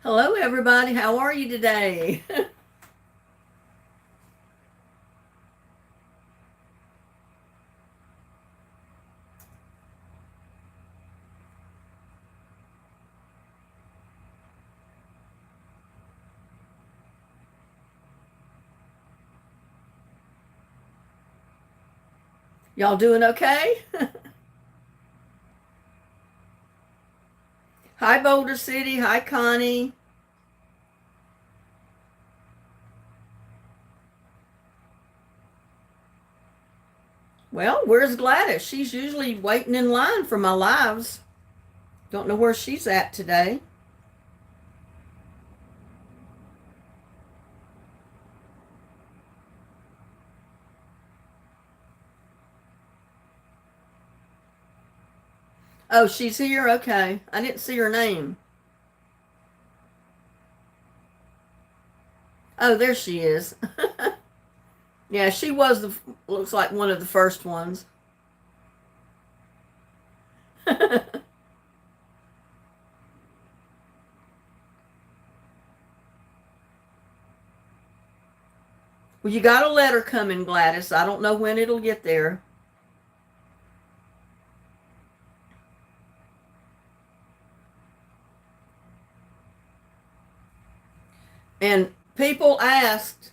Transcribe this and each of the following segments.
Hello, everybody. How are you today? Y'all doing okay? Hi, Boulder City. Hi, Connie. Well, where's Gladys? She's usually waiting in line for my lives. Don't know where she's at today. Oh, she's here? Okay. I didn't see her name. Oh, there she is. Yeah, she was looks like one of the first ones. Well, you got a letter coming, Gladys. I don't know when it'll get there. And people asked,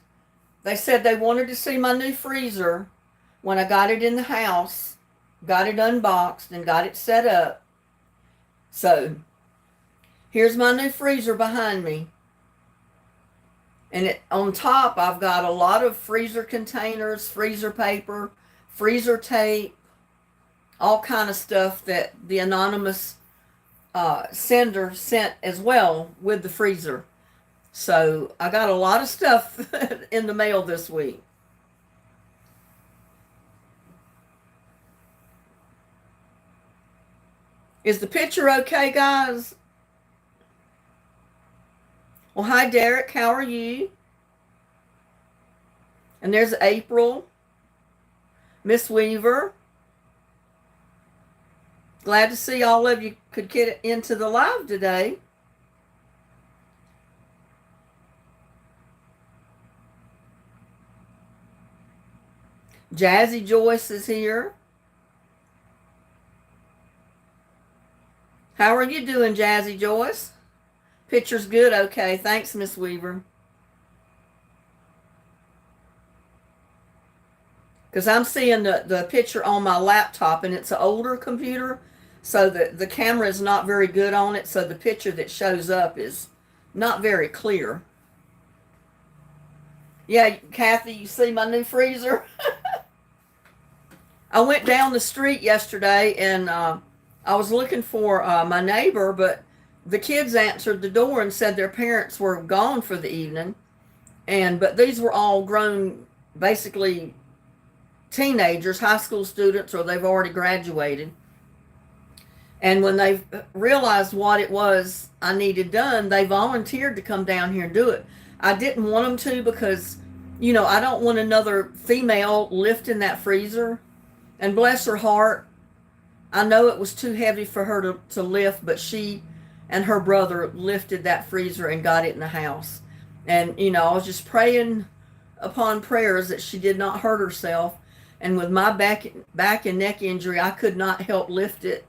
they said they wanted to see my new freezer when I got it in the house, got it unboxed, and got it set up. So here's my new freezer behind me. And on top, I've got a lot of freezer containers, freezer paper, freezer tape, all kind of stuff that the anonymous sender sent as well with the freezer. So I got a lot of stuff in the mail this week. Is the picture okay, guys? Well, hi, Derek. How are you? And there's April, Miss Weaver. Glad to see all of you could get into the live today. Jazzy Joyce is here. How are you doing, Jazzy Joyce? Picture's good. Okay. Thanks, Miss Weaver. Because I'm seeing the picture on my laptop, and it's an older computer, so the camera is not very good on it, so the picture that shows up is not very clear. Yeah, Kathy, you see my new freezer? I went down the street yesterday, and I was looking for my neighbor, but the kids answered the door and said their parents were gone for the evening. But these were all grown, basically teenagers, high school students, or they've already graduated. And when they realized what it was I needed done, they volunteered to come down here and do it. I didn't want them to because, I don't want another female lifting that freezer. And bless her heart, I know it was too heavy for her to lift, but she and her brother lifted that freezer and got it in the house. And, I was just praying upon prayers that she did not hurt herself. And with my back and neck injury, I could not help lift it.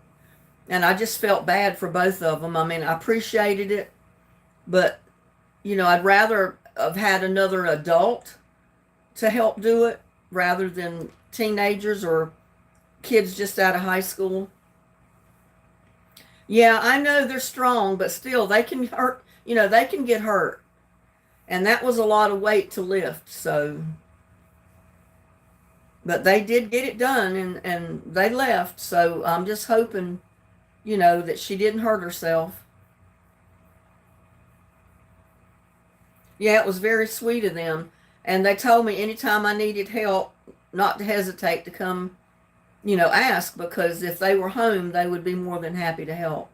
And I just felt bad for both of them. I mean, I appreciated it, but, I'd rather have had another adult to help do it rather than teenagers or kids just out of high school. Yeah, I know they're strong, but still, they can hurt, they can get hurt. And that was a lot of weight to lift, so. But they did get it done, and they left, so I'm just hoping, that she didn't hurt herself. Yeah, it was very sweet of them. And they told me anytime I needed help, not to hesitate to come, ask, because if they were home, they would be more than happy to help.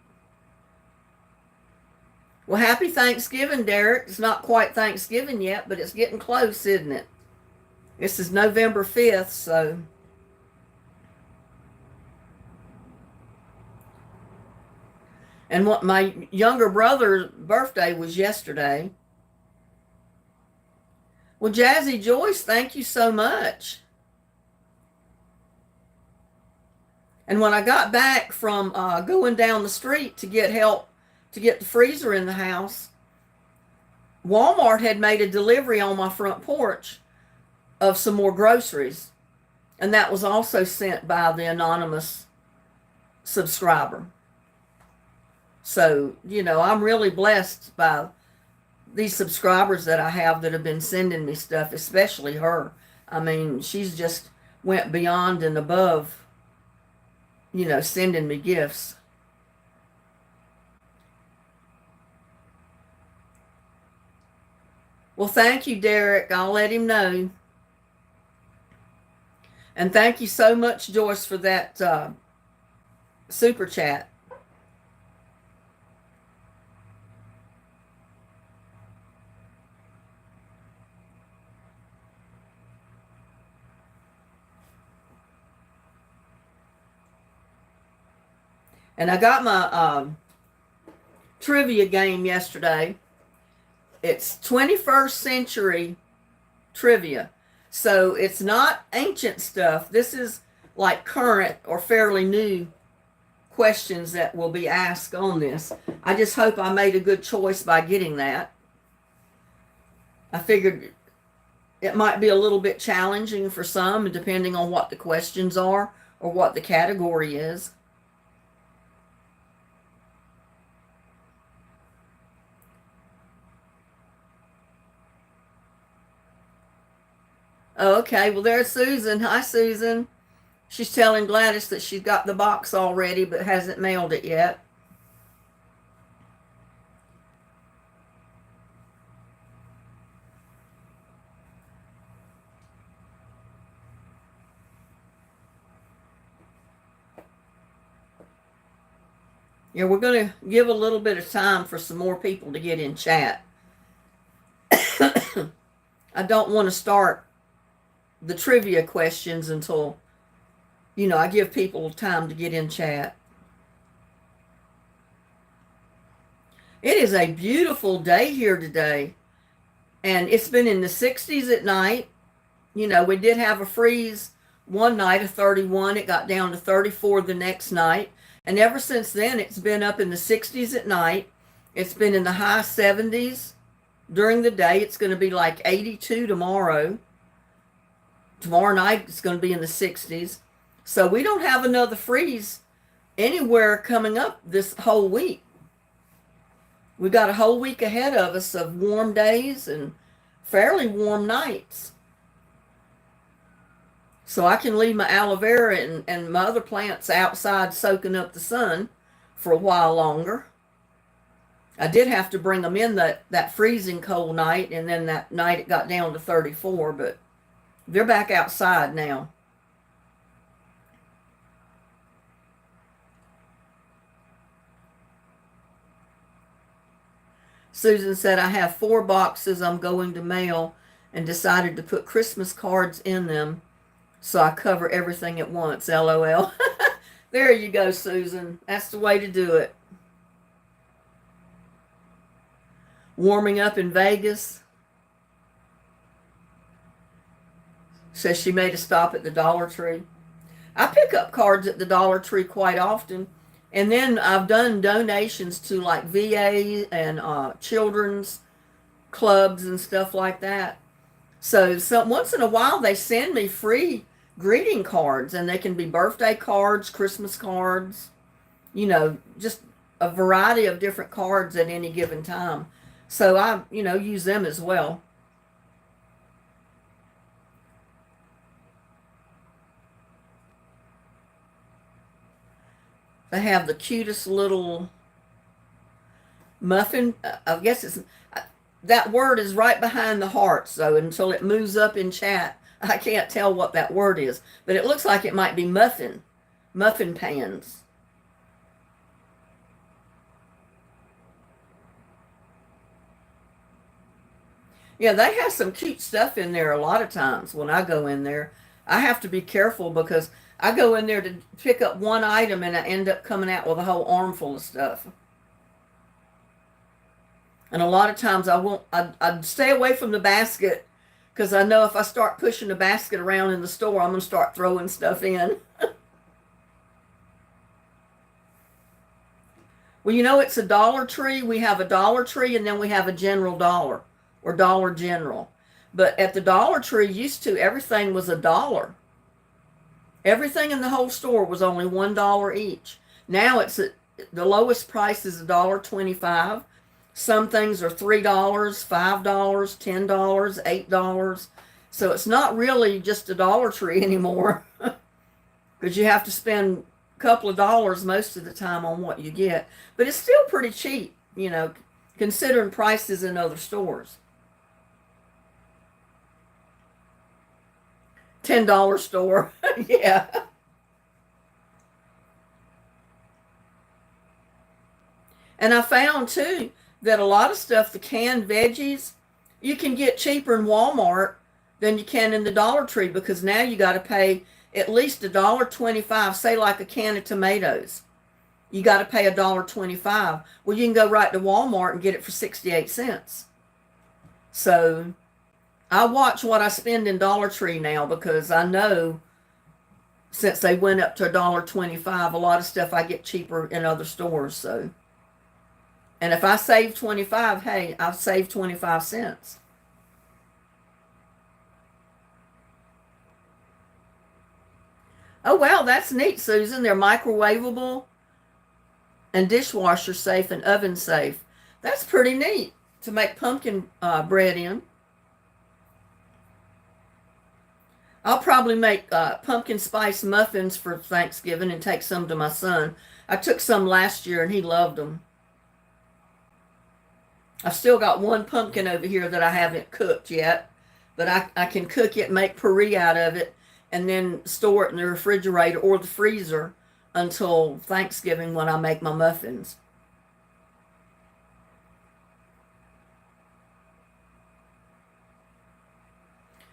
Well, happy Thanksgiving, Derek. It's not quite Thanksgiving yet, but it's getting close, isn't it? This is November 5th, so. And what my younger brother's birthday was yesterday. Well, Jazzy Joyce, thank you so much. And when I got back from going down the street to get help to get the freezer in the house, Walmart had made a delivery on my front porch of some more groceries. And that was also sent by the anonymous subscriber. So, I'm really blessed by these subscribers that I have that have been sending me stuff, especially her. I mean, she's just went beyond and above, sending me gifts. Well, thank you, Derek. I'll let him know. And thank you so much, Joyce, for that super chat. And I got my trivia game yesterday. It's 21st century trivia. So it's not ancient stuff. This is like current or fairly new questions that will be asked on this. I just hope I made a good choice by getting that. I figured it might be a little bit challenging for some, depending on what the questions are or what the category is. Okay, well, there's Susan. Hi, Susan. She's telling Gladys that she's got the box already but hasn't mailed it yet. Yeah, we're going to give a little bit of time for some more people to get in chat. I don't want to start the trivia questions until, I give people time to get in chat. It is a beautiful day here today, and it's been in the 60s at night. We did have a freeze one night of 31. It got down to 34 the next night. And ever since then, it's been up in the 60s at night. It's been in the high 70s during the day. It's going to be like 82 tomorrow. Tomorrow night, it's going to be in the 60s. So we don't have another freeze anywhere coming up this whole week. We've got a whole week ahead of us of warm days and fairly warm nights. So I can leave my aloe vera and my other plants outside soaking up the sun for a while longer. I did have to bring them in that freezing cold night, and then that night it got down to 34, but they're back outside now. Susan said, I have 4 boxes I'm going to mail and decided to put Christmas cards in them so I cover everything at once. LOL. There you go, Susan. That's the way to do it. Warming up in Vegas. Says she made a stop at the Dollar Tree. I pick up cards at the Dollar Tree quite often. And then I've done donations to like VA and children's clubs and stuff like that. So once in a while they send me free greeting cards, and they can be birthday cards, Christmas cards, just a variety of different cards at any given time. So I, use them as well. They have the cutest little muffin. I guess that word is right behind the heart, so until it moves up in chat, I can't tell what that word is. But it looks like it might be muffin pans. Yeah, they have some cute stuff in there a lot of times when I go in there. I have to be careful because I go in there to pick up one item and I end up coming out with a whole armful of stuff. And a lot of times I'd stay away from the basket because I know if I start pushing the basket around in the store, I'm going to start throwing stuff in. Well, you know, it's a Dollar Tree. We have a Dollar Tree and then we have a General Dollar or Dollar General. But at the Dollar Tree, used to, everything was $1. Everything in the whole store was only $1 each. Now the lowest price is $1.25. Some things are $3, $5, $10, $8. So it's not really just a Dollar Tree anymore because you have to spend a couple of dollars most of the time on what you get. But it's still pretty cheap, you know, considering prices in other stores. $10 store. Yeah. And I found too that a lot of stuff, the canned veggies, you can get cheaper in Walmart than you can in the Dollar Tree because now you got to pay at least $1.25, say like a can of tomatoes. You got to pay $1.25. Well, you can go right to Walmart and get it for 68 cents. So I watch what I spend in Dollar Tree now because I know since they went up to $1.25, a lot of stuff I get cheaper in other stores. So, and if I save 25, hey, I've saved 25 cents. Oh wow, that's neat, Susan. They're microwavable and dishwasher safe and oven safe. That's pretty neat to make pumpkin bread in. I'll probably make pumpkin spice muffins for Thanksgiving and take some to my son. I took some last year and he loved them. I've still got one pumpkin over here that I haven't cooked yet, but I can cook it, make puree out of it, and then store it in the refrigerator or the freezer until Thanksgiving when I make my muffins.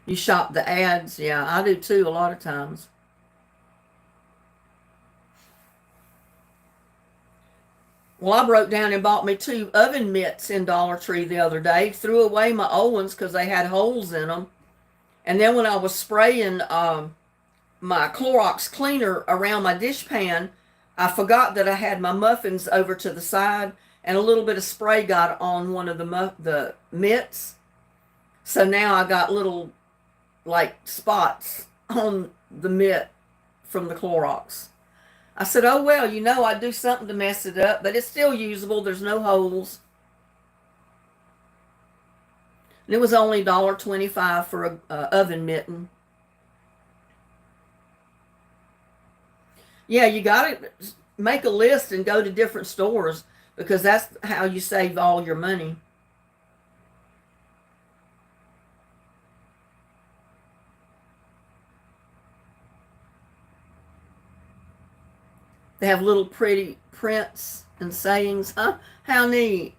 You shop the ads. Yeah, I do too a lot of times. Well, I broke down and bought me 2 oven mitts in Dollar Tree the other day. Threw away my old ones because they had holes in them. And then when I was spraying my Clorox cleaner around my dishpan, I forgot that I had my muffins over to the side, and a little bit of spray got on one of the mitts. So now I got little like spots on the mitt from the Clorox. I said, oh well, you know, I'd do something to mess it up, but it's still usable. There's no holes. And it was only $1.25 for a oven mitten. Yeah, you got to make a list and go to different stores because that's how you save all your money. They have little pretty prints and sayings. Huh? How neat.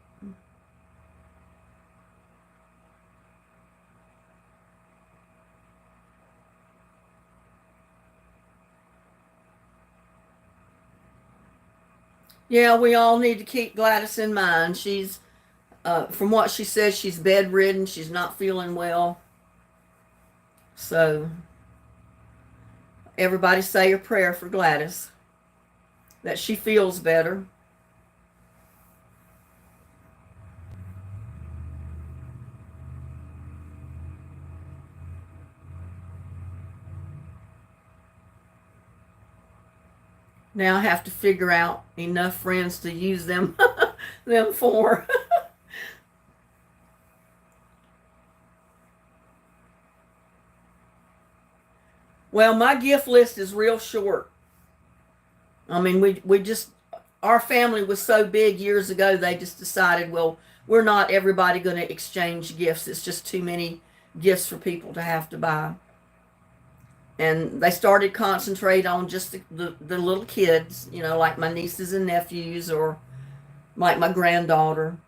Yeah, we all need to keep Gladys in mind. From what she says, she's bedridden. She's not feeling well. So everybody say a prayer for Gladys that she feels better. Now I have to figure out enough friends to use them for. Well, my gift list is real short. I mean, we just our family was so big years ago. They just decided, well, we're not everybody going to exchange gifts. It's just too many gifts for people to have to buy. And they started concentrate on just the little kids, you know, like my nieces and nephews or like my granddaughter.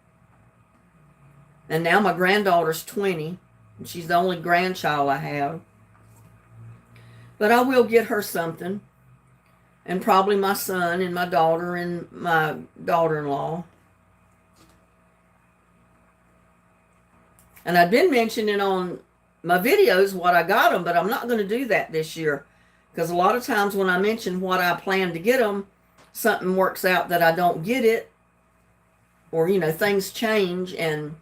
And now my granddaughter's 20, and she's the only grandchild I have. But I will get her something, and probably my son and my daughter and my daughter-in-law. And I've been mentioning on my videos what I got them, but I'm not going to do that this year because a lot of times when I mention what I plan to get them, something works out that I don't get it, or things change, and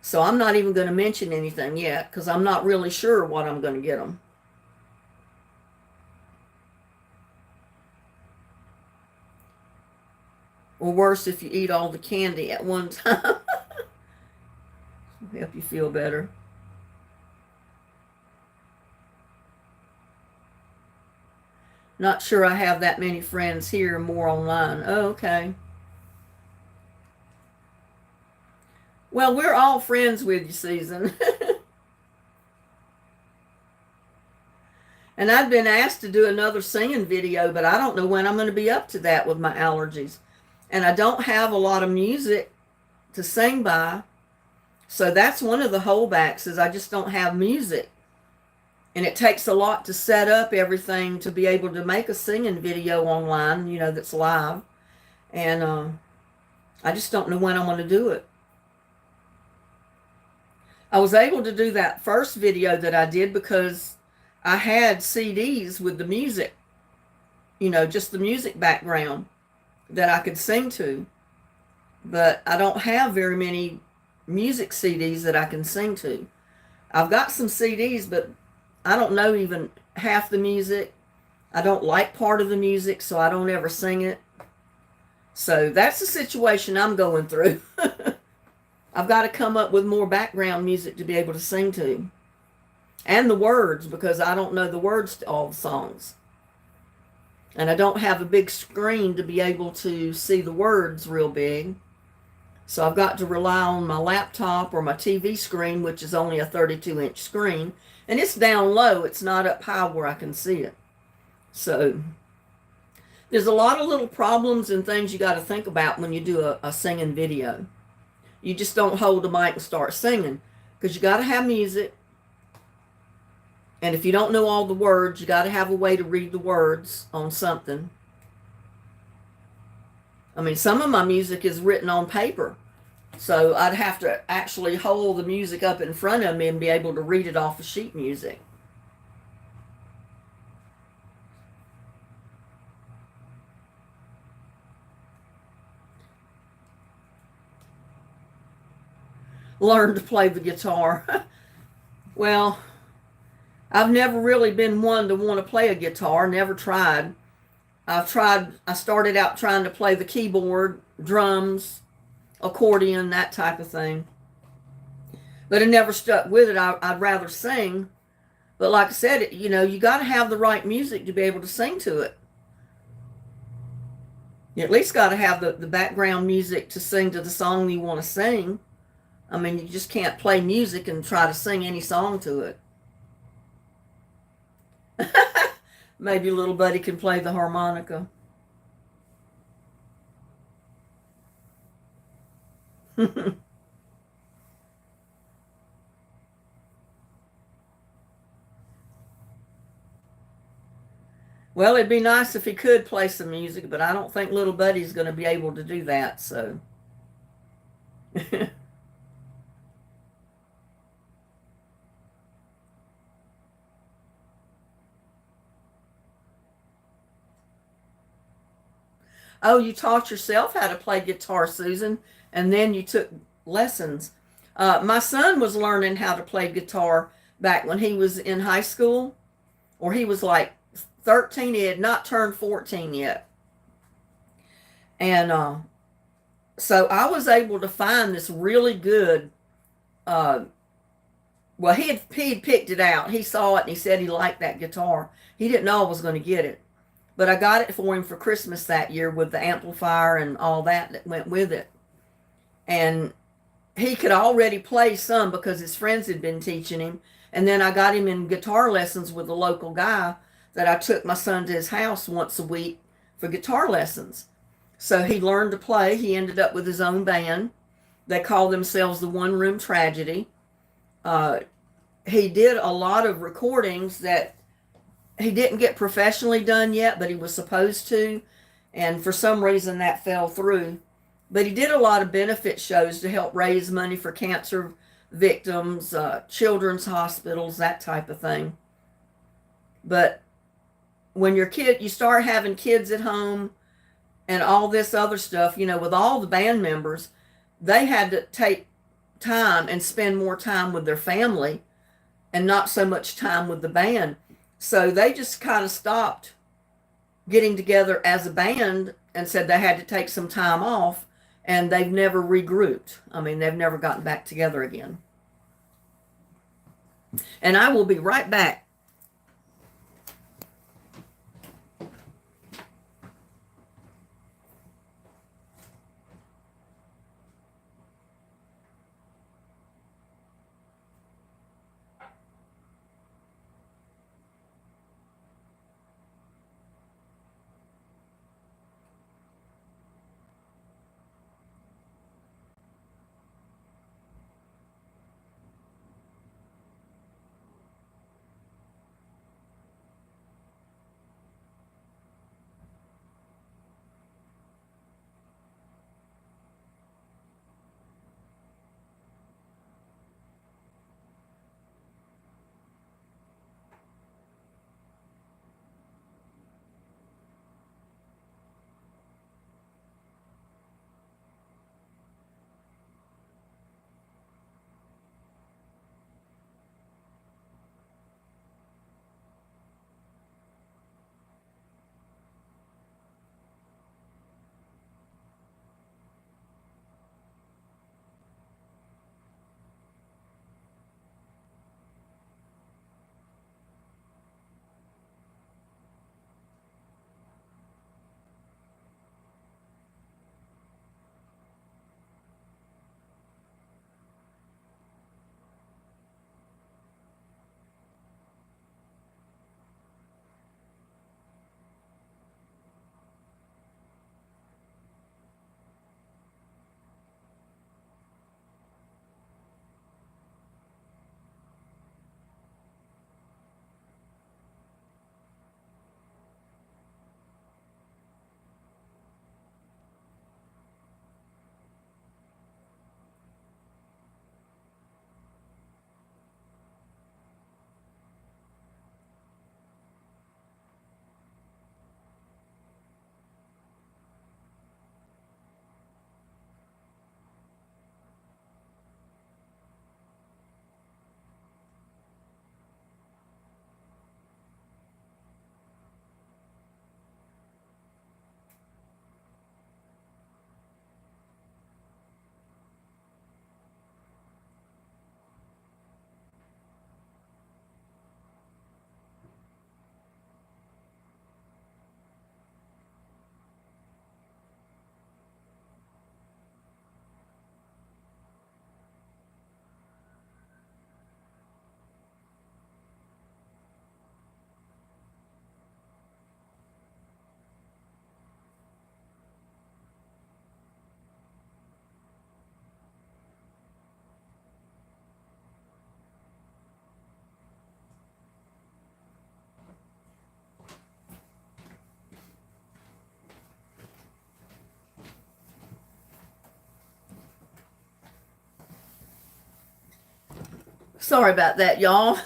so I'm not even going to mention anything yet because I'm not really sure what I'm going to get them. Or worse, if you eat all the candy at one time. Help you feel better. Not sure I have that many friends here, more online. Oh, okay. Well, we're all friends with you, Susan. And I've been asked to do another singing video, but I don't know when I'm going to be up to that with my allergies. And I don't have a lot of music to sing by. So that's one of the holdbacks, is I just don't have music. And it takes a lot to set up everything to be able to make a singing video online, that's live. And I just don't know when I'm going to do it. I was able to do that first video that I did because I had CDs with the music, just the music background that I could sing to. But I don't have very many music CDs that I can sing to. I've got some CDs, but I don't know even half the music. I don't like part of the music, so I don't ever sing it. So that's the situation I'm going through. I've got to come up with more background music to be able to sing to. And the words, because I don't know the words to all the songs. And I don't have a big screen to be able to see the words real big. So I've got to rely on my laptop or my TV screen, which is only a 32-inch screen. And it's down low. It's not up high where I can see it. So there's a lot of little problems and things you got to think about when you do a singing video. You just don't hold the mic and start singing, because you got to have music. And if you don't know all the words, you got to have a way to read the words on something. I mean, some of my music is written on paper. So I'd have to actually hold the music up in front of me and be able to read it off of sheet music. Learn to play the guitar. Well, I've never really been one to want to play a guitar, never tried. I started out trying to play the keyboard, drums, accordion, that type of thing. But I never stuck with it. I'd rather sing. But like I said, you got to have the right music to be able to sing to it. You at least got to have the background music to sing to the song you want to sing. I mean, you just can't play music and try to sing any song to it. Maybe little buddy can play the harmonica. Well, it'd be nice if he could play some music, but I don't think little buddy's going to be able to do that, so. Oh, you taught yourself how to play guitar, Susan, and then you took lessons. My son was learning how to play guitar back when he was in high school, or he was like 13. He had not turned 14 yet. And so I was able to find this really good, well, he'd picked it out. He saw it and he said he liked that guitar. He didn't know I was going to get it. But I got it for him for Christmas that year with the amplifier and all that went with it. And he could already play some because his friends had been teaching him. And then I got him in guitar lessons with a local guy that I took my son to his house once a week for guitar lessons. So he learned to play. He ended up with his own band. They call themselves the One Room Tragedy. He did a lot of recordings that he didn't get professionally done yet, but he was supposed to. And for some reason that fell through. But he did a lot of benefit shows to help raise money for cancer victims, children's hospitals, that type of thing. But when you start having kids at home and all this other stuff, with all the band members, they had to take time and spend more time with their family and not so much time with the band. So they just kind of stopped getting together as a band and said they had to take some time off, and they've never regrouped. I mean, they've never gotten back together again. And I will be right back. Sorry about that, y'all.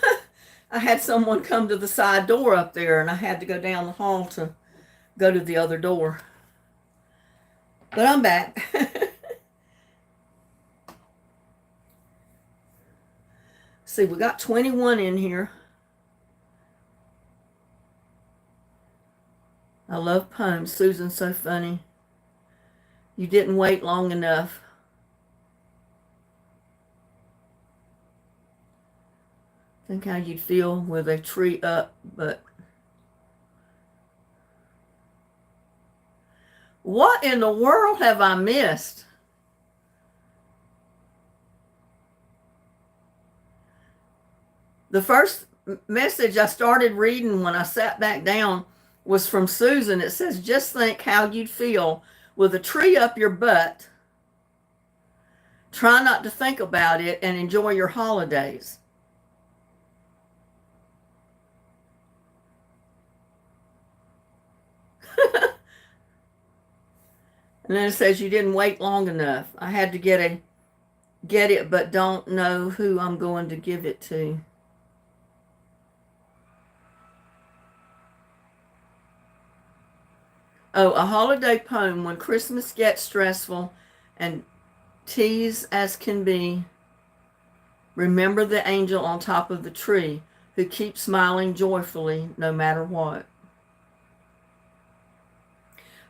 I had someone come to the side door up there, and I had to go down the hall to go to the other door. But I'm back. See, we got 21 in here. I love poems. Susan's so funny. You didn't wait long enough. Think how you'd feel with a tree up, but what in the world have I missed? The first message I started reading when I sat back down was from Susan. It says, just think how you'd feel with a tree up your butt. Try not to think about it and enjoy your holidays. And then it says you didn't wait long enough. I had to get get it, but don't know who I'm going to give it to. Oh, a holiday poem. When Christmas gets stressful and tease as can be, remember the angel on top of the tree who keeps smiling joyfully no matter what.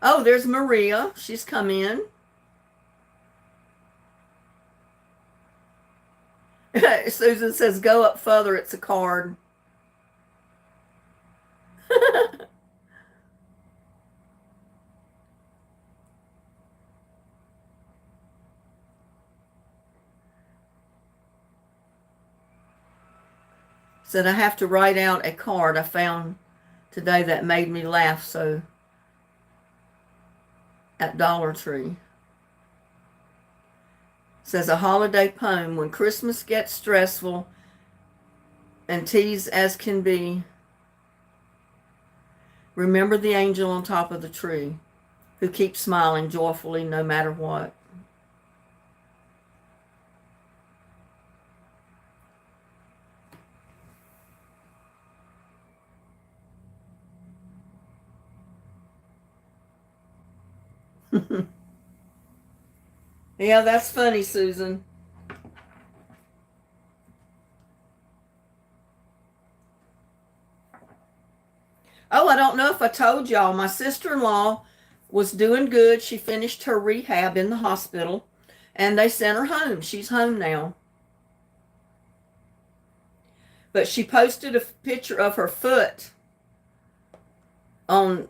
Oh, there's Maria. She's come in. Susan says, go up further. It's a card. Said, I have to write out a card I found today that made me laugh so at Dollar Tree. Says, a holiday poem. When Christmas gets stressful and tease as can be, remember the angel on top of the tree who keeps smiling joyfully no matter what. Yeah, that's funny, Susan. Oh, I don't know if I told y'all, my sister-in-law was doing good. She finished her rehab in the hospital, and they sent her home. She's home now. But she posted a picture of her foot on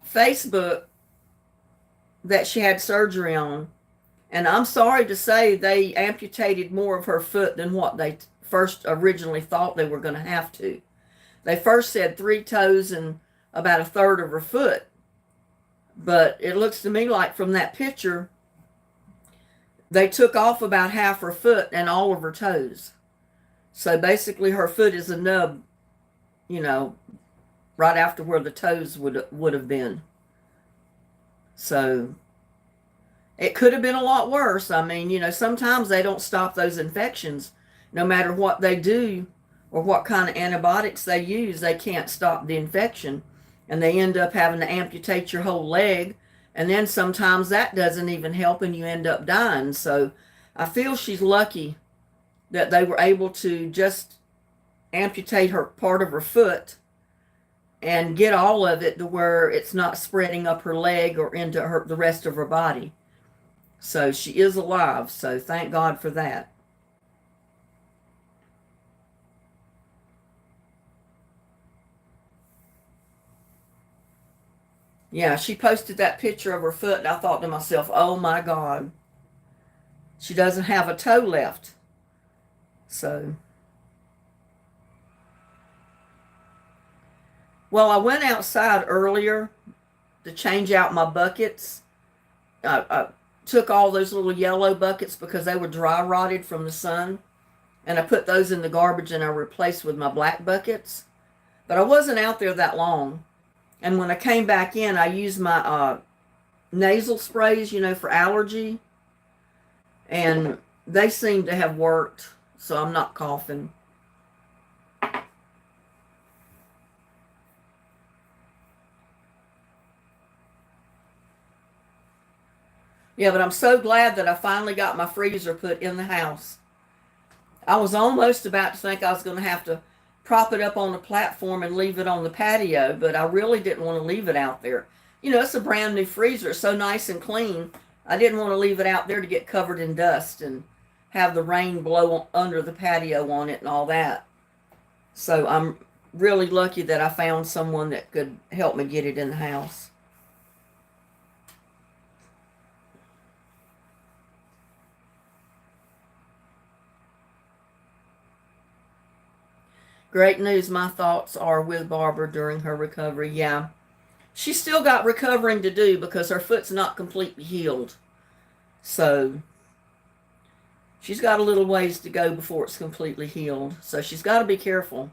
Facebook that she had surgery on. And I'm sorry to say they amputated more of her foot than what they first originally thought they were going to have to. They first said 3 toes and about a third of her foot. But it looks to me like from that picture, they took off about half her foot and all of her toes. So basically her foot is a nub, you know, right after where the toes would have been. So it could have been a lot worse. I mean, sometimes they don't stop those infections. No matter what they do or what kind of antibiotics they use, they can't stop the infection. And they end up having to amputate your whole leg. And then sometimes that doesn't even help and you end up dying. So I feel she's lucky that they were able to just amputate her part of her foot and get all of it to where it's not spreading up her leg or into the rest of her body. So she is alive, so thank God for that. Yeah, she posted that picture of her foot, and I thought to myself, oh my God, she doesn't have a toe left. So, well, I went outside earlier to change out my buckets. I took all those little yellow buckets because they were dry rotted from the sun, and I put those in the garbage and I replaced with my black buckets. But I wasn't out there that long. And when I came back in, I used my nasal sprays, for allergy. And they seem to have worked, so I'm not coughing. Yeah, but I'm so glad that I finally got my freezer put in the house. I was almost about to think I was going to have to prop it up on a platform and leave it on the patio, but I really didn't want to leave it out there. It's a brand new freezer, so nice and clean. I didn't want to leave it out there to get covered in dust and have the rain blow under the patio on it and all that. So I'm really lucky that I found someone that could help me get it in the house. Great news. My thoughts are with Barbara during her recovery. Yeah. She's still got recovering to do because her foot's not completely healed. So she's got a little ways to go before it's completely healed. So she's got to be careful.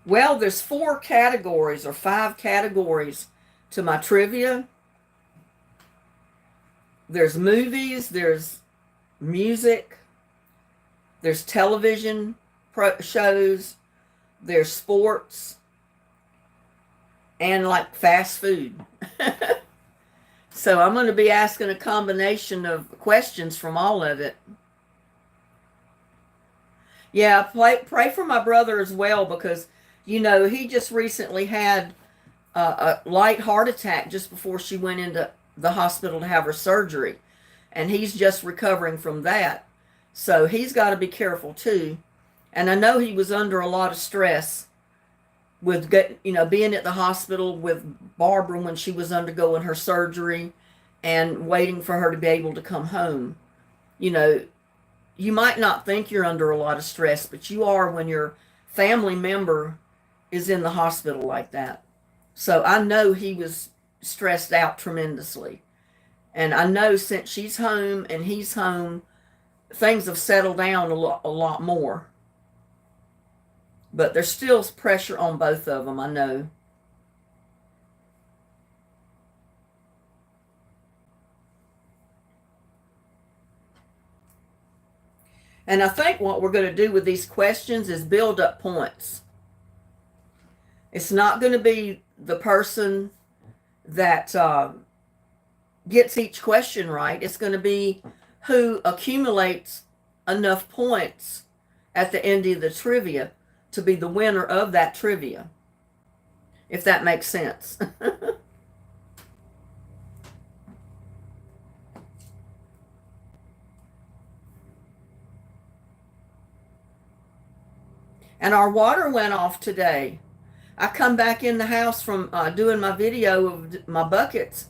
Well, there's 4 categories or 5 categories to my trivia. There's movies, there's music, there's television shows, there's sports, and like fast food. So I'm going to be asking a combination of questions from all of it. Yeah, pray for my brother as well, because, he just recently had a light heart attack just before she went into the hospital to have her surgery. And he's just recovering from that. So he's got to be careful too. And I know he was under a lot of stress with being at the hospital with Barbara when she was undergoing her surgery and waiting for her to be able to come home. You might not think you're under a lot of stress, but you are when your family member is in the hospital like that. So I know he was stressed out tremendously. And I know since she's home and he's home, things have settled down a lot more. But there's still pressure on both of them, I know. And I think what we're going to do with these questions is build up points. It's not going to be the person that gets each question right. It's going to be who accumulates enough points at the end of the trivia to be the winner of that trivia, if that makes sense. And our water went off today. I come back in the house from doing my video of my buckets,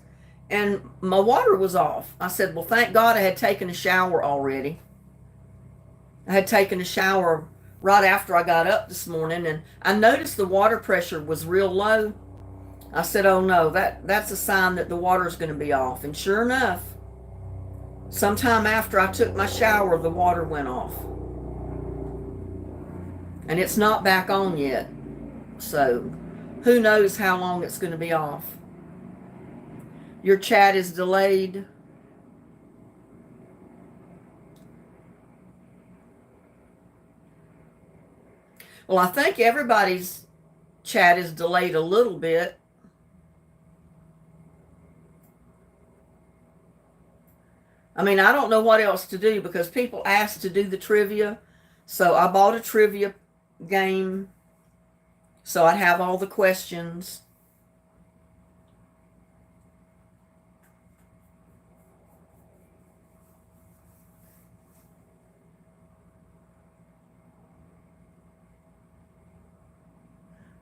and my water was off. I said, well, thank God I had taken a shower already. I had taken a shower right after I got up this morning, and I noticed the water pressure was real low. I said, oh no, that's a sign that the water's going to be off. And sure enough, sometime after I took my shower, the water went off. And it's not back on yet. So who knows how long it's going to be off. Your chat is delayed. Well, I think everybody's chat is delayed a little bit. I mean, I don't know what else to do because people asked to do the trivia. So I bought a trivia game so I'd have all the questions.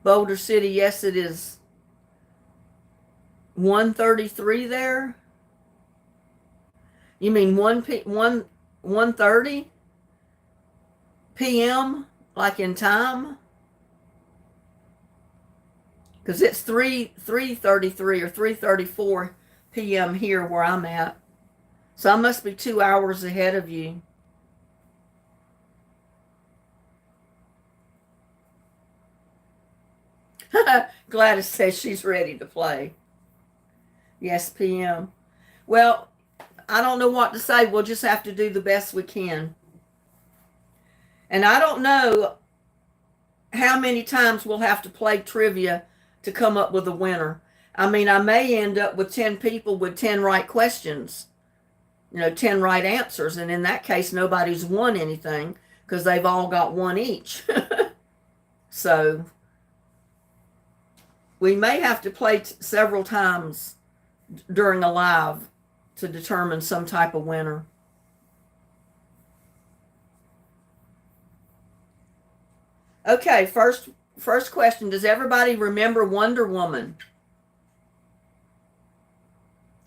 Boulder City, yes, it is 1:33 there. You mean 1:30 p.m. like in time? Because it's 3:33 or 3:34 p.m. here where I'm at. So I must be 2 hours ahead of you. Gladys says she's ready to play. Yes, p.m. Well, I don't know what to say. We'll just have to do the best we can. And I don't know how many times we'll have to play trivia to come up with a winner. I mean, I may end up with 10 people with 10 right questions, 10 right answers. And in that case, nobody's won anything because they've all got one each. So we may have to play several times during a live to determine some type of winner. Okay, first question. Does everybody remember Wonder Woman?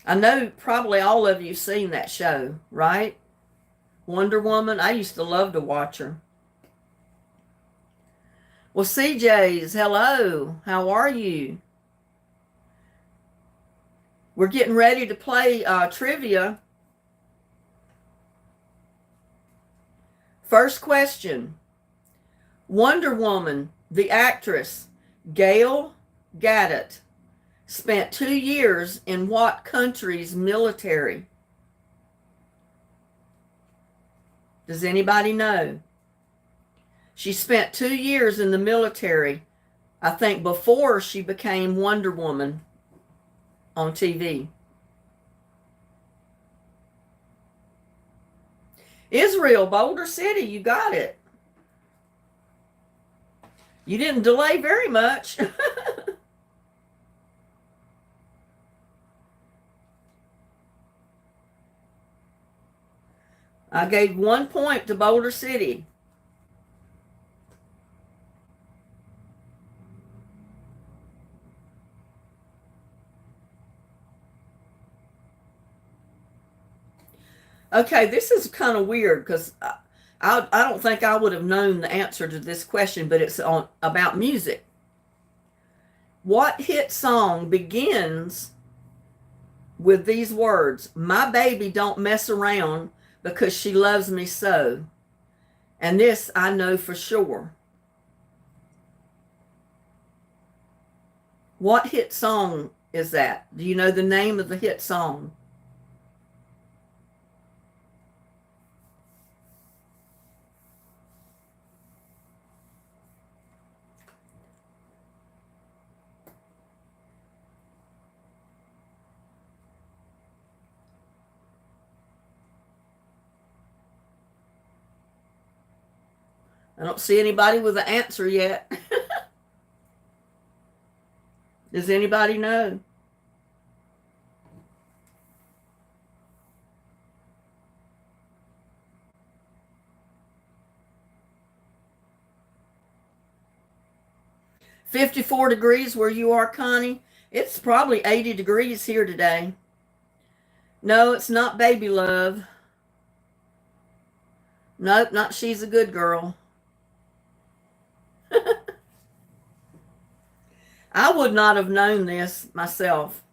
I know probably all of you seen that show, right? Wonder Woman. I used to love to watch her. Well, CJ's, hello. How are you? We're getting ready to play trivia. First question. Wonder Woman The actress Gail Gadot spent 2 years in what country's military? Does anybody know? She spent 2 years in the military, I think before she became Wonder Woman on TV. Israel, Boulder City, you got it. You didn't delay very much. I gave 1 point to Boulder City. Okay, this is kind of weird because I don't think I would have known the answer to this question, but it's about music. What hit song begins with these words, "My baby don't mess around because she loves me so"? And this I know for sure. What hit song is that? Do you know the name of the hit song? I don't see anybody with an answer yet. Does anybody know? "54 degrees where you are, Connie?" It's probably 80 degrees here today. No, it's not Baby Love. Nope, not She's a Good Girl. I would not have known this myself.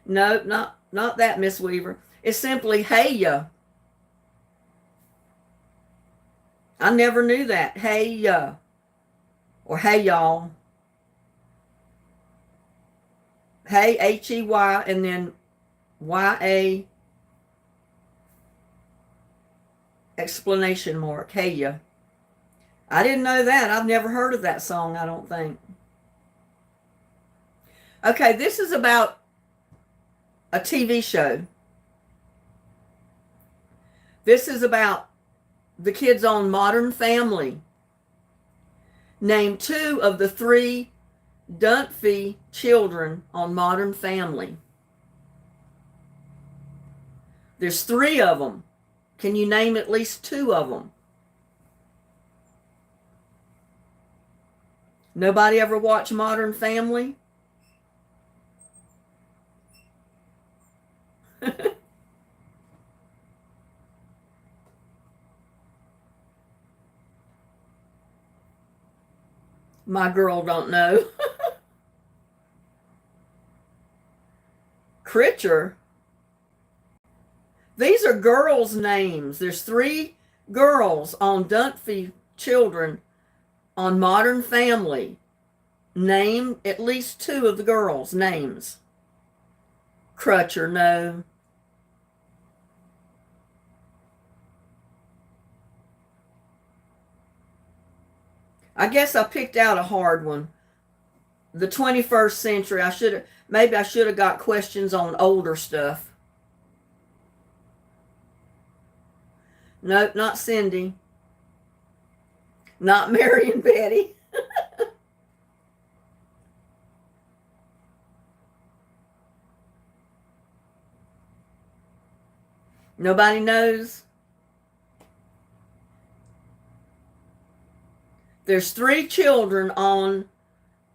Nope, not that, Miss Weaver. It's simply "Hey Ya." I never knew that. Hey Ya. Or hey y'all. Hey, Hey, and then YA exclamation mark. Hey Ya. I didn't know that. I've never heard of that song, I don't think. Okay, this is about a TV show. This is about the kids on Modern Family. Name 2 of the 3 Dunphy children on Modern Family. There's 3 of them. Can you name at least 2 of them? Nobody ever watched Modern Family? My girl don't know. Critcher. These are girls' names. There's 3 girls on Dunphy children on Modern Family. Name at least 2 of the girls' names. Crutcher, no. I guess I picked out a hard one. The 21st century. Maybe I should have got questions on older stuff. Nope, not Cindy. Not Mary and Betty. Nobody knows. There's 3 children on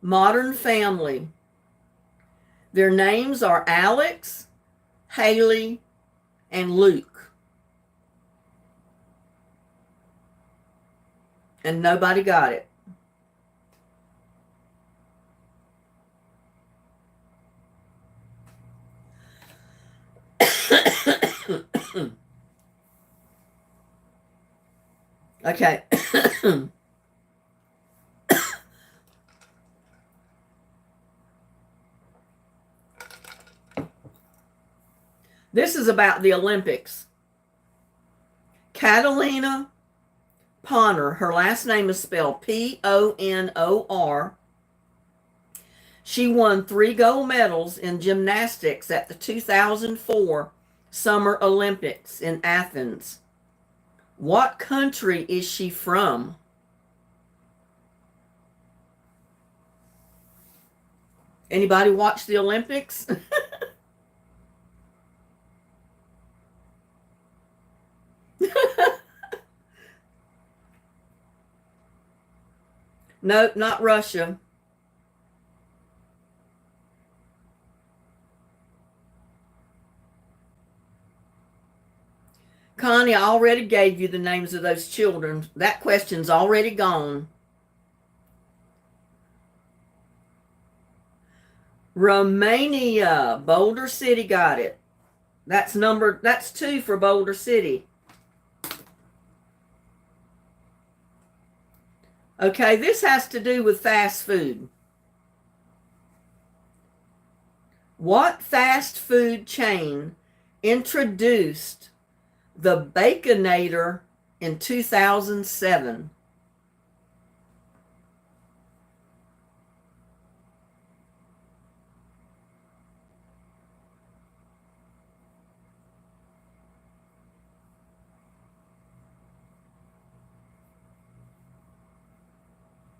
Modern Family. Their names are Alex, Haley, and Luke. And nobody got it. Okay. This is about the Olympics. Catalina Ponor, her last name is spelled Ponor. She won 3 gold medals in gymnastics at the 2004 Summer Olympics in Athens. What country is she from? Anybody watch the Olympics? Nope, not Russia. Connie, I already gave you the names of those children. That question's already gone. Romania, Boulder City got it. That's 2 for Boulder City. Okay, this has to do with fast food. What fast food chain introduced the Baconator in 2007?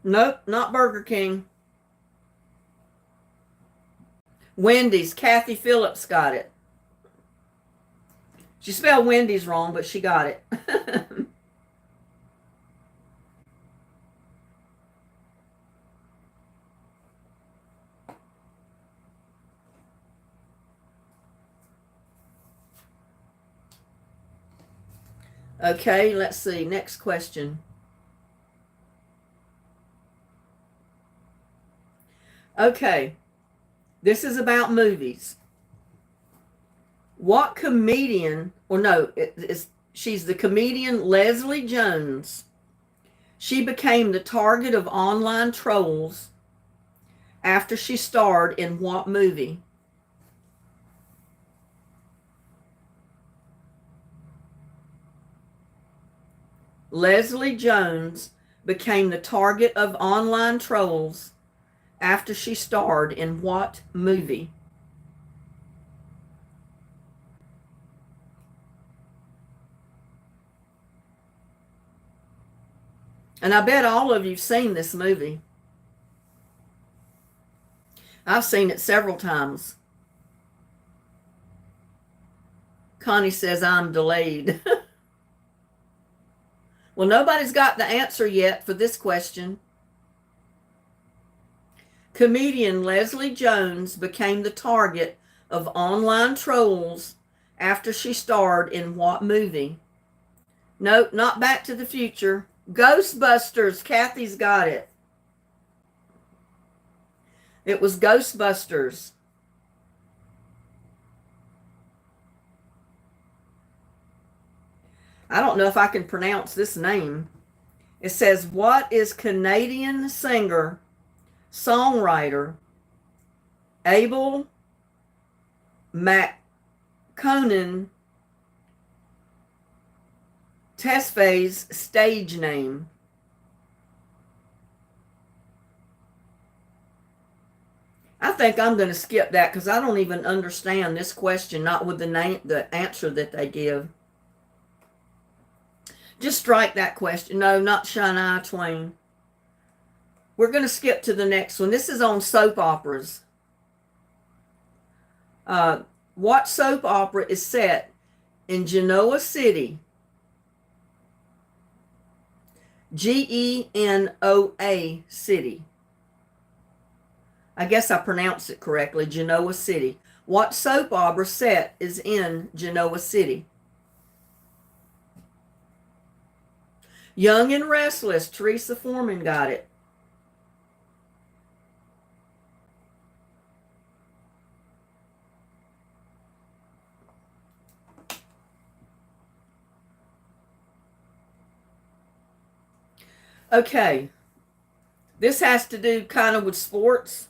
Nope, not Burger King. Wendy's. Kathy Phillips got it. She spelled Wendy's wrong, but she got it. Okay, let's see. Next question. Okay, this is about movies. What comedian, or no, she's the comedian Leslie Jones. She became the target of online trolls after she starred in what movie? Leslie Jones became the target of online trolls after she starred in what movie? And I bet all of you've seen this movie. I've seen it several times. Connie says I'm delayed. Well, nobody's got the answer yet for this question. Comedian Leslie Jones became the target of online trolls after she starred in what movie? Nope, not Back to the Future. Ghostbusters. Kathy's got it. It was Ghostbusters. I don't know if I can pronounce this name. It says, what is Canadian singer, songwriter Abel McConan Tesfaye's stage name? I think I'm going to skip that because I don't even understand this question, not with the answer that they give. Just strike that question. No, not Shania Twain. We're going to skip to the next one. This is on soap operas. What soap opera is set in Genoa City? Genoa City. I guess I pronounced it correctly. Genoa City. What soap opera set is in Genoa City? Young and Restless. Teresa Foreman got it. Okay, this has to do kind of with sports.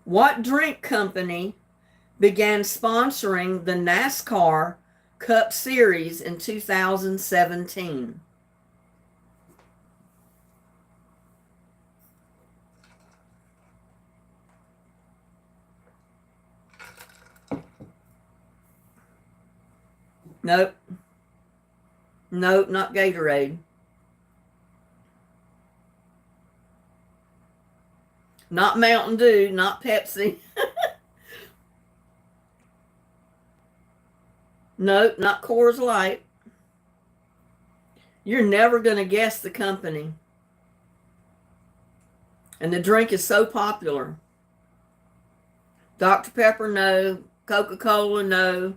What drink company began sponsoring the NASCAR Cup Series in 2017? Nope. Nope, not Gatorade. Not Mountain Dew, not Pepsi. Nope, not Coors Light. You're never going to guess the company. And the drink is so popular. Dr. Pepper, no. Coca-Cola, no.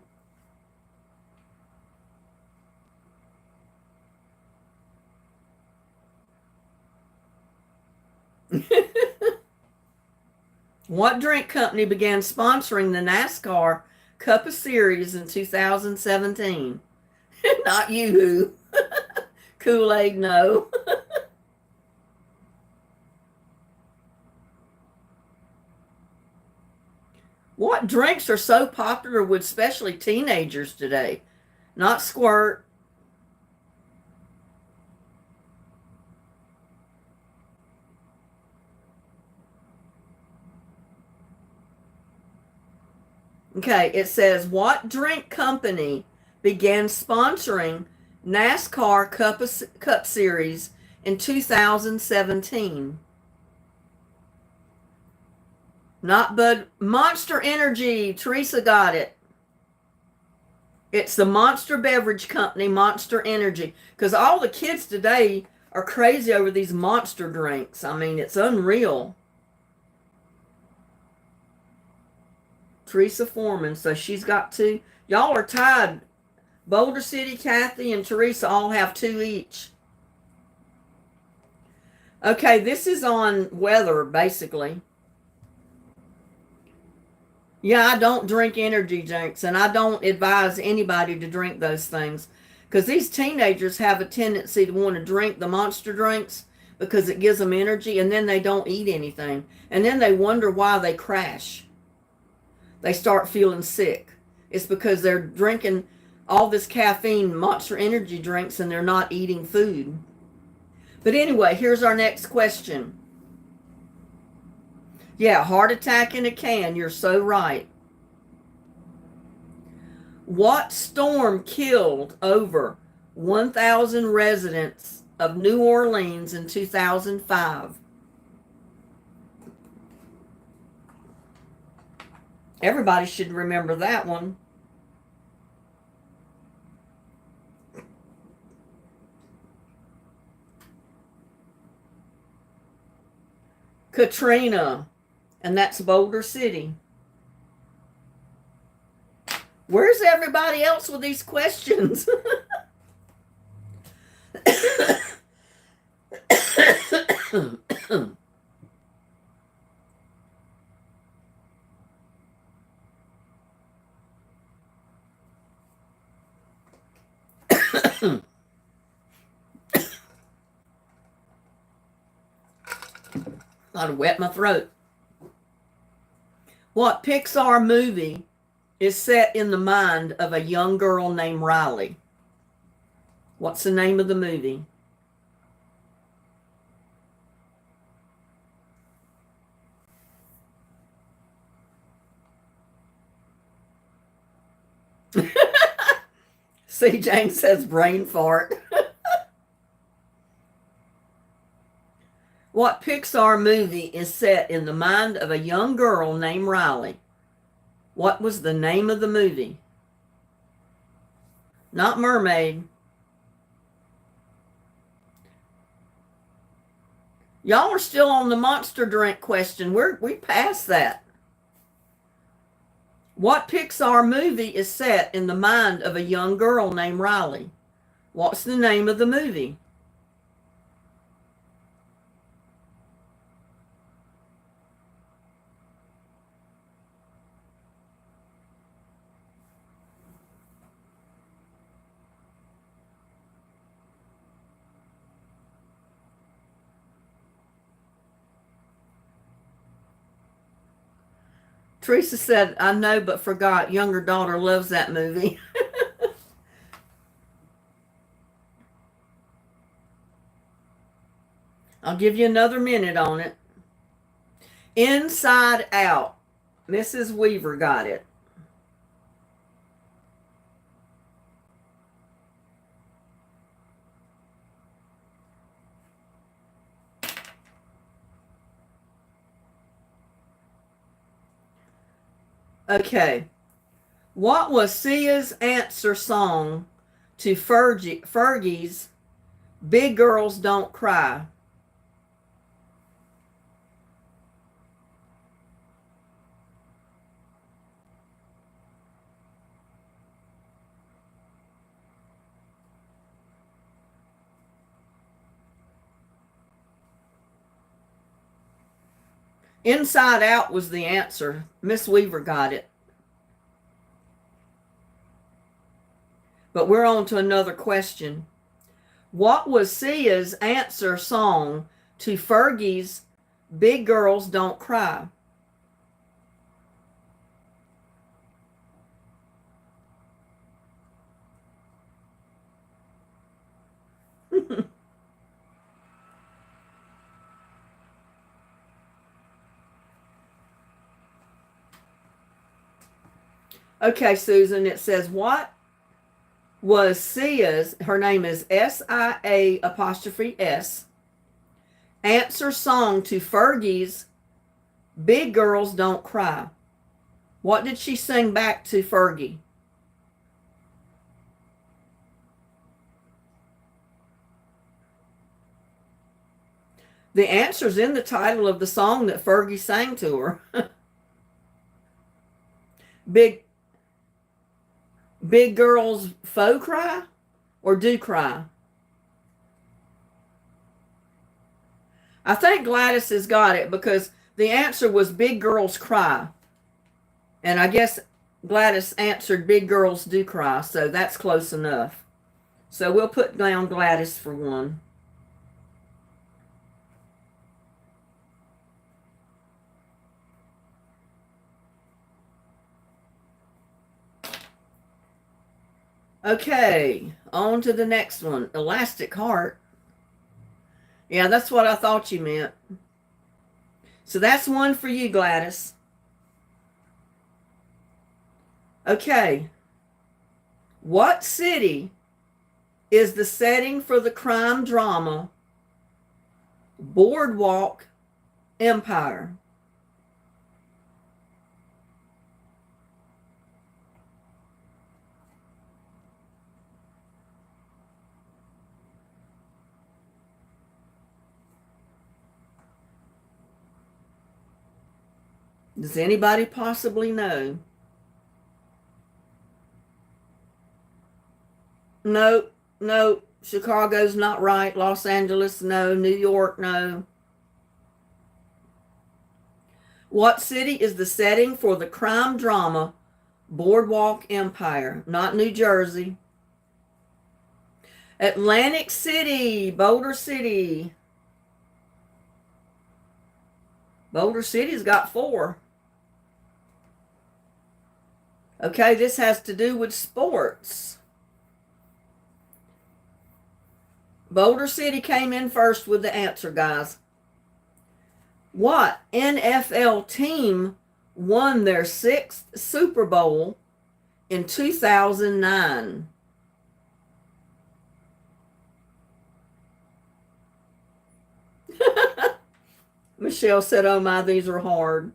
What drink company began sponsoring the NASCAR Cup of Series in 2017? Not Yoo-Hoo. Kool-Aid, no. What drinks are so popular with especially teenagers today? Not Squirt. Okay, it says, what drink company began sponsoring NASCAR Cup Series in 2017? Not Bud. Monster Energy. Teresa got it. It's the Monster Beverage Company, Monster Energy. Because all the kids today are crazy over these monster drinks. I mean, it's unreal. Teresa Foreman. So she's got two. Y'all are tied. Boulder City, Kathy, and Teresa all have two each. Okay, this is on weather, basically. Yeah, I don't drink energy drinks, and I don't advise anybody to drink those things because these teenagers have a tendency to want to drink the monster drinks because it gives them energy, and then they don't eat anything. And then they wonder why they crash. They start feeling sick. It's because they're drinking all this caffeine monster energy drinks and they're not eating food. But anyway, here's our next question. Yeah, heart attack in a can. You're so right. What storm killed over 1,000 residents of New Orleans in 2005? Everybody should remember that one. Katrina, and that's Boulder City. Where's everybody else with these questions? I'd wet my throat. What Pixar movie is set in the mind of a young girl named Riley? What's the name of the movie? See, Jane says brain fart. What Pixar movie is set in the mind of a young girl named Riley? What was the name of the movie? Not Mermaid. Y'all are still on the monster drink question. We passed that. What Pixar movie is set in the mind of a young girl named Riley? What's the name of the movie? Teresa said, I know but forgot. Younger daughter loves that movie. I'll give you another minute on it. Inside Out. Mrs. Weaver got it. Okay. What was Sia's answer song to Fergie's Big Girls Don't Cry? Inside Out was the answer. Miss Weaver got it. But we're on to another question. What was Sia's answer song to Fergie's Big Girls Don't Cry? Okay, Susan, it says, what was Sia's, her name is SIA apostrophe S, answer song to Fergie's Big Girls Don't Cry? What did she sing back to Fergie? The answer's in the title of the song that Fergie sang to her. Big girls faux cry or do cry? I think Gladys has got it because the answer was big girls cry. And I guess Gladys answered big girls do cry, so that's close enough. So we'll put down Gladys for one. Okay, on to the next one. Elastic Heart. Yeah, that's what I thought you meant. So that's one for you, Gladys. Okay. What city is the setting for the crime drama Boardwalk Empire? Does anybody possibly know? No, no. Chicago's not right. Los Angeles, no. New York, no. What city is the setting for the crime drama Boardwalk Empire? Not New Jersey. Atlantic City, Boulder City. Boulder City's got 4. Okay, this has to do with sports. Boulder City came in first with the answer, guys. What NFL team won their 6th Super Bowl in 2009? Michelle said, oh my, these are hard.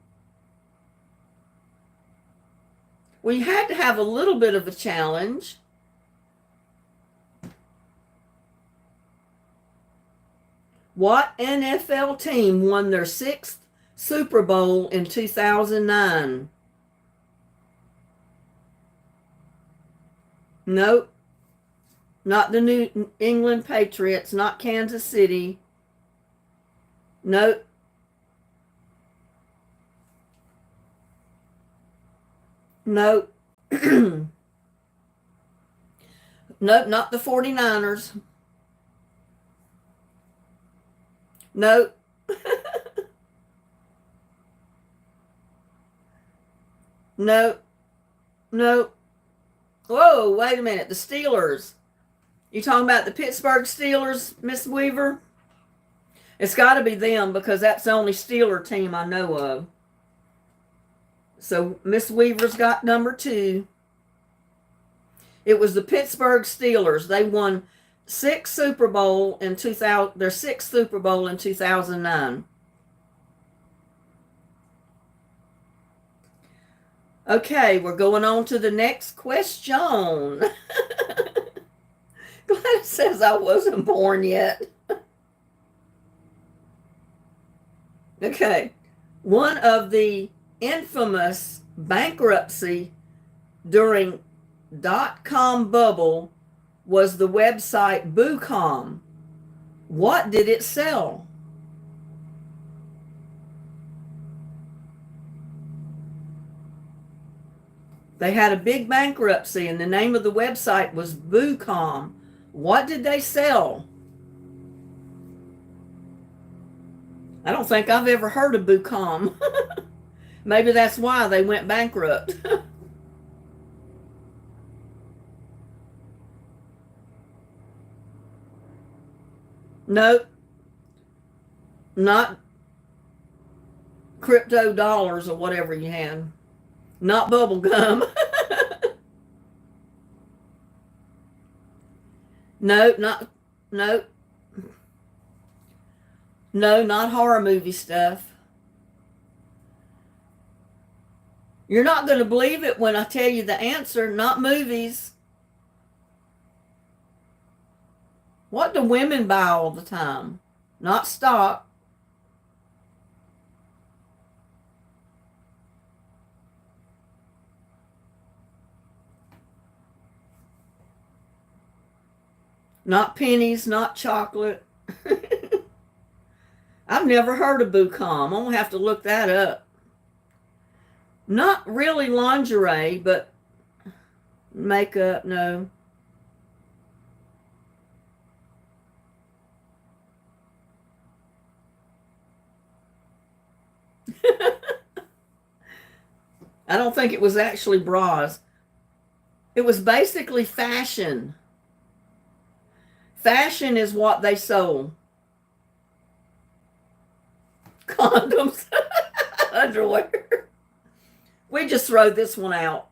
We had to have a little bit of a challenge. What NFL team won their 6th Super Bowl in 2009? Nope. Not the New England Patriots, not Kansas City. Nope. Nope. Nope, not the 49ers. Nope. No, no. Whoa, wait a minute. The Steelers. You talking about the Pittsburgh Steelers, Miss Weaver? It's got to be them because that's the only Steeler team I know of. So Miss Weaver's got number 2. It was the Pittsburgh Steelers. They won 6 Super Bowl in 2000. Their 6th Super Bowl in 2009. Okay, we're going on to the next question. Gladys says I wasn't born yet. Okay, one of the infamous bankruptcy during .com bubble was the website Boo.com. What did it sell? They had a big bankruptcy and the name of the website was Boo.com. What did they sell? I don't think I've ever heard of Boo.com. Maybe that's why they went bankrupt. Nope. Not crypto dollars or whatever you had. Not bubble gum. No, not no. No, not horror movie stuff. You're not going to believe it when I tell you the answer. Not movies. What do women buy all the time? Not stock. Not pennies, not chocolate. I've never heard of Boo.com. I'm going to have to look that up. Not really lingerie, but makeup, no. I don't think it was actually bras. It was basically fashion. Fashion is what they sold. Condoms, underwear. We just throw this one out.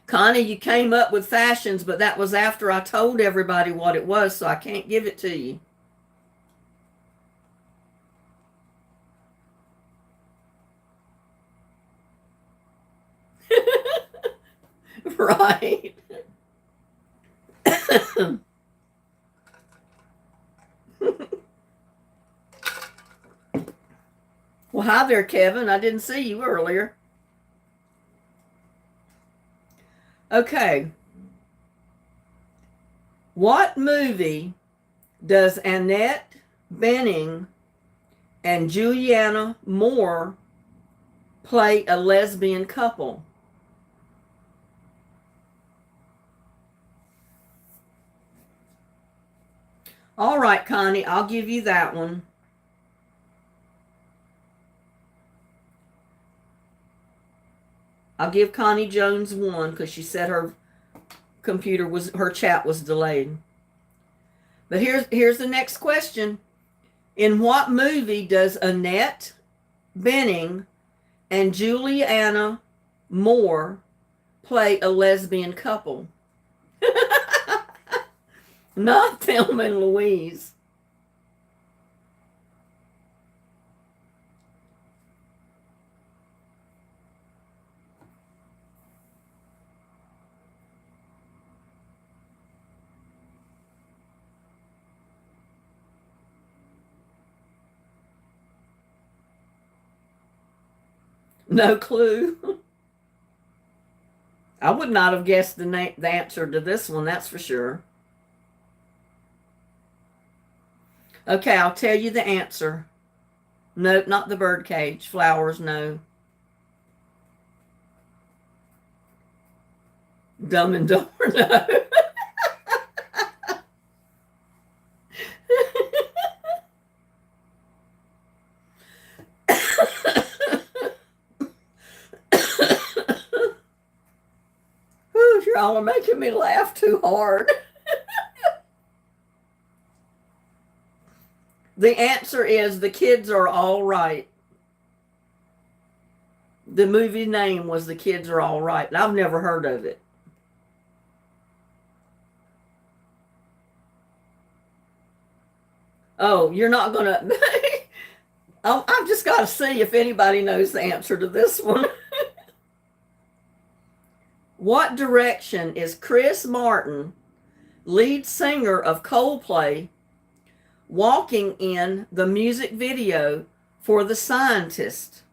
Connie, you came up with fashions, but that was after I told everybody what it was, so I can't give it to you. Right. Well, hi there, Kevin. I didn't see you earlier. Okay. What movie does Annette Bening and Julianne Moore play a lesbian couple? All right, Connie, I'll give you that one. I'll give Connie Jones one because she said her chat was delayed. But here's the next question. In what movie does Annette Bening and Julianne Moore play a lesbian couple? Not Thelma and Louise. No clue. I would not have guessed the answer to this one, that's for sure. Okay, I'll tell you the answer. Nope, not the birdcage. Flowers, no. Dumb and Dumber, no. y'all are making me laugh too hard. The answer is The Kids Are All Right. The movie name was The Kids Are All Right. And I've never heard of it. Oh, you're not going to... I've just got to see if anybody knows the answer to this one. What direction is Chris Martin, lead singer of Coldplay, walking in the music video for The Scientist?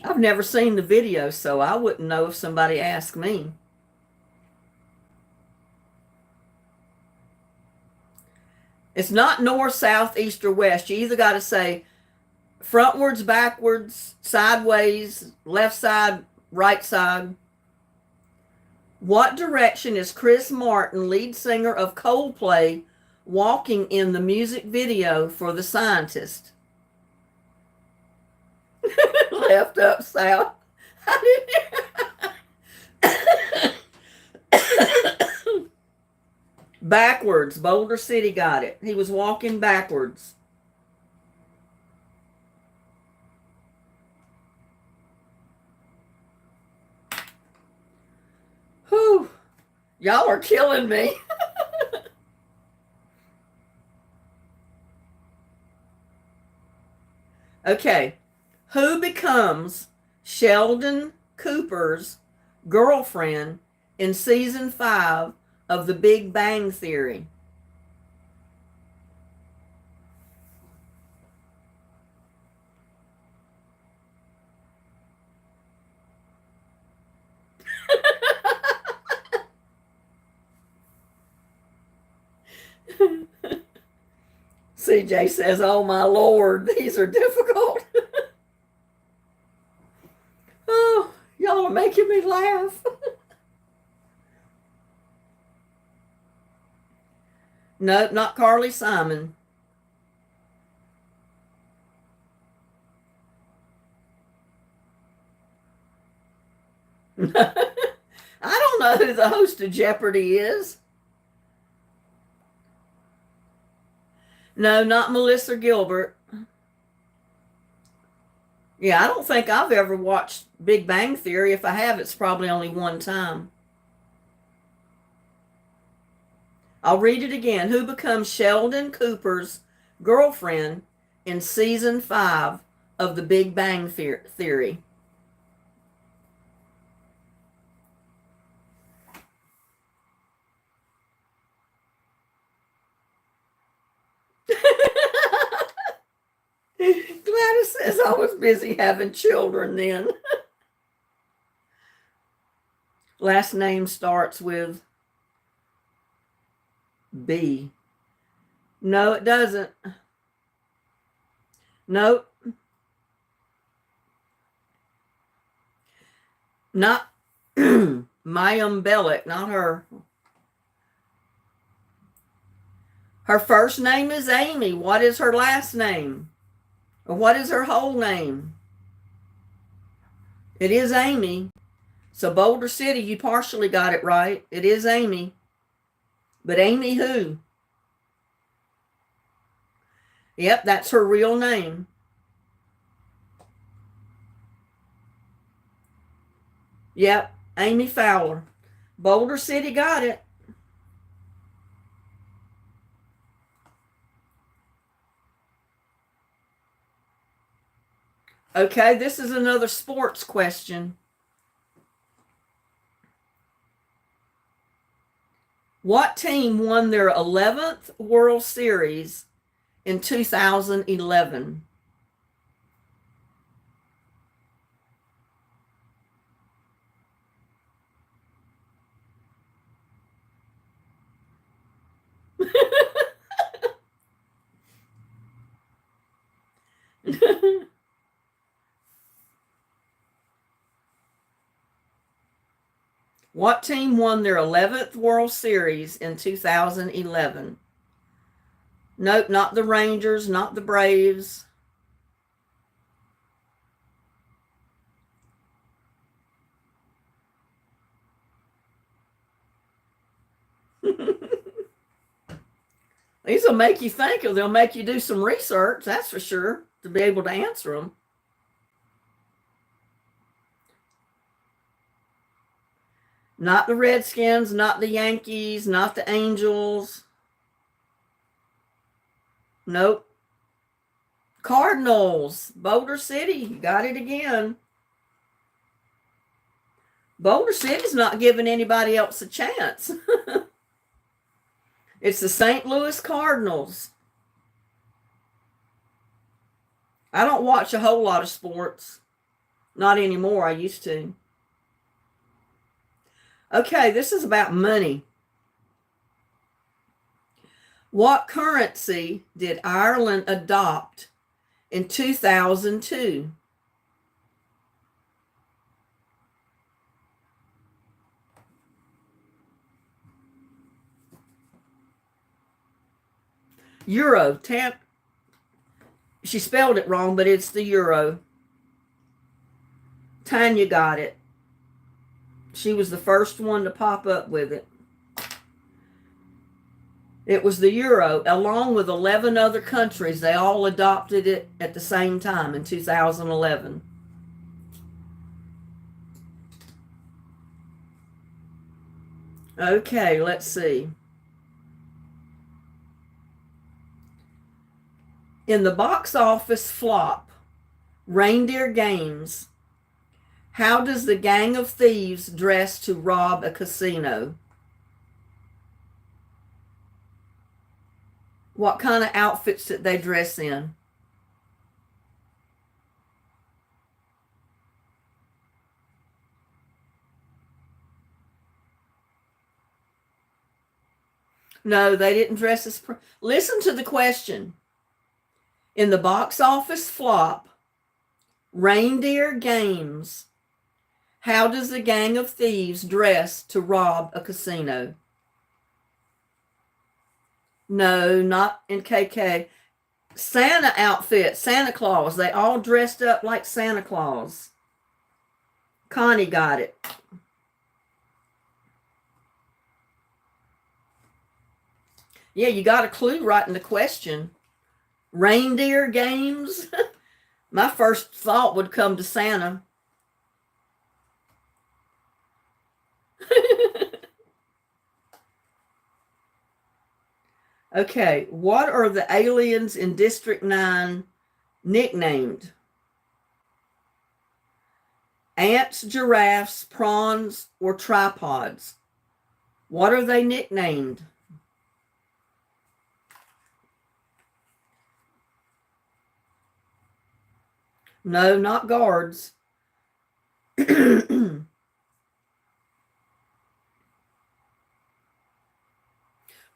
I've never seen the video, so I wouldn't know if somebody asked me. It's not north, south, east, or west. You either got to say frontwards, backwards, sideways, left side, right side. What direction is Chris Martin, lead singer of Coldplay, walking in the music video for The Scientist? Left, up, south. Backwards. Boulder City got it. He was walking backwards. Whew. Y'all are killing me. Okay. Who becomes Sheldon Cooper's girlfriend in season 5 of The Big Bang Theory? CJ says, oh my Lord, these are difficult. Oh, y'all are making me laugh. Nope, not Carly Simon. I don't know who the host of Jeopardy is. No, not Melissa Gilbert. Yeah, I don't think I've ever watched Big Bang Theory. If I have, it's probably only one time. I'll read it again. Who becomes Sheldon Cooper's girlfriend in season 5 of The Big Bang Theory? Gladys says I was busy having children then. Last name starts with B. No, it doesn't. Nope. Not Mayim Bellick, not her. Her first name is Amy. What is her last name? Or what is her whole name? It is Amy. So Boulder City, you partially got it right. It is Amy. But Amy who? Yep, that's her real name. Yep, Amy Fowler. Boulder City got it. Okay, this is another sports question. What team won their 11th World Series in 2011? What team won their 11th World Series in 2011? Nope, not the Rangers, not the Braves. These will make you think, or they'll make you do some research, that's for sure, to be able to answer them. Not the Redskins, not the Yankees, not the Angels. Nope. Cardinals, Boulder City, you got it again. Boulder City's not giving anybody else a chance. It's the St. Louis Cardinals. I don't watch a whole lot of sports. Not anymore. I used to. Okay, this is about money. What currency did Ireland adopt in 2002? Euro. She spelled it wrong, but it's the euro. Tanya got it. She was the first one to pop up with it. It was the euro, along with 11 other countries. They all adopted it at the same time in 2011. Okay, let's see. In the box office flop, Reindeer Games, how does the gang of thieves dress to rob a casino? What kind of outfits did they dress in? No, they didn't dress as... Listen to the question. In the box office flop, Reindeer Games, how does the gang of thieves dress to rob a casino? No, not in KK. Santa outfit, Santa Claus. They all dressed up like Santa Claus. Connie got it. Yeah, you got a clue right in the question. Reindeer Games. My first thought would come to Santa. Okay, what are the aliens in District 9 nicknamed? Ants, giraffes, prawns, or tripods? What are they nicknamed? No, not guards.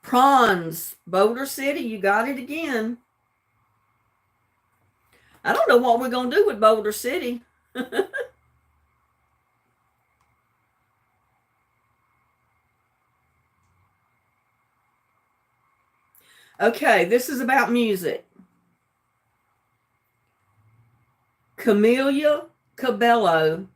Prawns, Boulder City, you got it again. I don't know what we're going to do with Boulder City. Okay, this is about music. Camila Cabello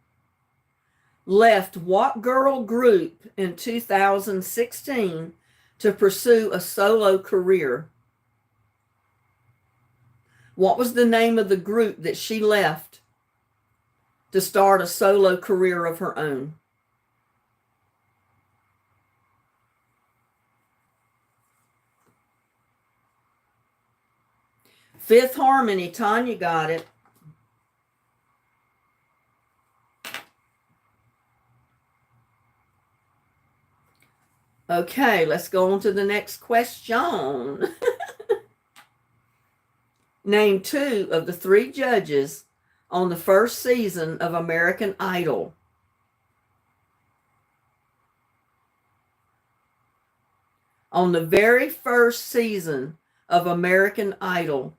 left what girl group in 2016 to pursue a solo career? What was the name of the group that she left to start a solo career of her own? Fifth Harmony, Tanya got it. Okay, let's go on to the next question. Name two of the three judges on the first season of American Idol. On the very first season of American Idol,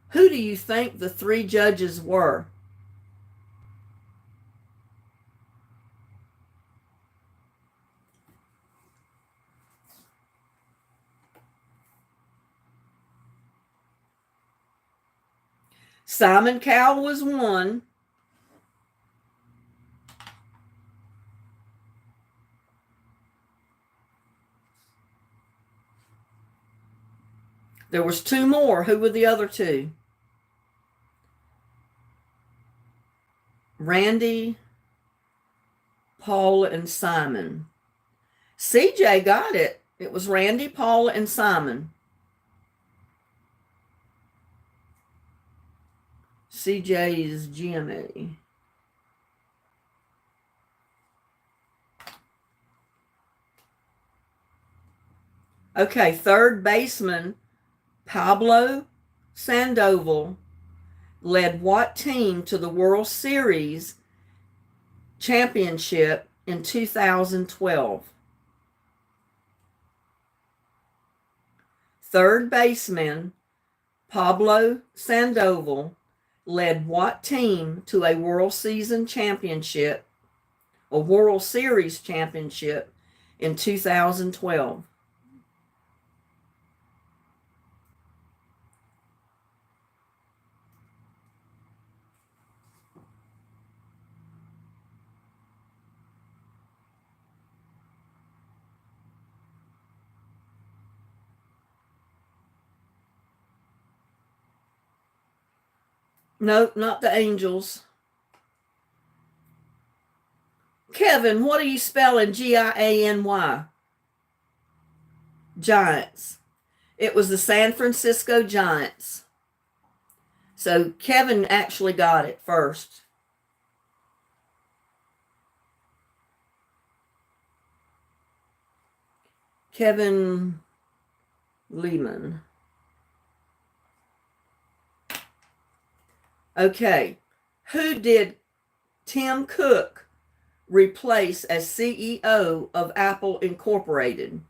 who do you think the three judges were? Simon Cowell was one. There was two more. Who were the other two? Randy, Paul, and Simon. CJ got it. It was Randy, Paul, and Simon. CJ is Jimmy. Okay, third baseman Pablo Sandoval led what team to the World Series championship in 2012? Third baseman Pablo Sandoval led what team to a World Series championship in 2012? Nope, not the Angels. Kevin, what are you spelling Giany? Giants. It was the San Francisco Giants. So Kevin actually got it first. Kevin Lehman. Okay. Who did Tim Cook replace as CEO of Apple Incorporated?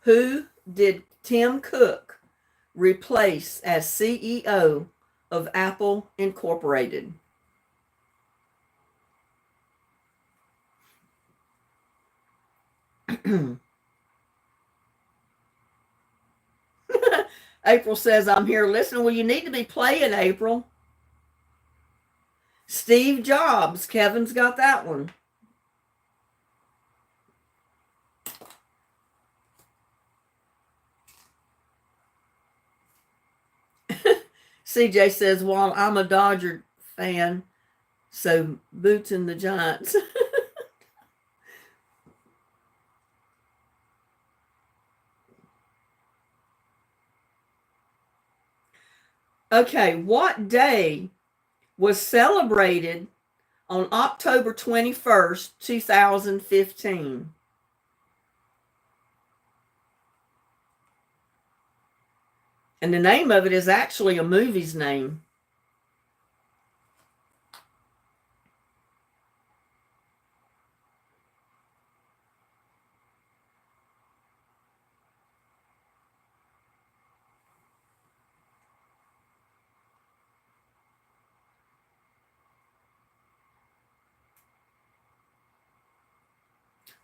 Who did Tim Cook replace as CEO of Apple Incorporated? April says, I'm here listening. Well, you need to be playing, April. Steve Jobs. Kevin's got that one. CJ says, well, I'm a Dodger fan, so boots in the Giants. Okay, what day was celebrated on October 21st, 2015? And the name of it is actually a movie's name.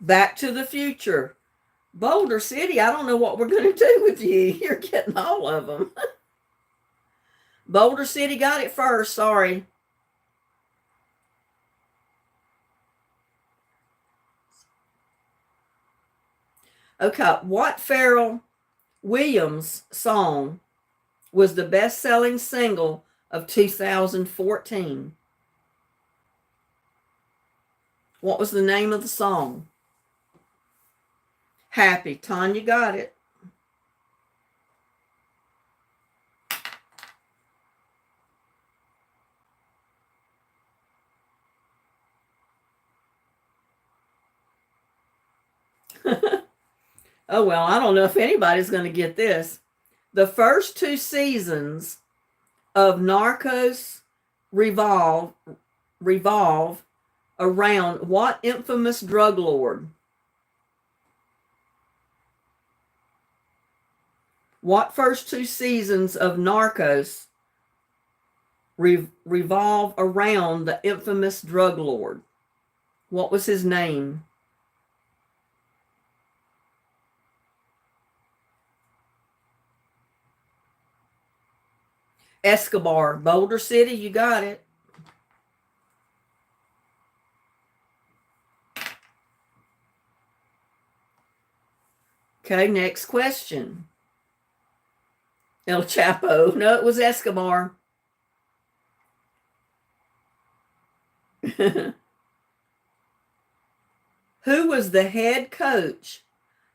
Back to the Future. Boulder City, I don't know what we're going to do with you. You're getting all of them. Boulder City got it first. Sorry. Okay, what Pharrell Williams song was the best-selling single of 2014? What was the name of the song? Happy. Tanya got it. Oh, well, I don't know if anybody's going to get this. The first two seasons of Narcos revolve around what infamous drug lord? What first two seasons of Narcos revolve around the infamous drug lord? What was his name? Escobar. Boulder City, you got it. Okay, next question. El Chapo. No, it was Escobar. Who was the head coach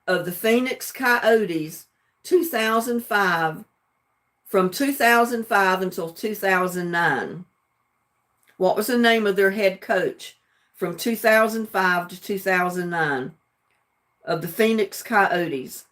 of the Phoenix Coyotes 2005 from 2005 until 2009? What was the name of their head coach from 2005 to 2009 of the Phoenix Coyotes?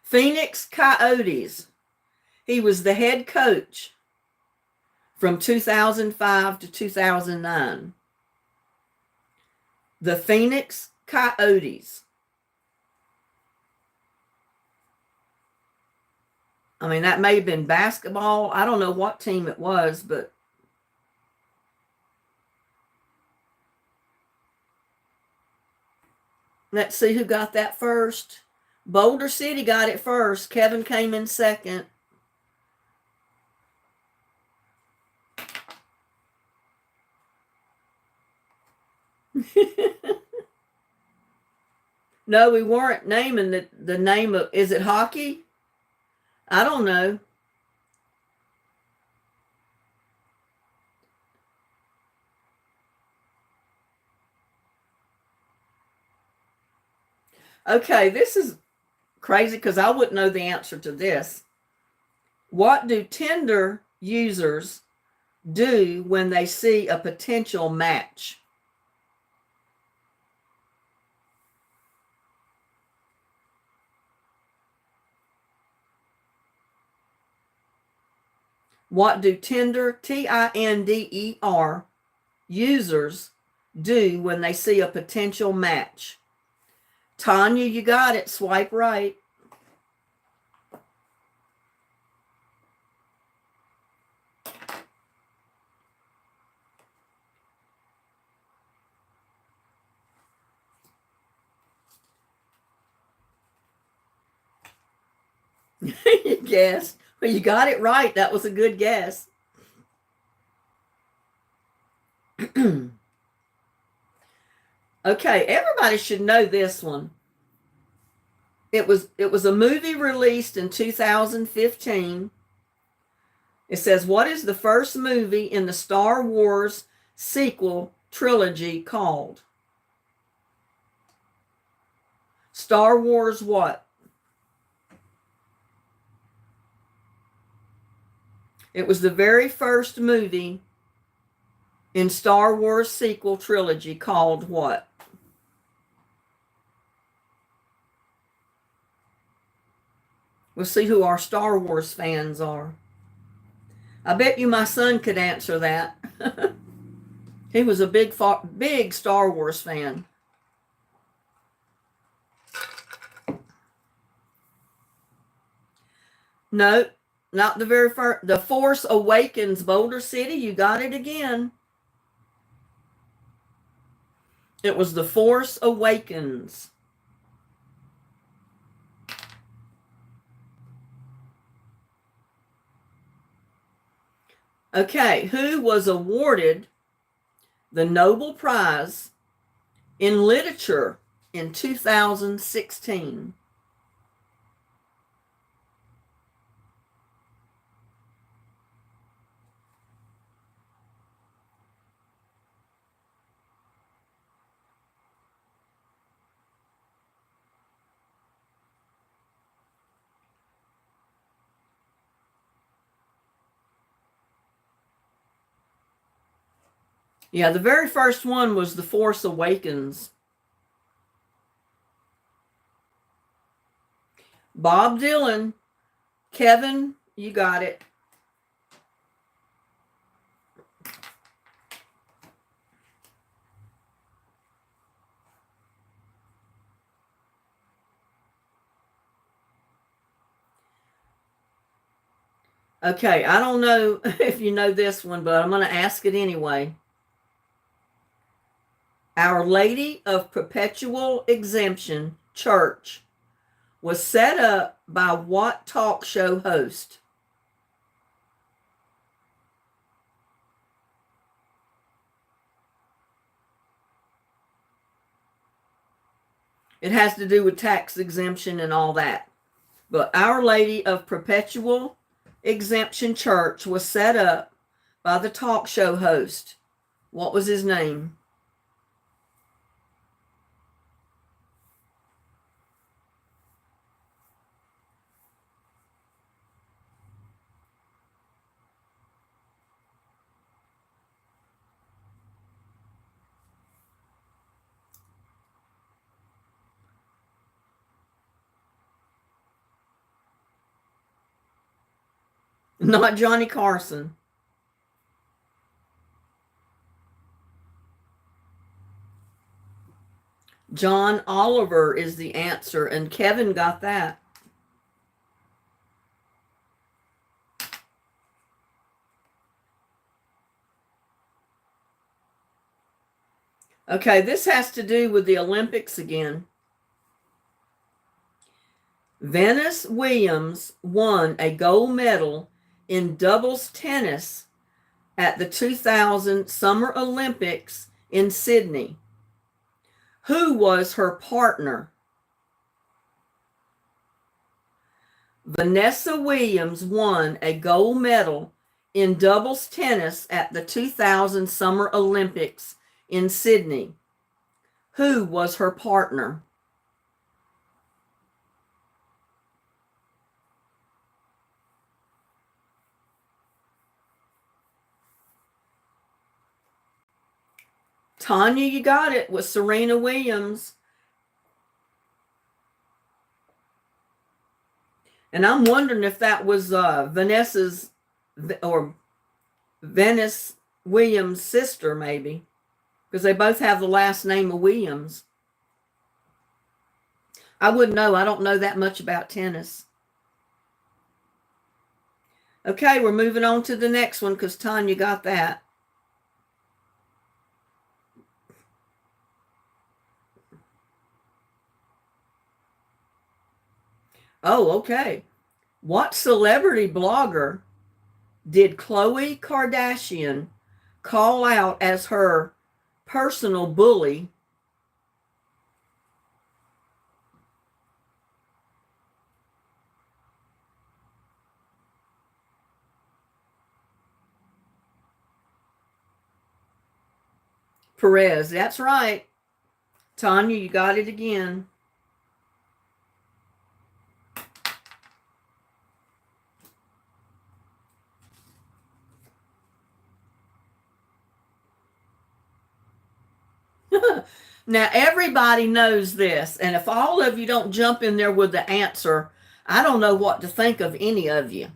Phoenix Coyotes. He was the head coach from 2005 to 2009. The Phoenix Coyotes. I mean, that may have been basketball. I don't know what team it was, but let's see who got that first. Boulder City got it first. Kevin came in second. No, we weren't naming the name of, is it hockey? I don't know. Okay, this is crazy because I wouldn't know the answer to this. What do Tinder users do when they see a potential match? What do Tinder, Tinder, users do when they see a potential match? Tanya, you got it. Swipe right. You guessed. Well, you got it right. That was a good guess. Okay, everybody should know this one. It was a movie released in 2015. It says, what is the first movie in the Star Wars sequel trilogy called? Star Wars what? It was the very first movie in Star Wars sequel trilogy called what? We'll see who our Star Wars fans are. I bet you my son could answer that. He was a big Star Wars fan. No, not the very first. The Force Awakens, Boulder City. You got it again. It was The Force Awakens. Okay, who was awarded the Nobel Prize in Literature in 2016? Yeah, the very first one was The Force Awakens. Bob Dylan. Kevin, you got it. Okay, I don't know if you know this one, but I'm going to ask it anyway. Our Lady of Perpetual Exemption Church was set up by what talk show host? It has to do with tax exemption and all that. But Our Lady of Perpetual Exemption Church was set up by the talk show host. What was his name? Not Johnny Carson. John Oliver is the answer, and Kevin got that. Okay, this has to do with the Olympics again. Venus Williams won a gold medal in doubles tennis at the 2000 Summer Olympics in Sydney. Who was her partner? Vanessa Williams won a gold medal in doubles tennis at the 2000 Summer Olympics in Sydney. Who was her partner? Tanya, you got it, was Serena Williams. And I'm wondering if that was Vanessa's or Venus Williams' sister, maybe, because they both have the last name of Williams. I wouldn't know. I don't know that much about tennis. Okay, we're moving on to the next one because Tanya got that. Oh, okay. What celebrity blogger did Khloe Kardashian call out as her personal bully? Perez. That's right. Tanya, you got it again. Now, everybody knows this, and if all of you don't jump in there with the answer, I don't know what to think of any of you.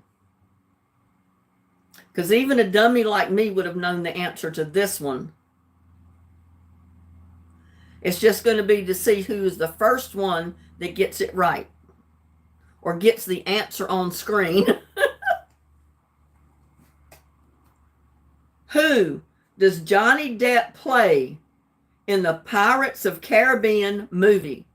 Because even a dummy like me would have known the answer to this one. It's just going to be to see who is the first one that gets it right or gets the answer on screen. Who does Johnny Depp play in the Pirates of Caribbean movie?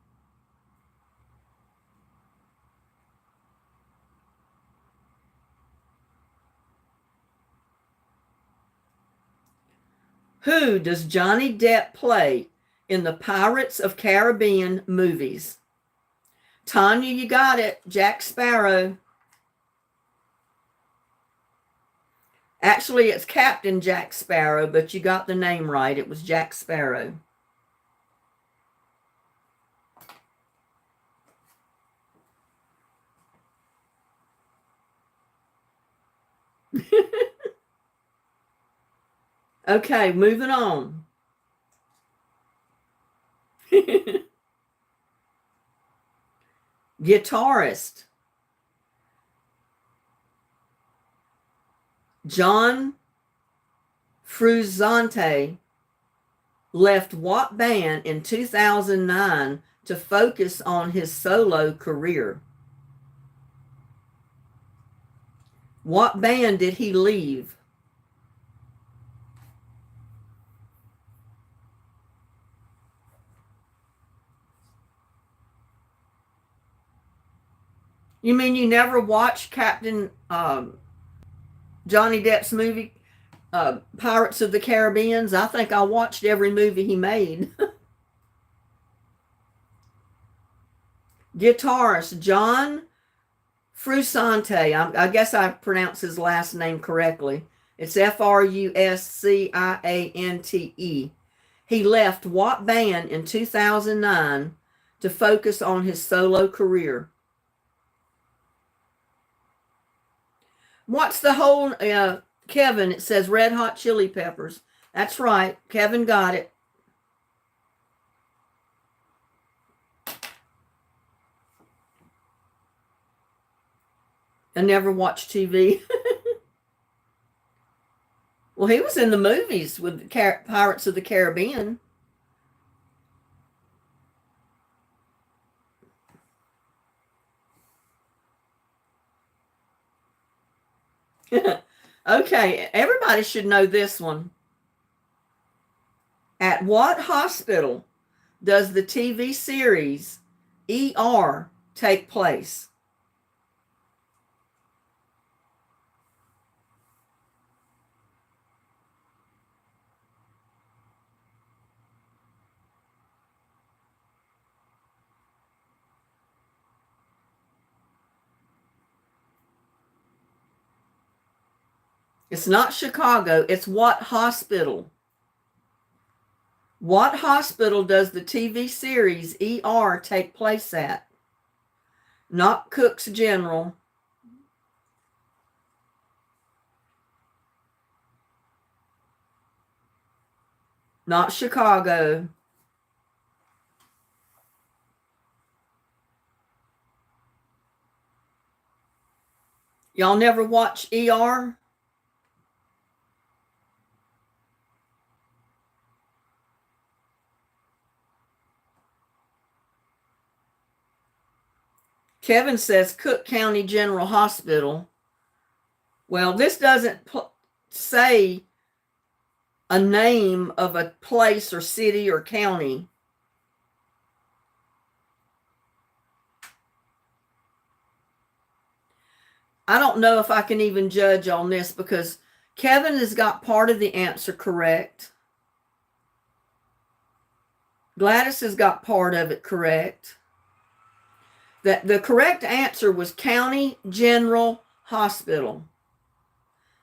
Who does Johnny Depp play in the Pirates of Caribbean movies? Tanya, you got it. Jack Sparrow. Actually, it's Captain Jack Sparrow, but you got the name right. It was Jack Sparrow. Okay, moving on. Guitarist John Frusciante left what band in 2009 to focus on his solo career? What band did he leave? You mean you never watched Captain Johnny Depp's movie, Pirates of the Caribbean? I think I watched every movie he made. Guitarist John Frusciante. I guess I pronounced his last name correctly. It's Frusciante. He left what band in 2009 to focus on his solo career? What's the whole, Kevin, it says Red Hot Chili Peppers. That's right. Kevin got it. I never watched TV. Well, he was in the movies with Pirates of the Caribbean. Okay, everybody should know this one. At what hospital does the TV series ER take place? It's not Chicago. It's what hospital? What hospital does the TV series ER take place at? Not Cook's General. Not Chicago. Y'all never watch ER? Kevin says Cook County General Hospital. Well, this doesn't say a name of a place or city or county. I don't know if I can even judge on this because Kevin has got part of the answer correct. Gladys has got part of it correct. That the correct answer was County General Hospital.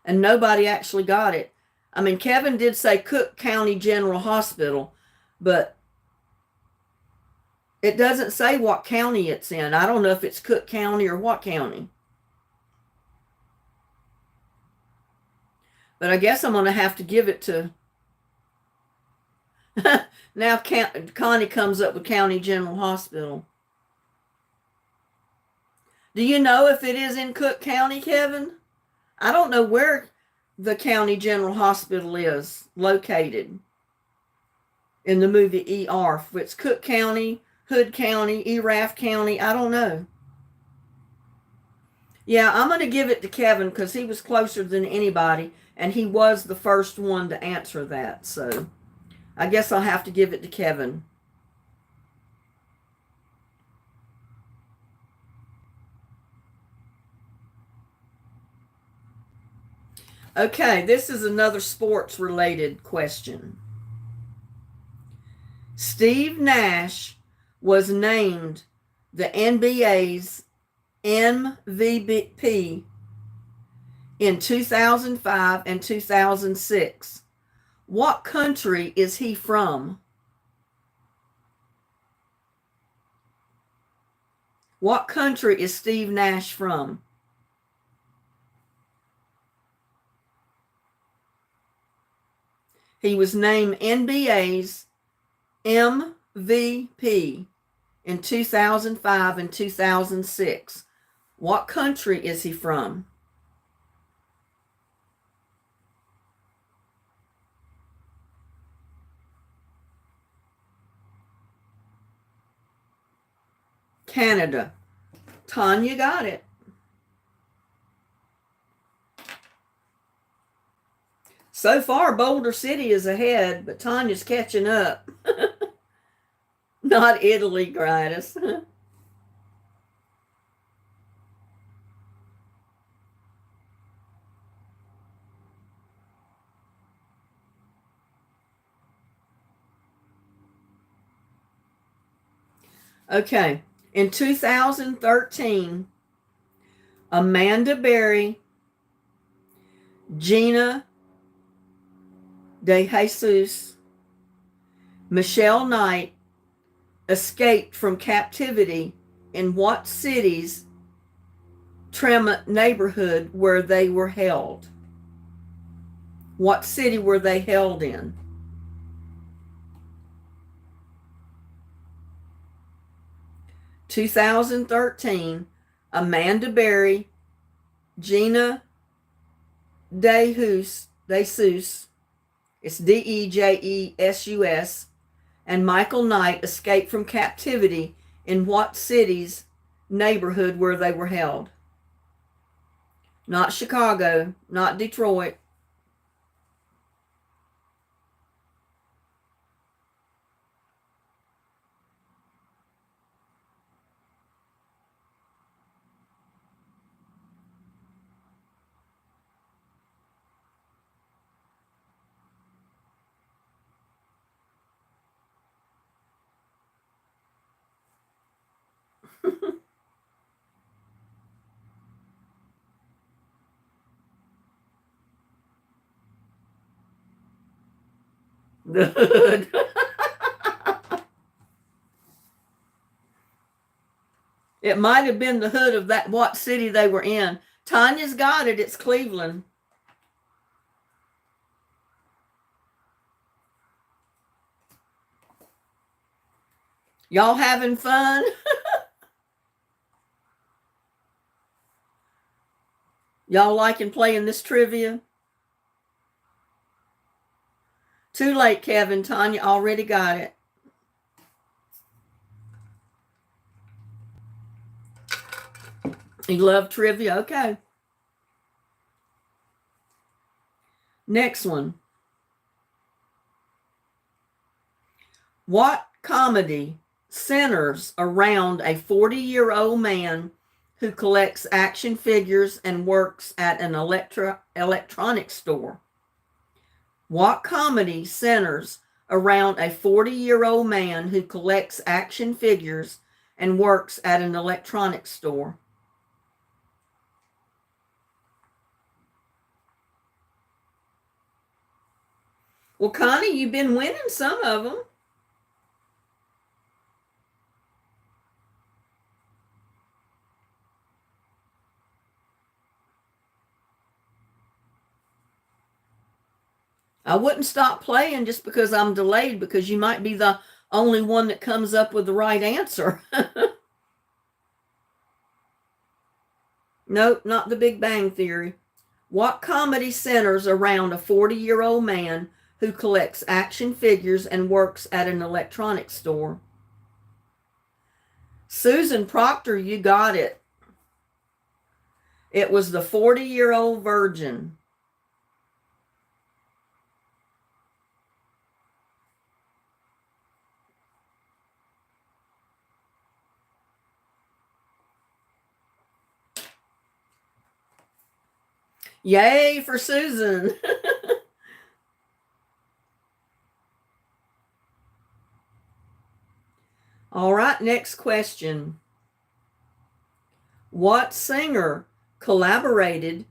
And nobody actually got it. I mean, Kevin did say Cook County General Hospital, but it doesn't say what county it's in. I don't know if it's Cook County or what county. But I guess I'm going to have to give it to... Now Connie comes up with County General Hospital. Do you know if it is in Cook County, Kevin? I don't know where the County General Hospital is located in the movie ER. If it's Cook County, Hood County, Erath County, I don't know. Yeah, I'm going to give it to Kevin because he was closer than anybody, and he was the first one to answer that. So I guess I'll have to give it to Kevin. Okay, this is another sports-related question. Steve Nash was named the NBA's MVP in 2005 and 2006. What country is he from? What country is Steve Nash from? He was named NBA's MVP in 2005 and 2006. What country is he from? Canada. Tanya got it. So far, Boulder City is ahead, but Tanya's catching up. Not Italy, Gladys. Okay. In 2013, Amanda Berry, Gina De Jesus, Michelle Knight escaped from captivity in what city's Tremont neighborhood where they were held? What city were they held in? (2013), Amanda Berry, Gina DeJesus, it's DeJesus, and Michael Knight escaped from captivity in what city's neighborhood where they were held? Not Chicago, not Detroit. The hood. It might have been the hood of that what city they were in. Tanya's got it. It's Cleveland. Y'all having fun? Y'all liking playing this trivia? Too late, Kevin. Tanya already got it. You love trivia? Okay. Next one. What comedy centers around a 40-year-old man who collects action figures and works at an electronics store? What comedy centers around a 40-year-old man who collects action figures and works at an electronics store? Well, Connie, you've been winning some of them. I wouldn't stop playing just because I'm delayed, because you might be the only one that comes up with the right answer. Nope, not the Big Bang Theory. What comedy centers around a 40-year-old man who collects action figures and works at an electronics store? Susan Proctor, you got it. It was The 40-Year-Old Virgin. Yay for Susan. All right, next question. What singer collaborated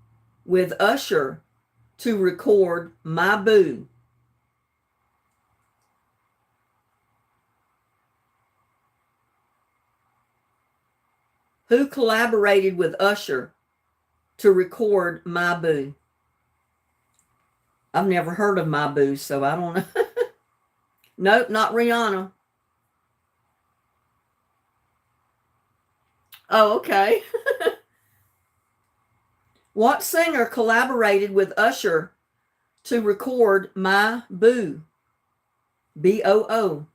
with Usher to record My Boo? Who collaborated with Usher to record My Boo? I've never heard of My Boo, so I don't know. Nope, not Rihanna. Oh, okay. What singer collaborated with Usher to record My Boo? BOO.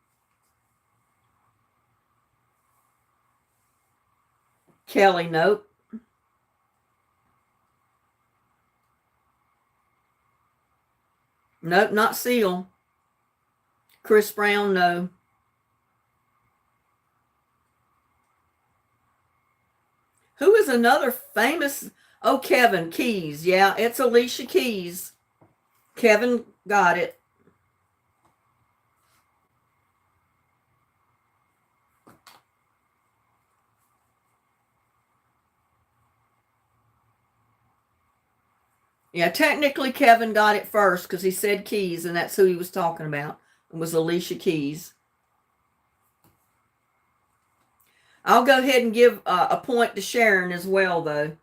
Kelly, nope. Nope, not Seal. Chris Brown, no. Who is another famous? Oh, Kevin Keys. Yeah, it's Alicia Keys. Kevin got it. Yeah, technically Kevin got it first because he said Keys, and that's who he was talking about. It was Alicia Keys. I'll go ahead and give a point to Sharon as well, though,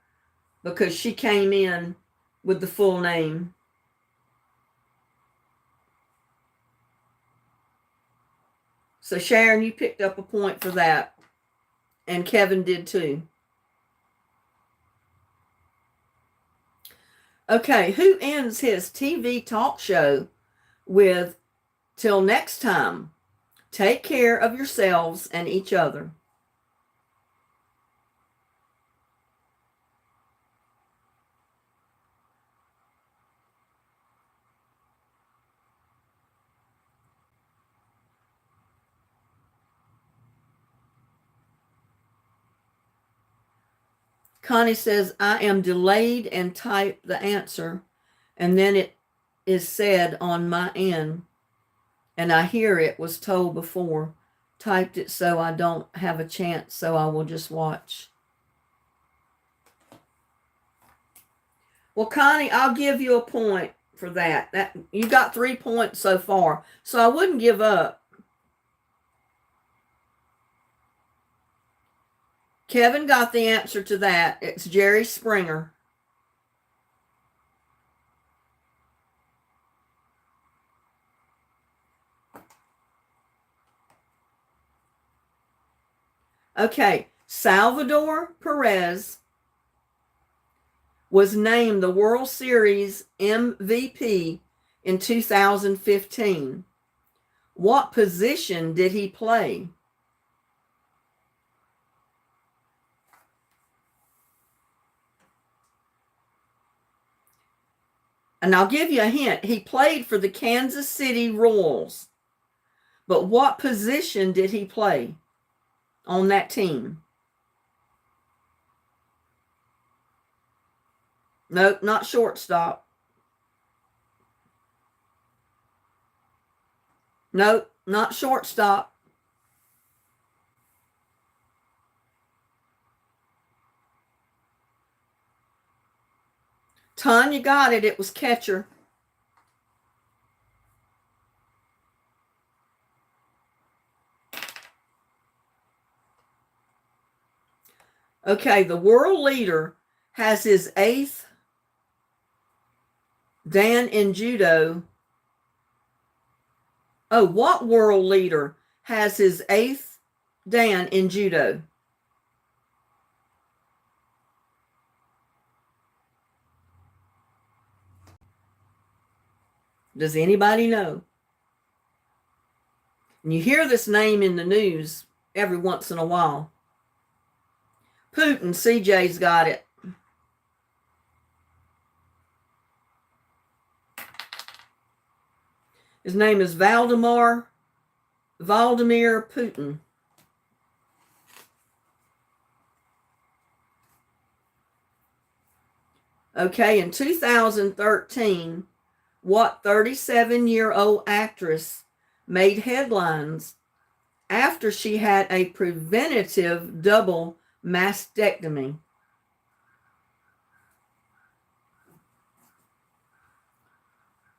because she came in with the full name. So Sharon, you picked up a point for that, and Kevin did too. Okay, who ends his TV talk show with, "Till next time, take care of yourselves and each other"? Connie says, "I am delayed and type the answer, and then it is said on my end, and I hear it was told before. Typed it so I don't have a chance, so I will just watch." Well, Connie, I'll give you a point for that. You got 3 points so far, so I wouldn't give up. Kevin got the answer to that. It's Jerry Springer. Okay, Salvador Perez was named the World Series MVP in 2015. What position did he play? And I'll give you a hint. He played for the Kansas City Royals. But what position did he play on that team? Nope, not shortstop. Nope, not shortstop. Tanya got it. It was catcher. Okay, the world leader has his 8th Dan in judo. Oh, what world leader has his 8th Dan in judo? Does anybody know? And you hear this name in the news every once in a while. Putin, CJ's got it. His name is Vladimir Putin. Okay, in 2013, what 37-year-old actress made headlines after she had a preventative double mastectomy?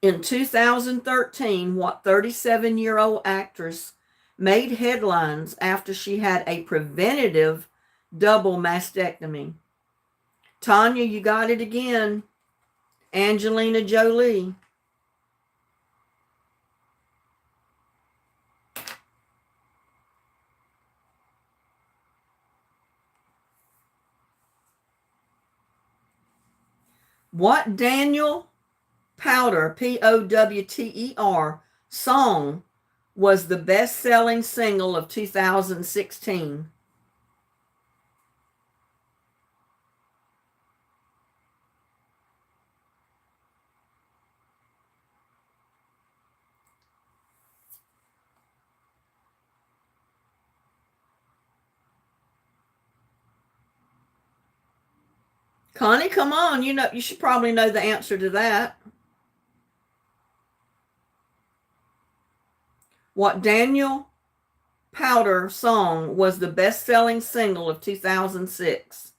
In 2013, what 37-year-old actress made headlines after she had a preventative double mastectomy? Tanya, you got it again. Angelina Jolie. What Daniel Powter, Powter, song was the best-selling single of 2016? Connie, come on. You should probably know the answer to that. What Daniel Powter song was the best-selling single of 2006?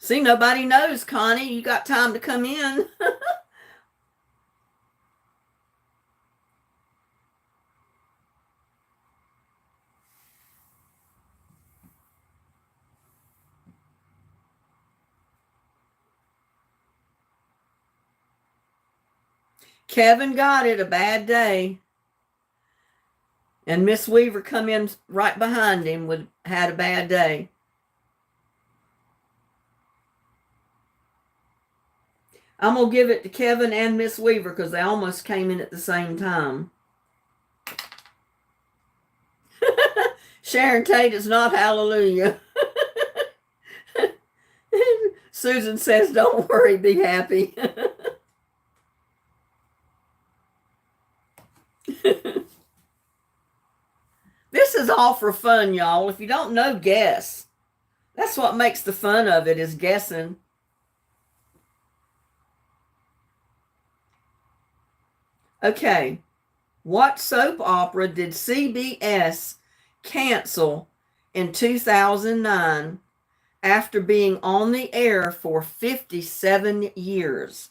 See, nobody knows, Connie. You got time to come in. Kevin got it, A Bad Day. And Miss Weaver come in right behind him with Had a Bad Day. I'm going to give it to Kevin and Miss Weaver because they almost came in at the same time. Sharon Tate is not Hallelujah. Susan says, don't worry, be happy. This is all for fun, y'all. If you don't know, guess. That's what makes the fun of it, is guessing. Okay. What soap opera did CBS cancel in 2009 after being on the air for 57 years?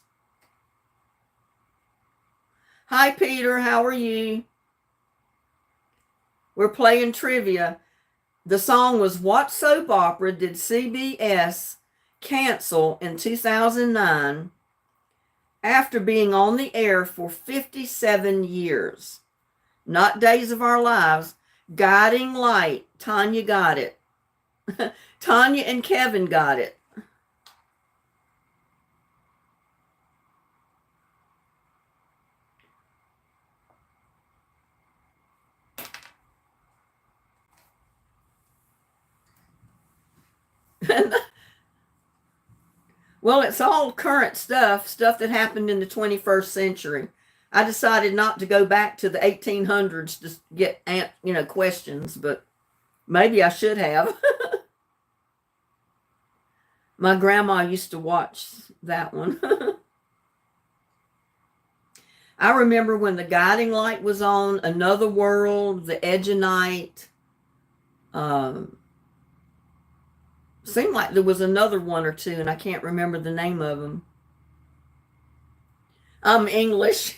Hi, Peter. How are you? We're playing trivia. The song was What Soap Opera Did CBS Cancel in 2009 after being on the air for 57 years? Not Days of Our Lives. Guiding Light. Tanya got it. Tanya and Kevin got it. Well, it's all current stuff that happened in the 21st century. I decided not to go back to the 1800s to get, questions, but maybe I should have. My grandma used to watch that one. I remember when The Guiding Light was on, Another World, The Edge of Night. Seemed like there was another one or two, and I can't remember the name of them. I'm English.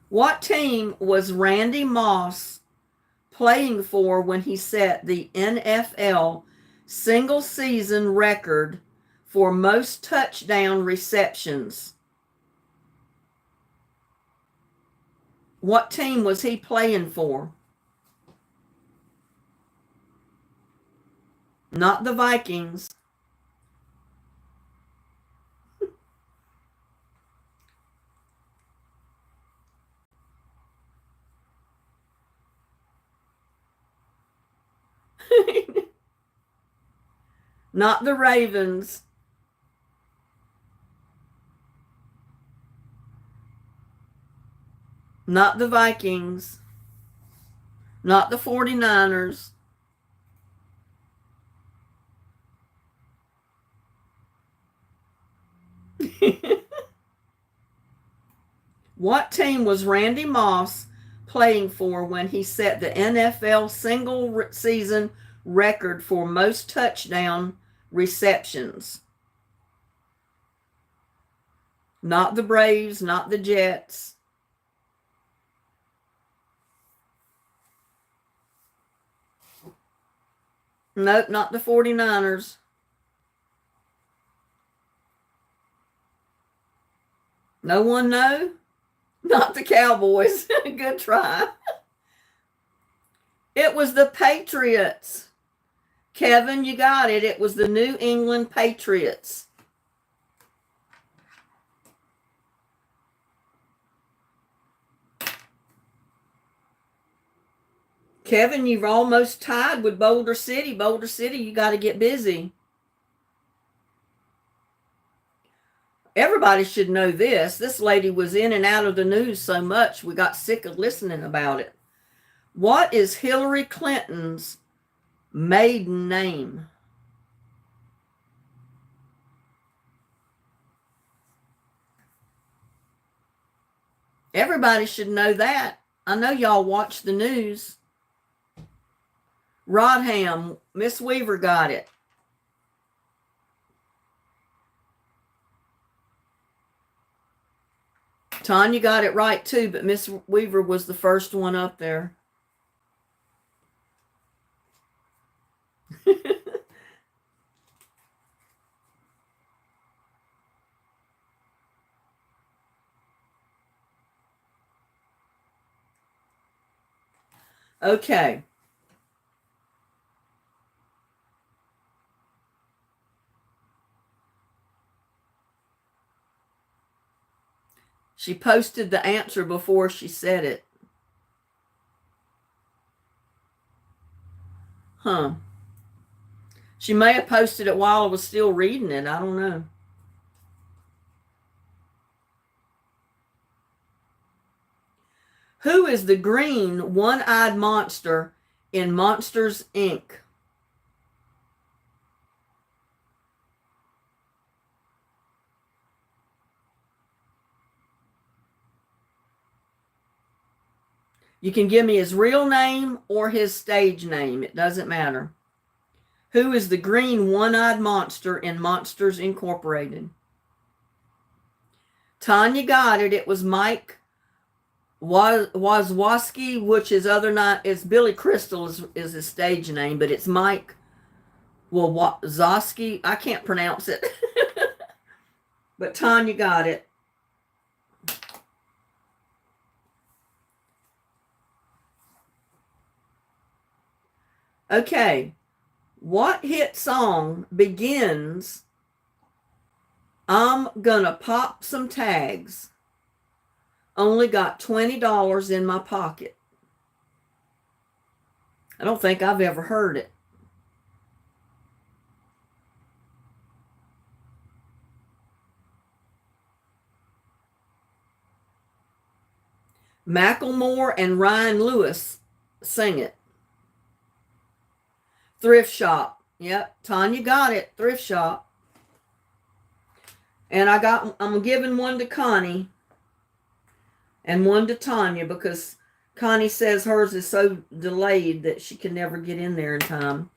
What team was Randy Moss playing for when he set the NFL single season record for most touchdown receptions? What team was he playing for? Not the Vikings. Not the Ravens. Not the Vikings. Not the 49ers. What team was Randy Moss playing for when he set the NFL single season record for most touchdown receptions? Not the Braves, not the Jets. Nope, not the 49ers. No one know? Not the Cowboys. Good try. It was the Patriots. Kevin, you got it. It was the New England Patriots. Kevin, you've almost tied with Boulder City. Boulder City, you got to get busy. Everybody should know this. This lady was in and out of the news so much we got sick of listening about it. What is Hillary Clinton's maiden name? Everybody should know that. I know y'all watch the news. Rodham, Miss Weaver got it. Tanya got it right too, but Miss Weaver was the first one up there. Okay. She posted the answer before she said it. Huh. She may have posted it while I was still reading it. I don't know. Who is the green one-eyed monster in Monsters, Inc.? You can give me his real name or his stage name. It doesn't matter. Who is the green one-eyed monster in Monsters Incorporated? Tanya got it. It was Mike Wazowski, which is Billy Crystal is his stage name, but it's Mike Wazowski. I can't pronounce it. But Tanya got it. Okay. What hit song begins, "I'm gonna pop some tags. Only got $20 in my pocket"? I don't think I've ever heard it. Macklemore and Ryan Lewis sing it. Thrift Shop. Yep, Tanya got it. Thrift Shop. And I'm giving one to Connie and one to Tanya because Connie says hers is so delayed that she can never get in there in time.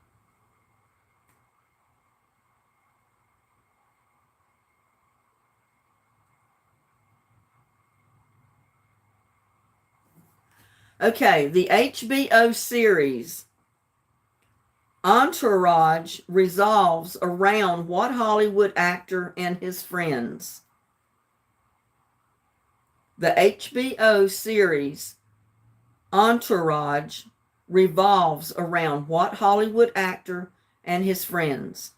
Okay, the HBO series Entourage revolves around what Hollywood actor and his friends? The HBO series Entourage revolves around what Hollywood actor and his friends?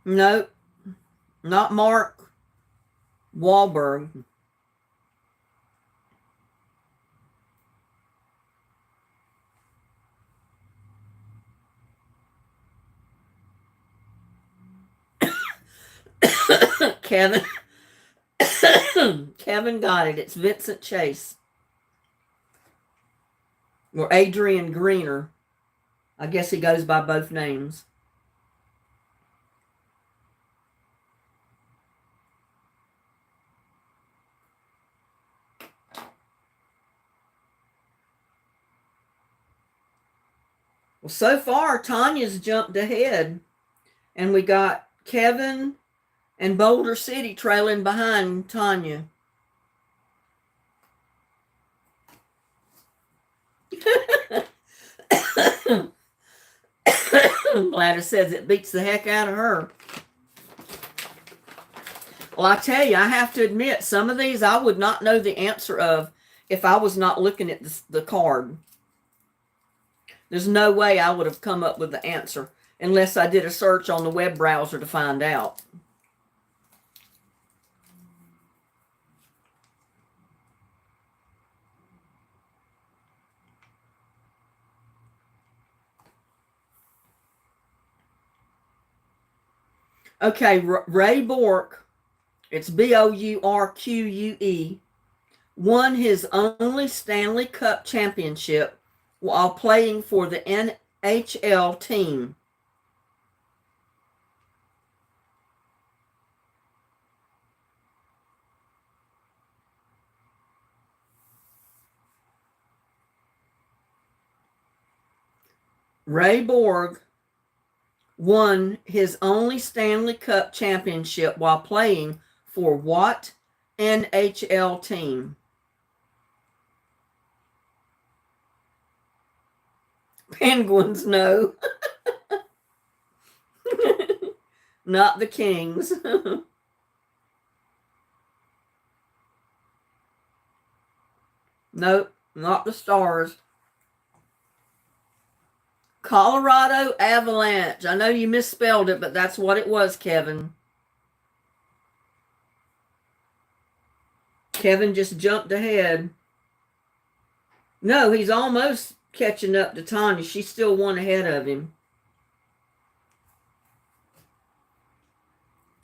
Nope, not Mark Wahlberg. Kevin. Kevin got it. It's Vincent Chase. Or Adrian Grenier. I guess he goes by both names. Well, so far, Tanya's jumped ahead, and we got Kevin and Boulder City trailing behind Tanya. Gladys says it beats the heck out of her. Well, I tell you, I have to admit, some of these I would not know the answer of if I was not looking at the card. There's no way I would have come up with the answer unless I did a search on the web browser to find out. Okay, Ray Bork, it's Bourque, won his only Stanley Cup championship while playing for the NHL team? Ray Borg won his only Stanley Cup championship while playing for what NHL team? Penguins, no. Not the Kings. Nope, not the Stars. Colorado Avalanche. I know you misspelled it, but that's what it was, Kevin. Kevin just jumped ahead. No, he's almost catching up to Tanya. She's still one ahead of him.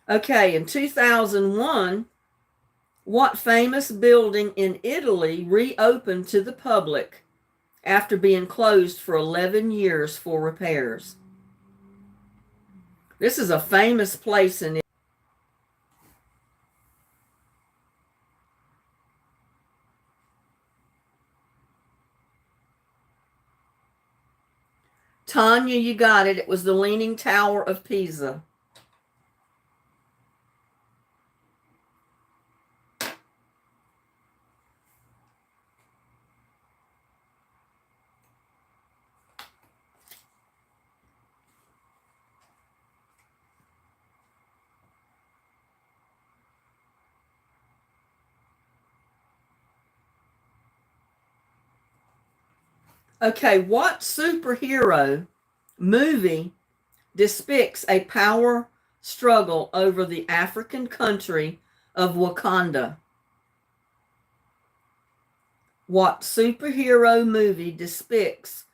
Okay, in 2001, what famous building in Italy reopened to the public after being closed for 11 years for repairs? This is a famous place in Italy. Tanya, you got it. It was the Leaning Tower of Pisa. Okay, what superhero movie depicts a power struggle over the African country of Wakanda? What superhero movie depicts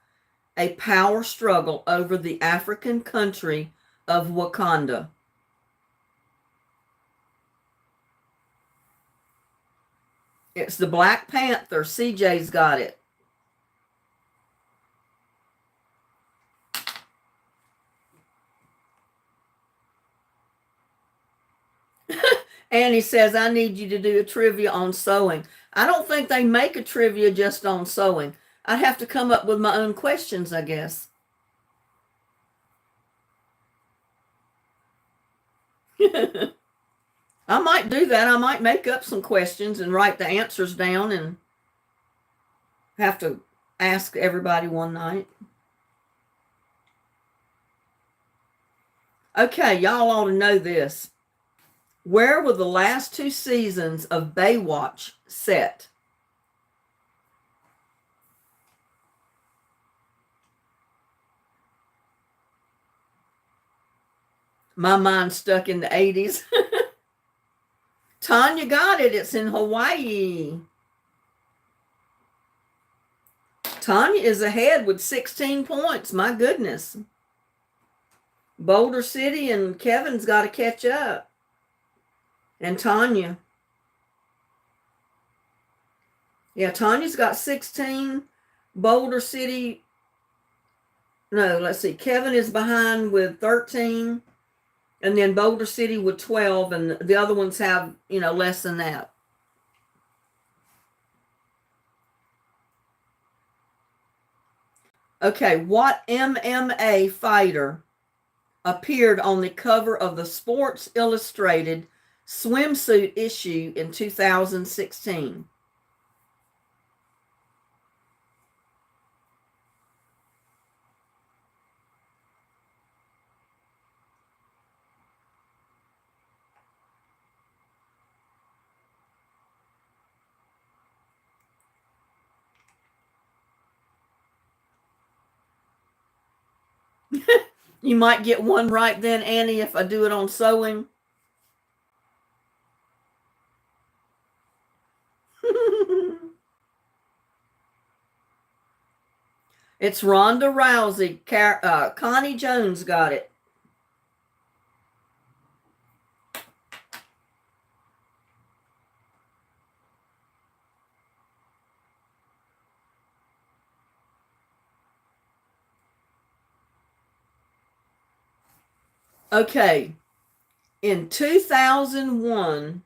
a power struggle over the African country of Wakanda? It's the Black Panther. CJ's got it. Annie says, I need you to do a trivia on sewing. I don't think they make a trivia just on sewing. I'd have to come up with my own questions, I guess. I might do that. I might make up some questions and write the answers down and have to ask everybody one night. Okay, y'all ought to know this. Where were the last two seasons of Baywatch set? My mind's stuck in the 80s. Tanya got it. It's in Hawaii. Tanya is ahead with 16 points. My goodness. Boulder City and Kevin's got to catch up. And Tanya. Yeah, Tanya's got 16. Boulder City. No, let's see. Kevin is behind with 13. And then Boulder City with 12. And the other ones have, less than that. Okay, what MMA fighter appeared on the cover of the Sports Illustrated swimsuit issue in 2016? You might get one right then, Annie, if I do it on sewing. It's Ronda Rousey. Connie Jones got it. Okay. In 2001,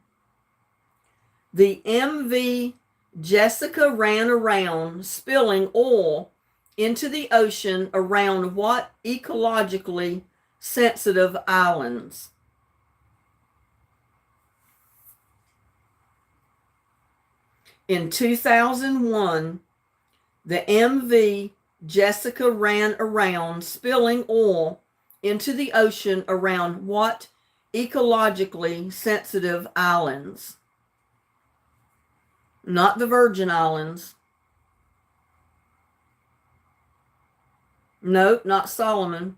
the MV Jessica ran around spilling oil into the ocean around what ecologically sensitive islands? In 2001, the MV Jessica ran around spilling oil into the ocean around what ecologically sensitive islands? Not the Virgin Islands. Nope, not Solomon.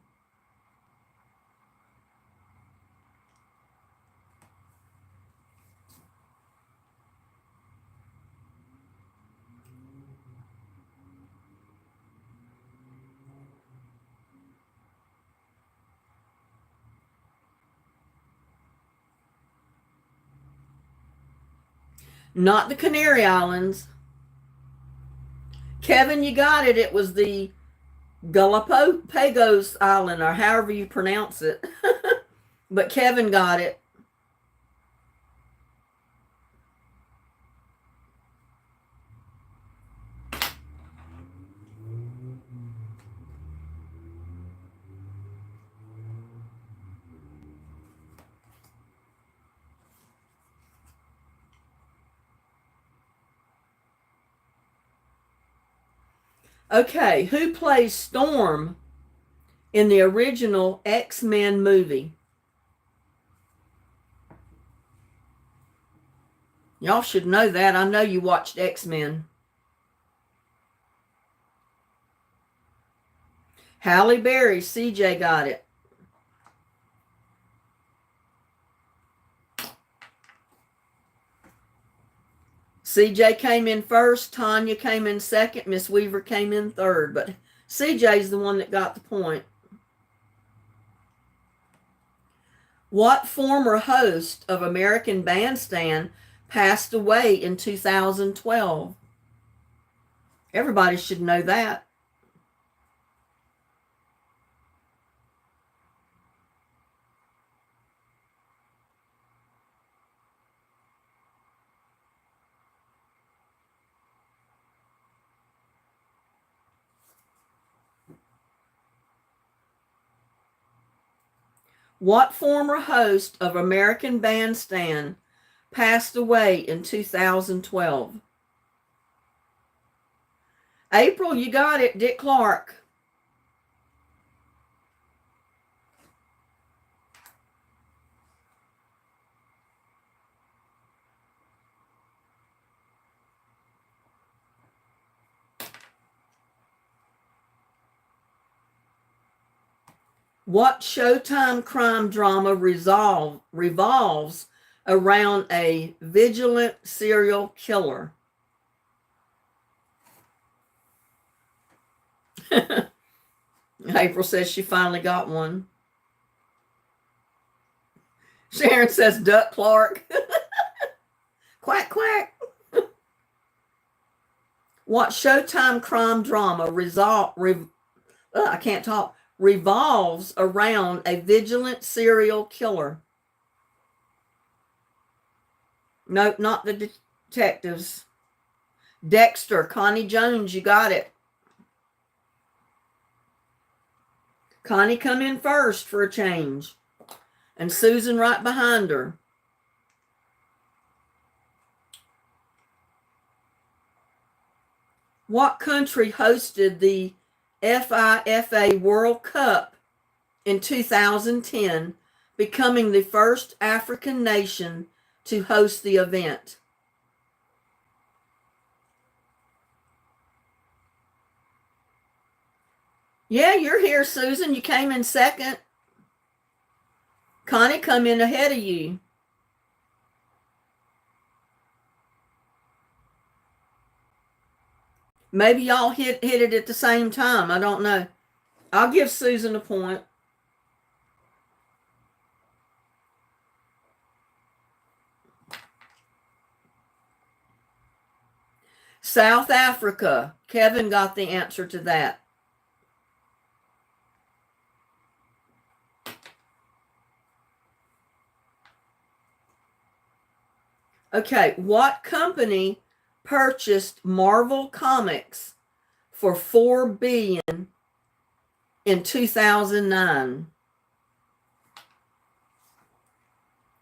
Not the Canary Islands. Kevin, you got it. It was the Galapagos Island, or however you pronounce it. But Kevin got it. Okay, who plays Storm in the original X-Men movie? Y'all should know that. I know you watched X-Men. Halle Berry. CJ got it. CJ came in first. Tanya came in second. Miss Weaver came in third. But CJ's the one that got the point. What former host of American Bandstand passed away in 2012? Everybody should know that. What former host of American Bandstand passed away in 2012? April, you got it. Dick Clark. What Showtime crime drama revolves around a vigilant serial killer? April says she finally got one. Sharon says Duck Clark. Quack, quack. What Showtime crime drama I can't talk. Revolves around a vigilant serial killer? Nope, not the detectives. Dexter. Connie Jones, you got it. Connie come in first for a change. And Susan right behind her. What country hosted the FIFA World Cup in 2010, becoming the first African nation to host the event? Yeah, you're here, Susan. You came in second. Connie come in ahead of you. Maybe y'all hit it at the same time. I don't know. I'll give Susan a point. South Africa. Kevin got the answer to that. Okay, what company purchased Marvel Comics for $4 billion in 2009?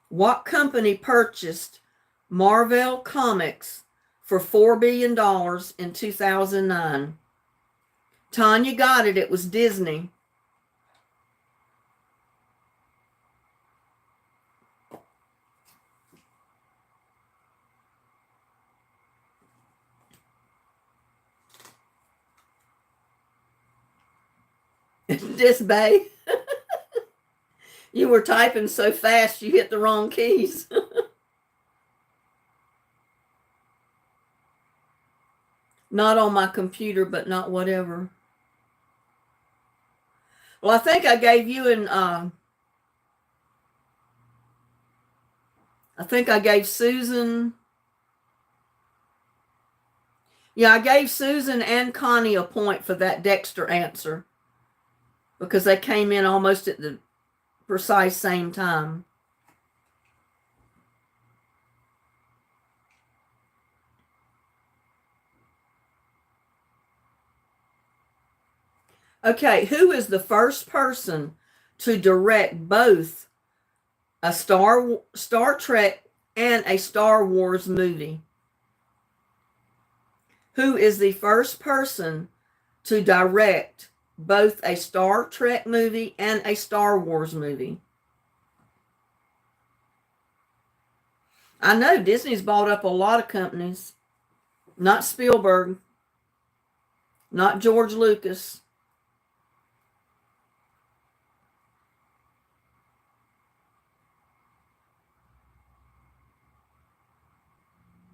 What company purchased Marvel Comics for $4 billion in 2009? Tanya got it. It was Disney. Disbay. You were typing so fast you hit the wrong keys. Not on my computer, but not whatever. Well, I think I gave you I think I gave Susan. Yeah, I gave Susan and Connie a point for that Dexter answer because they came in almost at the precise same time. Okay, who is the first person to direct both a Star Trek and a Star Wars movie? Who is the first person to direct both a Star Trek movie and a Star Wars movie? I know Disney's bought up a lot of companies. Not Spielberg, not George Lucas.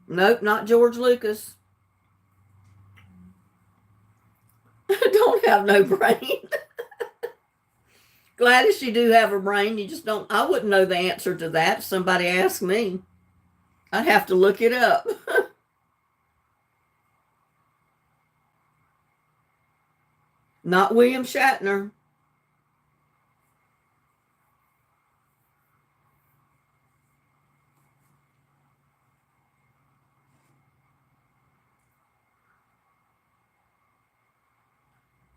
Nope, not George Lucas. Don't have no brain. Gladys, you do have a brain. You just don't. I wouldn't know the answer to that if somebody asked me. I'd have to look it up. Not William Shatner.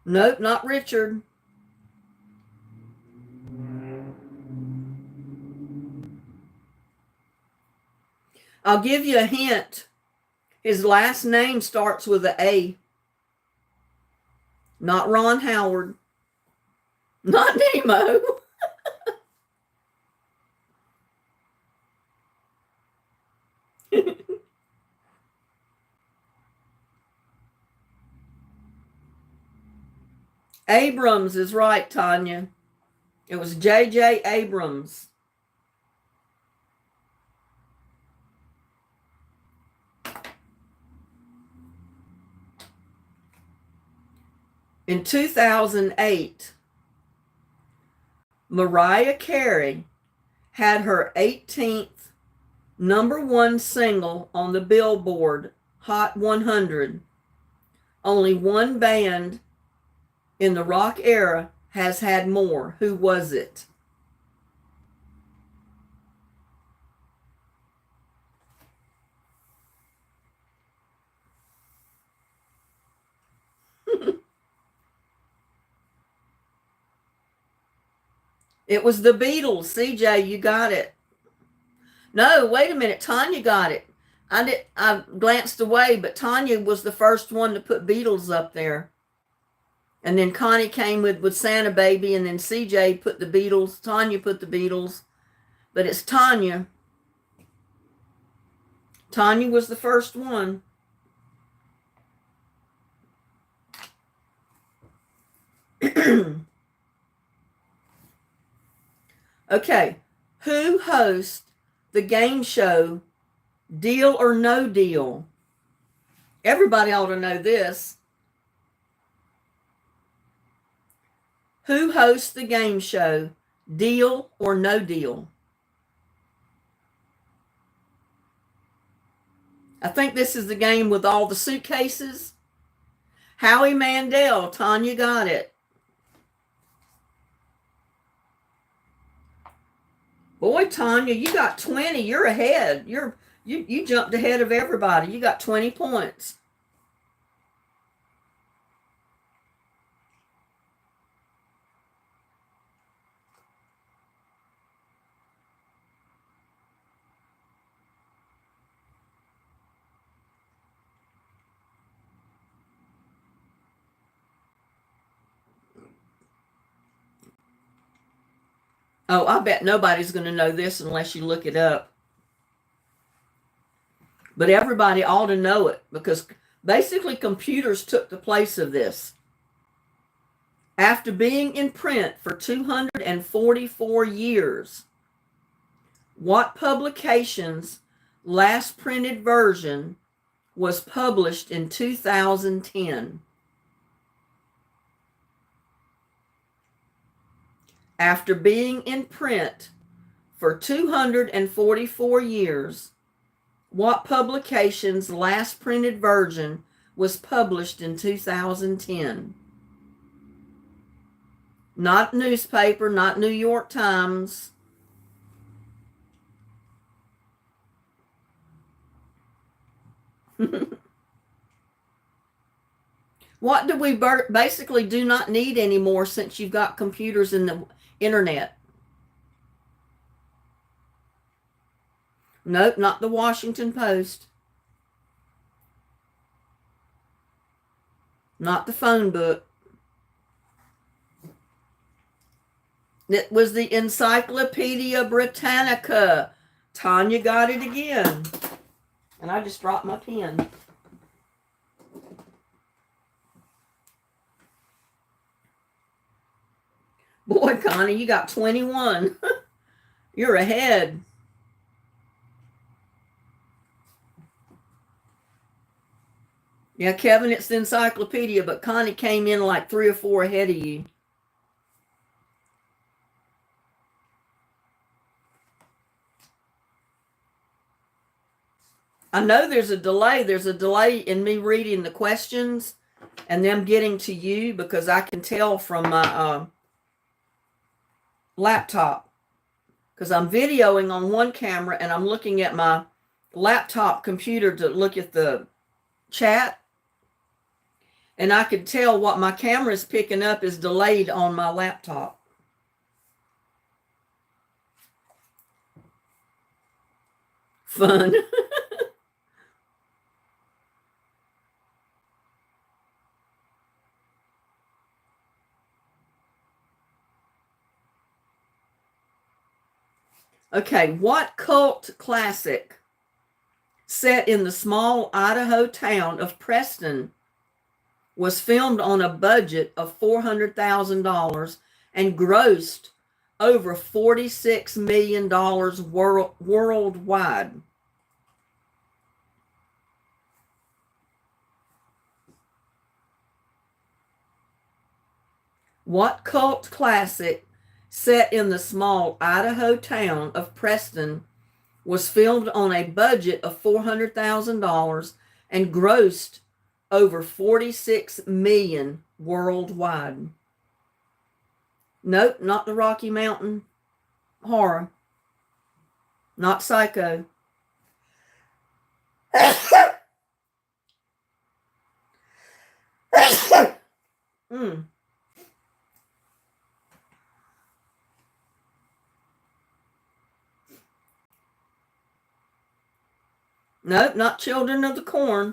Nope, not Richard. I'll give you a hint. His last name starts with an A. Not Ron Howard. Not Nemo. Abrams is right, Tanya. It was J.J. Abrams. In 2008, Mariah Carey had her 18th #1 single on the Billboard Hot 100. Only one band in the rock era has had more. Who was it? It was the Beatles. CJ, you got it. No, wait a minute. Tanya got it. I glanced away, but Tanya was the first one to put Beatles up there. And then Connie came with Santa Baby, and then CJ put the Beatles. Tanya put the Beatles. But it's Tanya. Tanya was the first one. Okay, who hosts the game show Deal or No Deal? Everybody ought to know this. Who hosts the game show Deal or No Deal? I think this is the game with all the suitcases. Howie Mandel. Tanya got it. Boy, Tanya, you got 20. You're ahead. You jumped ahead of everybody. You got 20 points. Oh, I bet nobody's going to know this unless you look it up. But everybody ought to know it because basically computers took the place of this. After being in print for 244 years, what publication's last printed version was published in 2010? After being in print for 244 years, what publication's last printed version was published in 2010? Not newspaper, not New York Times. What do we basically do not need anymore since you've got computers and the internet? Nope, not the Washington Post. Not the phone book. It was the Encyclopedia Britannica. Tanya got it again. And I just dropped my pen. Boy, Connie, you got 21. You're ahead. Yeah, Kevin, it's the encyclopedia, but Connie came in like 3 or 4 ahead of you. I know there's a delay. There's a delay in me reading the questions and them getting to you because I can tell from my laptop because I'm videoing on one camera and I'm looking at my laptop computer to look at the chat. And I could tell what my camera is picking up is delayed on my laptop. Fun. Okay, what cult classic set in the small Idaho town of Preston was filmed on a budget of $400,000 and grossed over $46 million worldwide? What cult classic set in the small Idaho town of Preston was filmed on a budget of $400,000 and grossed over $46 million worldwide? Nope, not the Rocky Mountain Horror. Not Psycho. mm. Nope, not Children of the Corn.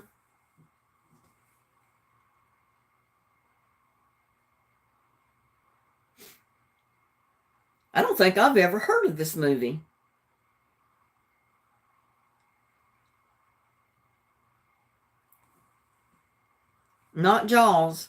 I don't think I've ever heard of this movie. Not Jaws.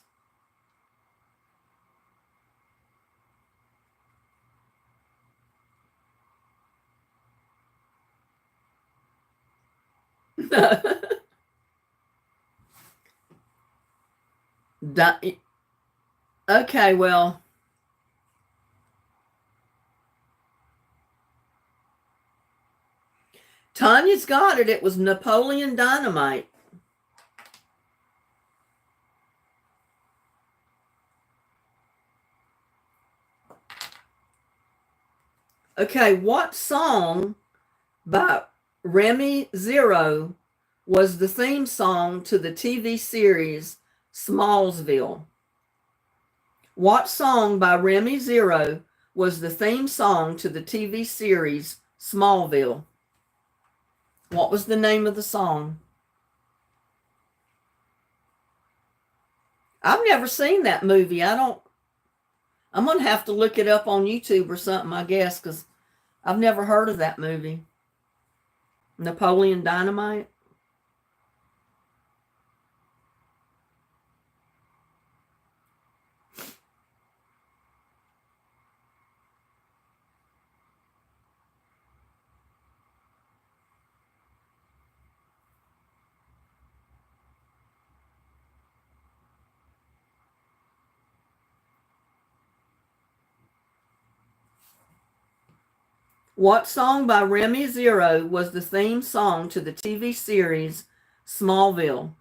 Okay, well, Tanya's got it. It was Napoleon Dynamite. Okay, what song by Remy Zero was the theme song to the TV series Smallsville? What song by Remy Zero was the theme song to the TV series Smallville? What was the name of the song? I've never seen that movie. I'm going to have to look it up on YouTube or something, I guess, because I've never heard of that movie. Napoleon Dynamite? What song by Remy Zero was the theme song to the TV series Smallville?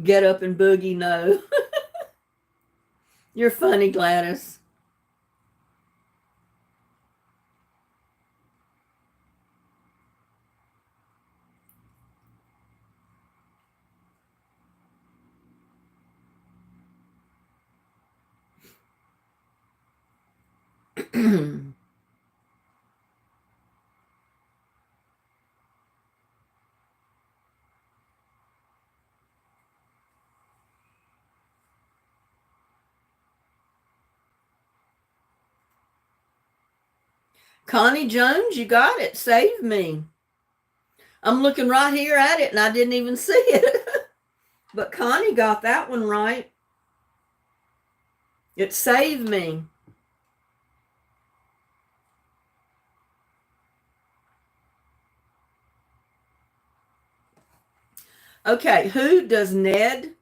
Get Up and Boogie, no. You're funny, Gladys. Connie Jones, you got it. Save Me. I'm looking right here at it and I didn't even see it. But Connie got that one right. It saved me. Okay, who does Ned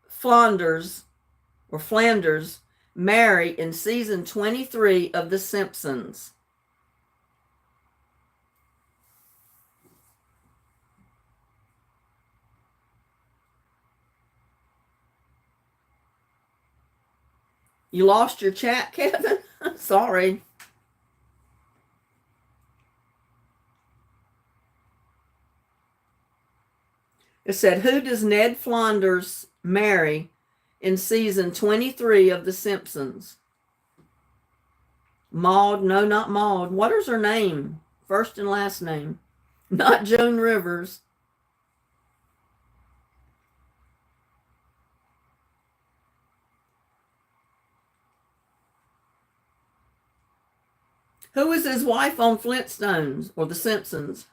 Flanders marry in season 23 of The Simpsons? You lost your chat, Kevin? Sorry. It said, who does Ned Flanders marry in season 23 of The Simpsons? Maude? No, not Maude. What is her name? First and last name. Not Joan Rivers. Who is his wife on Flintstones or The Simpsons?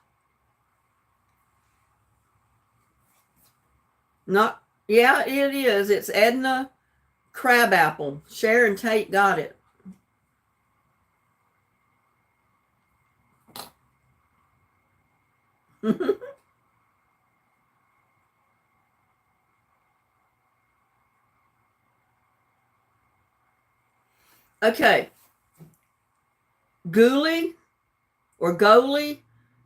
Not, yeah, it is. It's Edna Crabapple. Sharon Tate got it. Okay. Goalie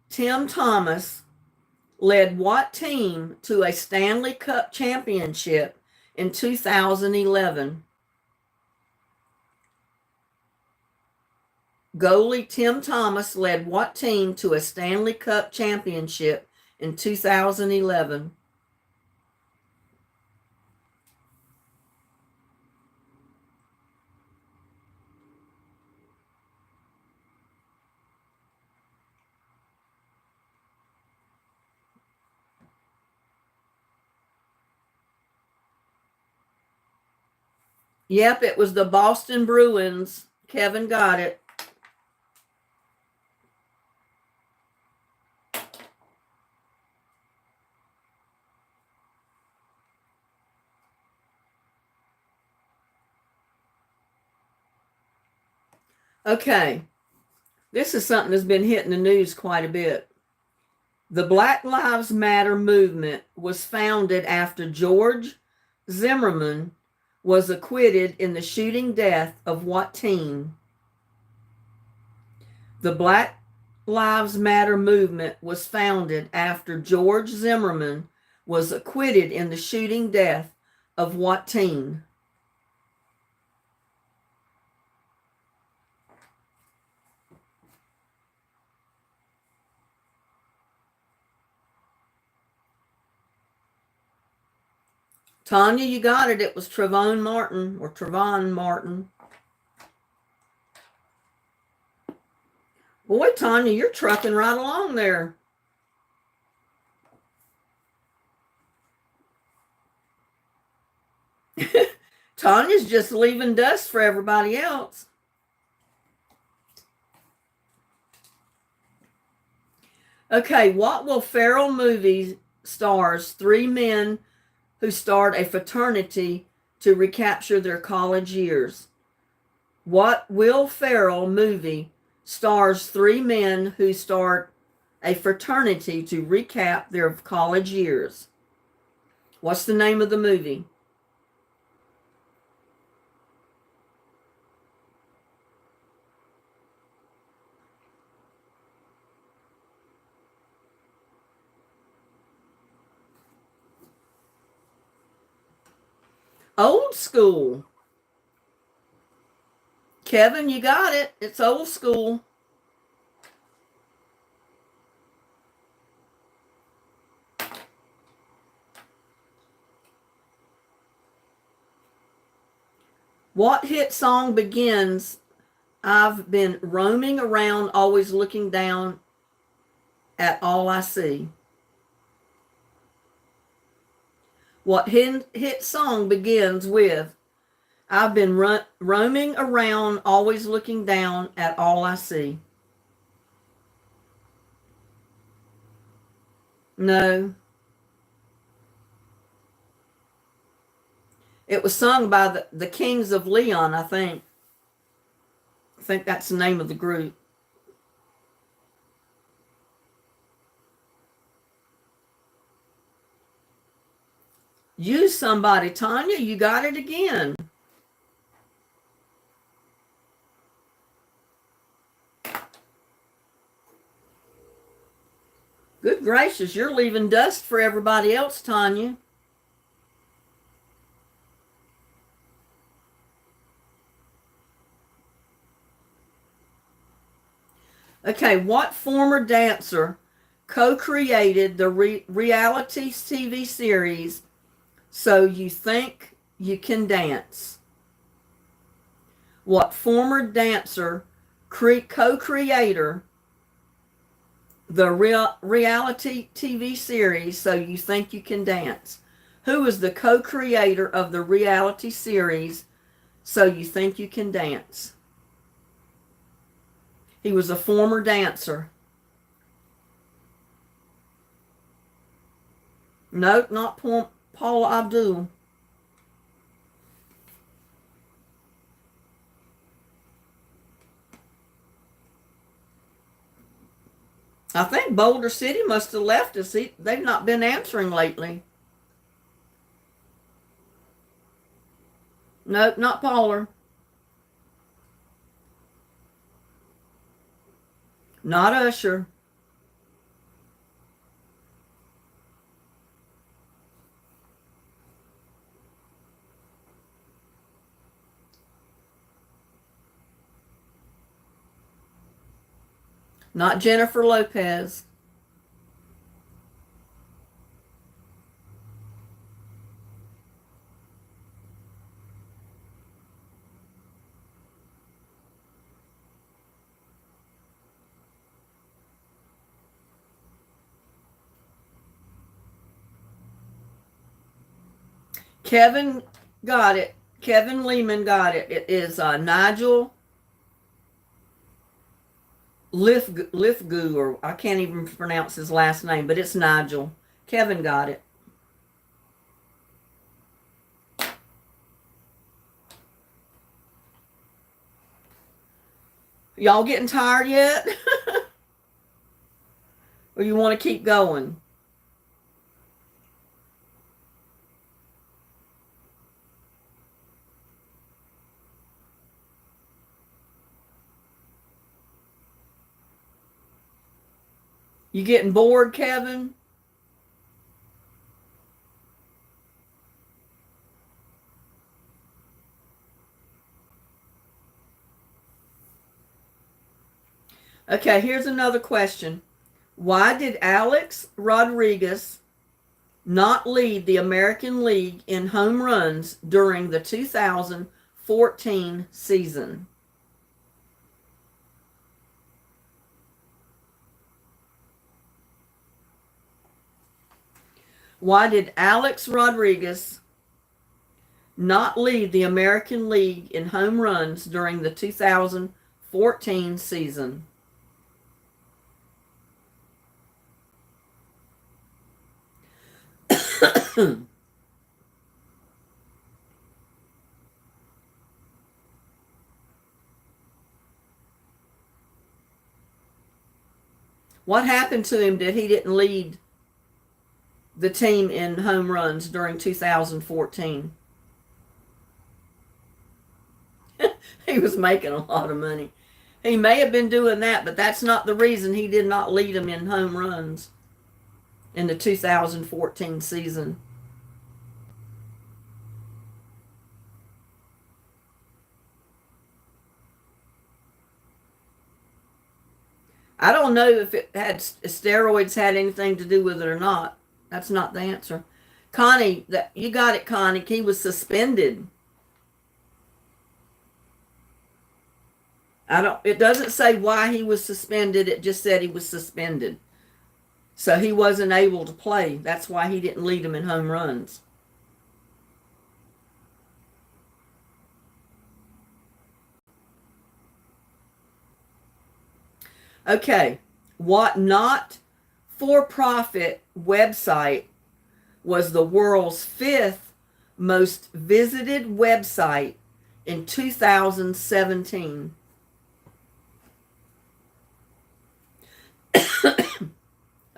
Tim Thomas led what team to a Stanley Cup championship in 2011? Goalie Tim Thomas led what team to a Stanley Cup championship in 2011? Yep, it was the Boston Bruins. Kevin got it. Okay, this is something that's been hitting the news quite a bit. The Black Lives Matter movement was founded after George Zimmerman was acquitted in the shooting death of what teen? The Black Lives Matter movement was founded after George Zimmerman was acquitted in the shooting death of what teen? Tanya, you got it. It was Trayvon Martin or Trayvon Martin. Boy, Tanya, you're trucking right along there. Tanya's just leaving dust for everybody else. Okay, what will Ferrell movie stars three men who start a fraternity to recapture their college years? What Will Ferrell movie stars three men who start a fraternity to recap their college years? What's the name of the movie? Old School. Kevin, you got it. It's Old School. What hit song begins, I've been roaming around, always looking down at all I see? What hit song begins with, I've been roaming around, always looking down at all I see? No. It was sung by the Kings of Leon, I think. I think that's the name of the group. Use somebody. Tanya, you got it again. Good gracious, you're leaving dust for everybody else, Tanya. Okay, what former dancer co-created the reality TV series So You Think You Can Dance? What former dancer co-creator the reality TV series So You Think You Can Dance? Who is the co-creator of the reality series So You Think You Can Dance? He was a former dancer. Nope, not Paula Abdul. I think Boulder City must have left us. They've not been answering lately. Nope, not Paula. Not Usher. Not Jennifer Lopez. Kevin got it. Kevin Lehman got it. It is Nigel Lithgow, or I can't even pronounce his last name, but it's Nigel. Kevin got it. Y'all getting tired yet? Or you want to keep going? You getting bored, Kevin? Okay, here's another question. Why did Alex Rodriguez not lead the American League in home runs during the 2014 season? Why did Alex Rodriguez not lead the American League in home runs during the 2014 season? What happened to him that he didn't lead the team in home runs during 2014? He was making a lot of money. He may have been doing that, but that's not the reason he did not lead them in home runs in the 2014 season. I don't know if steroids had anything to do with it or not. That's not the answer. Connie, you got it, Connie. He was suspended. It doesn't say why he was suspended. It just said he was suspended. So he wasn't able to play. That's why he didn't lead them in home runs. Okay. What not for profit website was the world's fifth most visited website in 2017?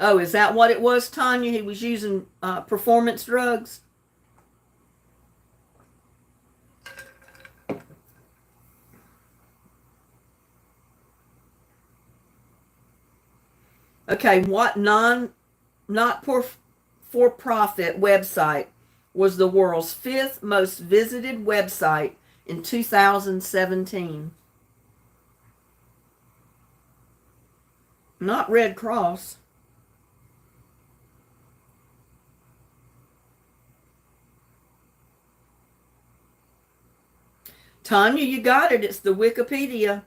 Oh, is that what it was, Tanya? He was using performance drugs? Okay, what not for profit website was the world's fifth most visited website in 2017? Not Red Cross. Tanya, you got it. It's the Wikipedia,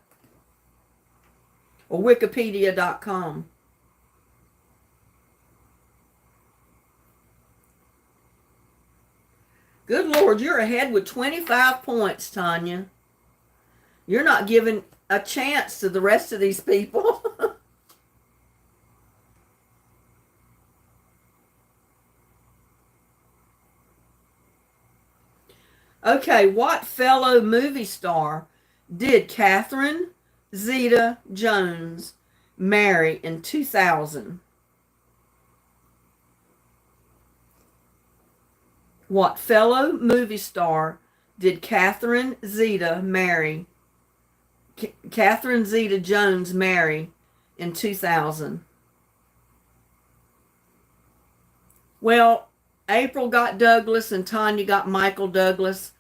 or wikipedia.com. Good Lord, you're ahead with 25 points, Tanya. You're not giving a chance to the rest of these people. Okay, what fellow movie star did Catherine Zeta-Jones marry in 2000? What fellow movie star did Catherine Zeta-Jones marry in 2000? Well, April got Douglas and Tanya got Michael Douglas.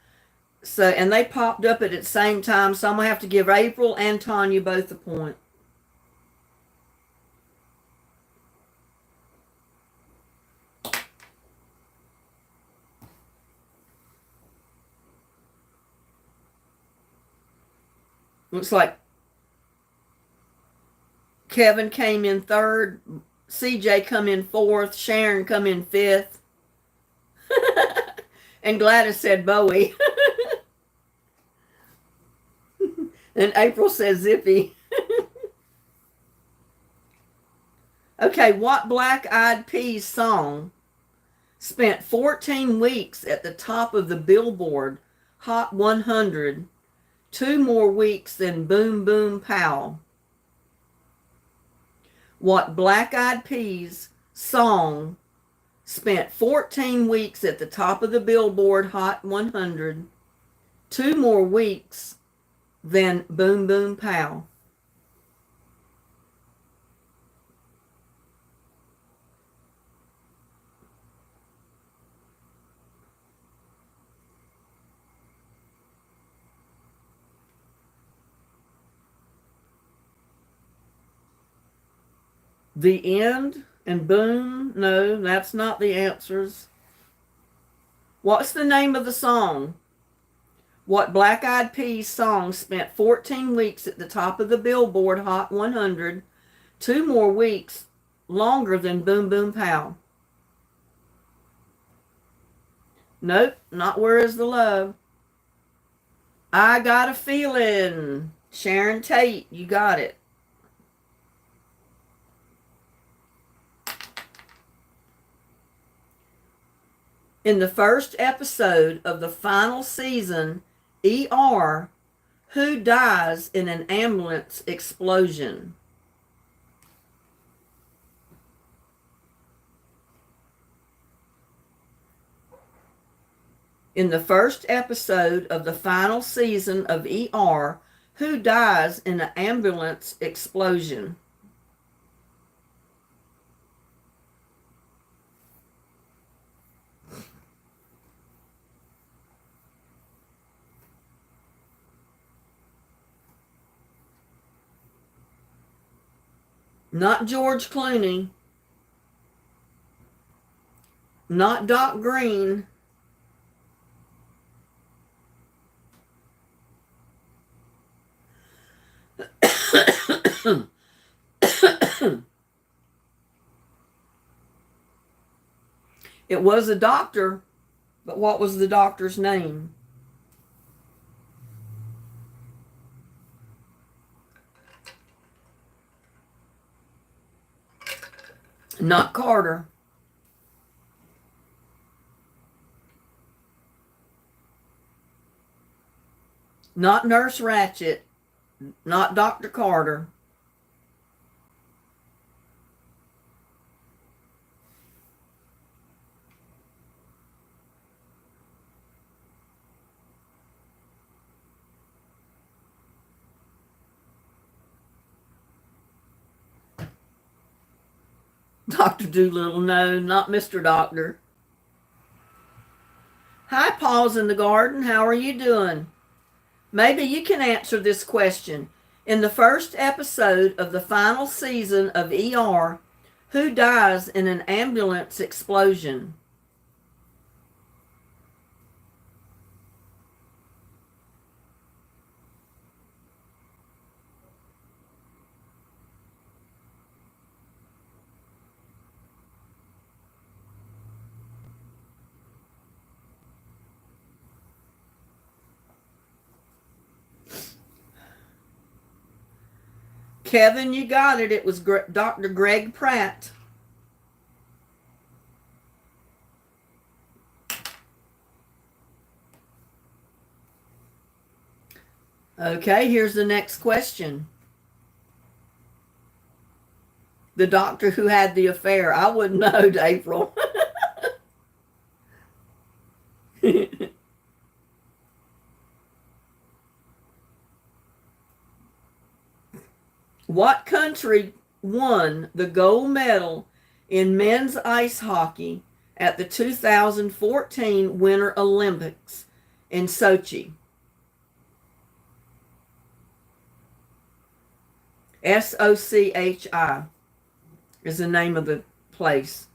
So, and they popped up at the same time, so I'm going to have to give April and Tanya both a point. Looks like Kevin came in third, CJ come in fourth, Sharon come in fifth, and Gladys said Bowie. And April says Zippy. Okay, what Black Eyed Peas song spent 14 weeks at the top of the Billboard Hot 100, 2 more weeks than Boom Boom Pow? What Black Eyed Peas song spent 14 weeks at the top of the Billboard Hot 100, 2 more weeks than Boom Boom Pow? The End? And boom, no, that's not the answers. What's the name of the song? What Black Eyed Peas song spent 14 weeks at the top of the Billboard Hot 100, 2 more weeks longer than Boom Boom Pow? Nope, not Where Is the Love. I Got a Feeling. Sharon Tate, you got it. In the first episode of the final season, ER, who dies in an ambulance explosion? In the first episode of the final season of ER, who dies in an ambulance explosion? Not George Clooney. Not Doc Green. It was a doctor, but what was the doctor's name? Not Carter. Not Nurse Ratched. Not Dr. Carter. Dr. Doolittle, no, not Mr. Doctor. Hi, Paws in the Garden. How are you doing? Maybe you can answer this question. In the first episode of the final season of ER, who dies in an ambulance explosion? Kevin, you got it. It was Dr. Greg Pratt. Okay, here's the next question. The doctor who had the affair. I wouldn't know, April. What country won the gold medal in men's ice hockey at the 2014 Winter Olympics in Sochi? Sochi is the name of the place.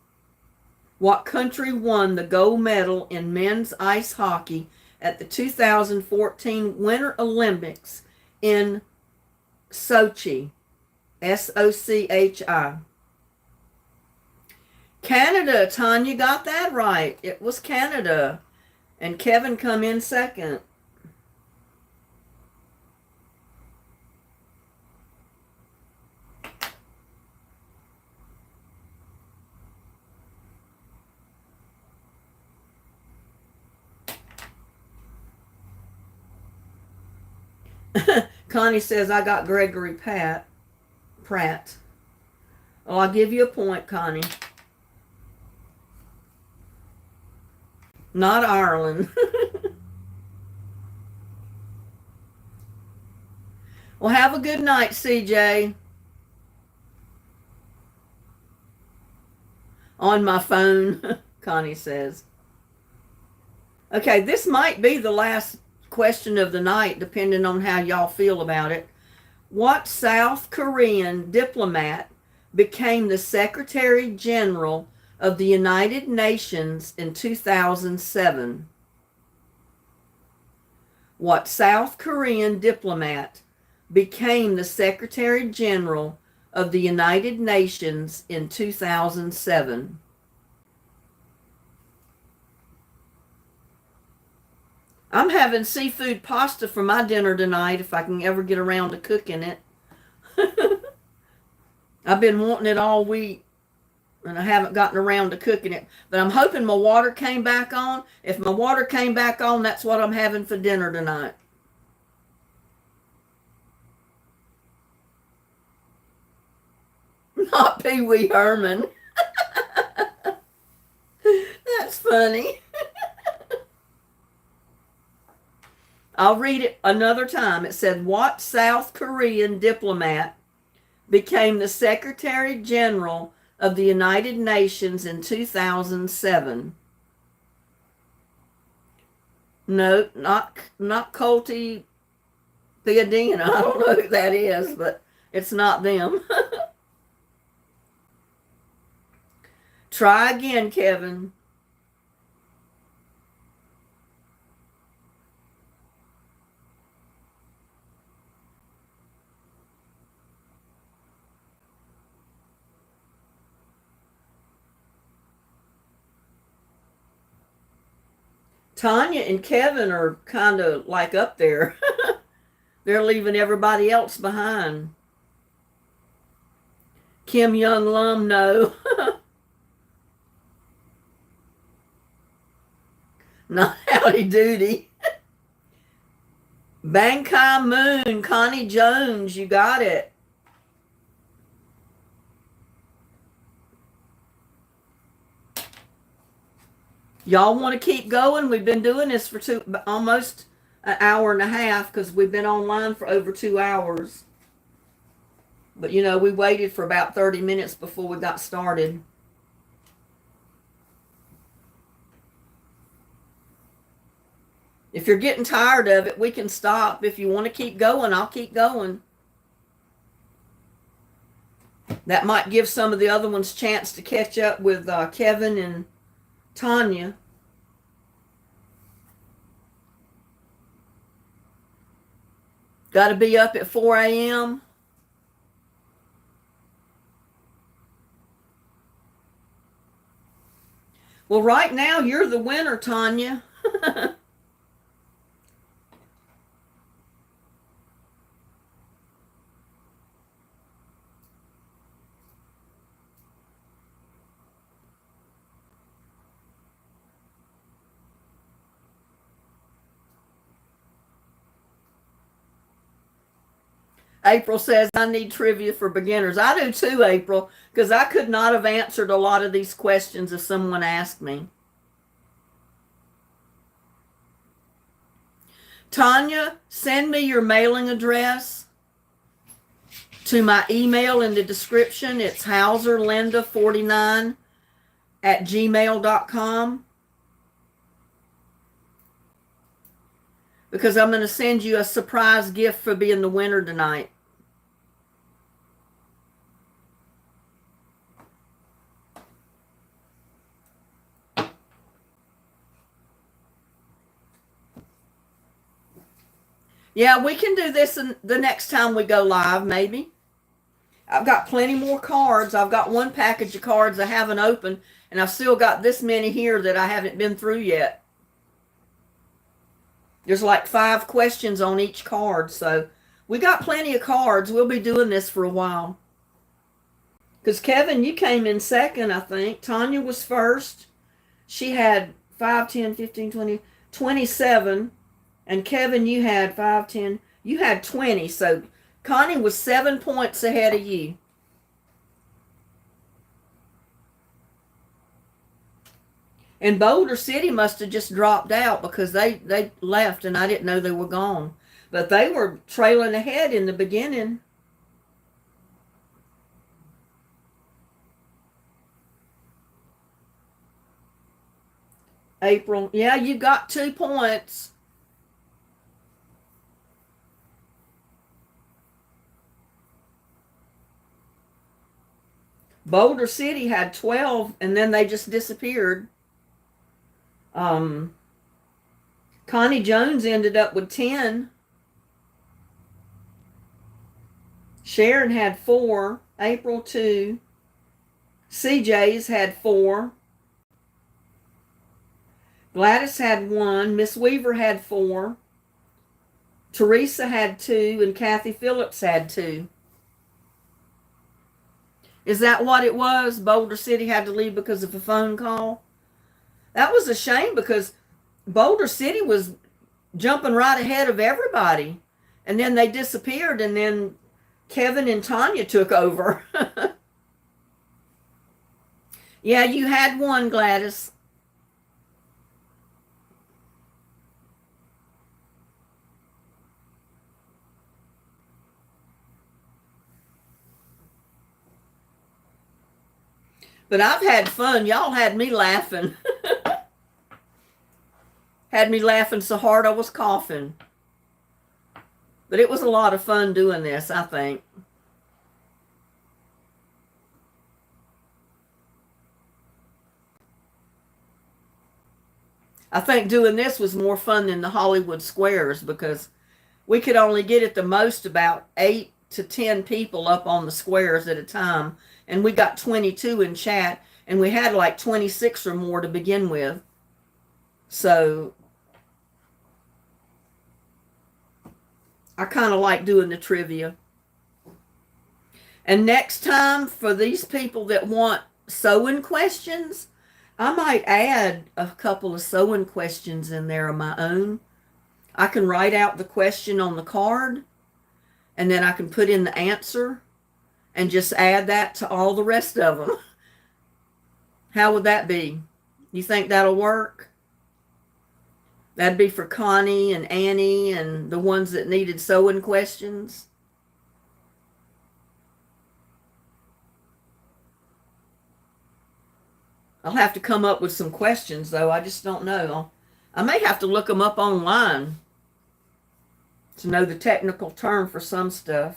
What country won the gold medal in men's ice hockey at the 2014 Winter Olympics in Sochi? Sochi. Canada, Tanya got that right. It was Canada. And Kevin come in second. Connie says, I got Gregory Pratt. Oh, I'll give you a point, Connie. Not Ireland. Well, have a good night, CJ. On my phone, Connie says. Okay, this might be the last question of the night, depending on how y'all feel about it. What South Korean diplomat became the Secretary General of the United Nations in 2007? What South Korean diplomat became the Secretary General of the United Nations in 2007? I'm having seafood pasta for my dinner tonight if I can ever get around to cooking it. I've been wanting it all week and I haven't gotten around to cooking it. But I'm hoping my water came back on. If my water came back on, that's what I'm having for dinner tonight. Not Pee Wee Herman. That's funny. I'll read it another time. It said, what South Korean diplomat became the Secretary General of the United Nations in 2007? No, not Colty Theodina. I don't know who that is, but it's not them. Try again, Kevin. Tanya and Kevin are kind of like up there. They're leaving everybody else behind. Kim Young Lum, no. Not Howdy Doody. Bang Kai Moon, Connie Jones, you got it. Y'all want to keep going? We've been doing this for almost an hour and a half because we've been online for over 2 hours. But you know, we waited for about 30 minutes before we got started. If you're getting tired of it, we can stop. If you want to keep going, I'll keep going. That might give some of the other ones a chance to catch up with Kevin and Tanya. Got to be up at 4 a.m. Well, right now, you're the winner, Tanya. April says, I need trivia for beginners. I do too, April, because I could not have answered a lot of these questions if someone asked me. Tanya, send me your mailing address to my email in the description. It's hauserlinda49@gmail.com. Because I'm going to send you a surprise gift for being the winner tonight. Yeah, we can do this the next time we go live, maybe. I've got plenty more cards. I've got one package of cards I haven't opened, and I've still got this many here that I haven't been through yet. There's like 5 questions on each card, so we got plenty of cards. We'll be doing this for a while. Because Kevin, you came in second, I think. Tanya was first. She had 5, 10, 15, 20, 27. And Kevin, you had 5, 10. You had 20. So Connie was 7 points ahead of you. And Boulder City must have just dropped out because they left and I didn't know they were gone. But they were trailing ahead in the beginning. April, yeah, you got 2 points. Boulder City had 12, and then they just disappeared. Connie Jones ended up with 10. Sharon had 4. April 2. CJ's had 4. Gladys had 1. Miss Weaver had 4. Teresa had 2, and Kathy Phillips had 2. Is that what it was? Boulder City had to leave because of a phone call? That was a shame because Boulder City was jumping right ahead of everybody. And then they disappeared, and then Kevin and Tanya took over. Yeah, you had 1, Gladys. But I've had fun. Y'all had me laughing. Had me laughing so hard I was coughing. But it was a lot of fun doing this, I think. I think doing this was more fun than the Hollywood Squares because we could only get at the most about 8 to 10 people up on the squares at a time. And we got 22 in chat, and we had like 26 or more to begin with. So I kind of like doing the trivia. And next time, for these people that want sewing questions, I might add a couple of sewing questions in there of my own. I can write out the question on the card, and then I can put in the answer and just add that to all the rest of them. How would that be? You think that'll work? That'd be for Connie and Annie and the ones that needed sewing questions. I'll have to come up with some questions, though. I just don't know. I may have to look them up online to know the technical term for some stuff.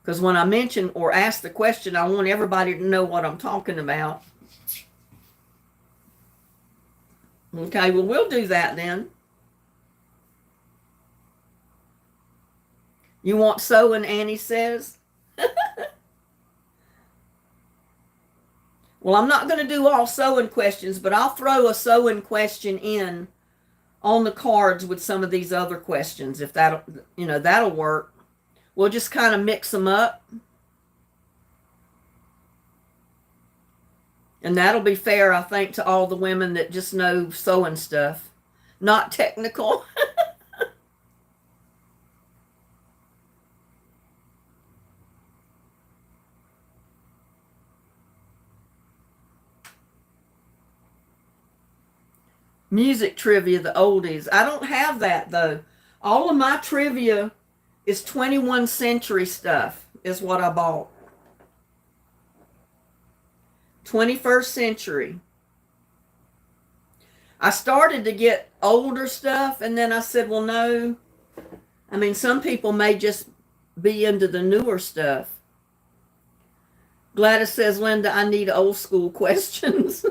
Because when I mention or ask the question, I want everybody to know what I'm talking about. Okay, well, we'll do that then. You want sewing, Annie says? Well, I'm not going to do all sewing questions, but I'll throw a sewing question in on the cards with some of these other questions, if that'll work. We'll just kind of mix them up. And that'll be fair, I think, to all the women that just know sewing stuff. Not technical. Music trivia, the oldies. I don't have that, though. All of my trivia is 21st century stuff, is what I bought. 21st century. I started to get older stuff, and then I said, well, no. I mean, some people may just be into the newer stuff. Gladys says, Linda, I need old school questions.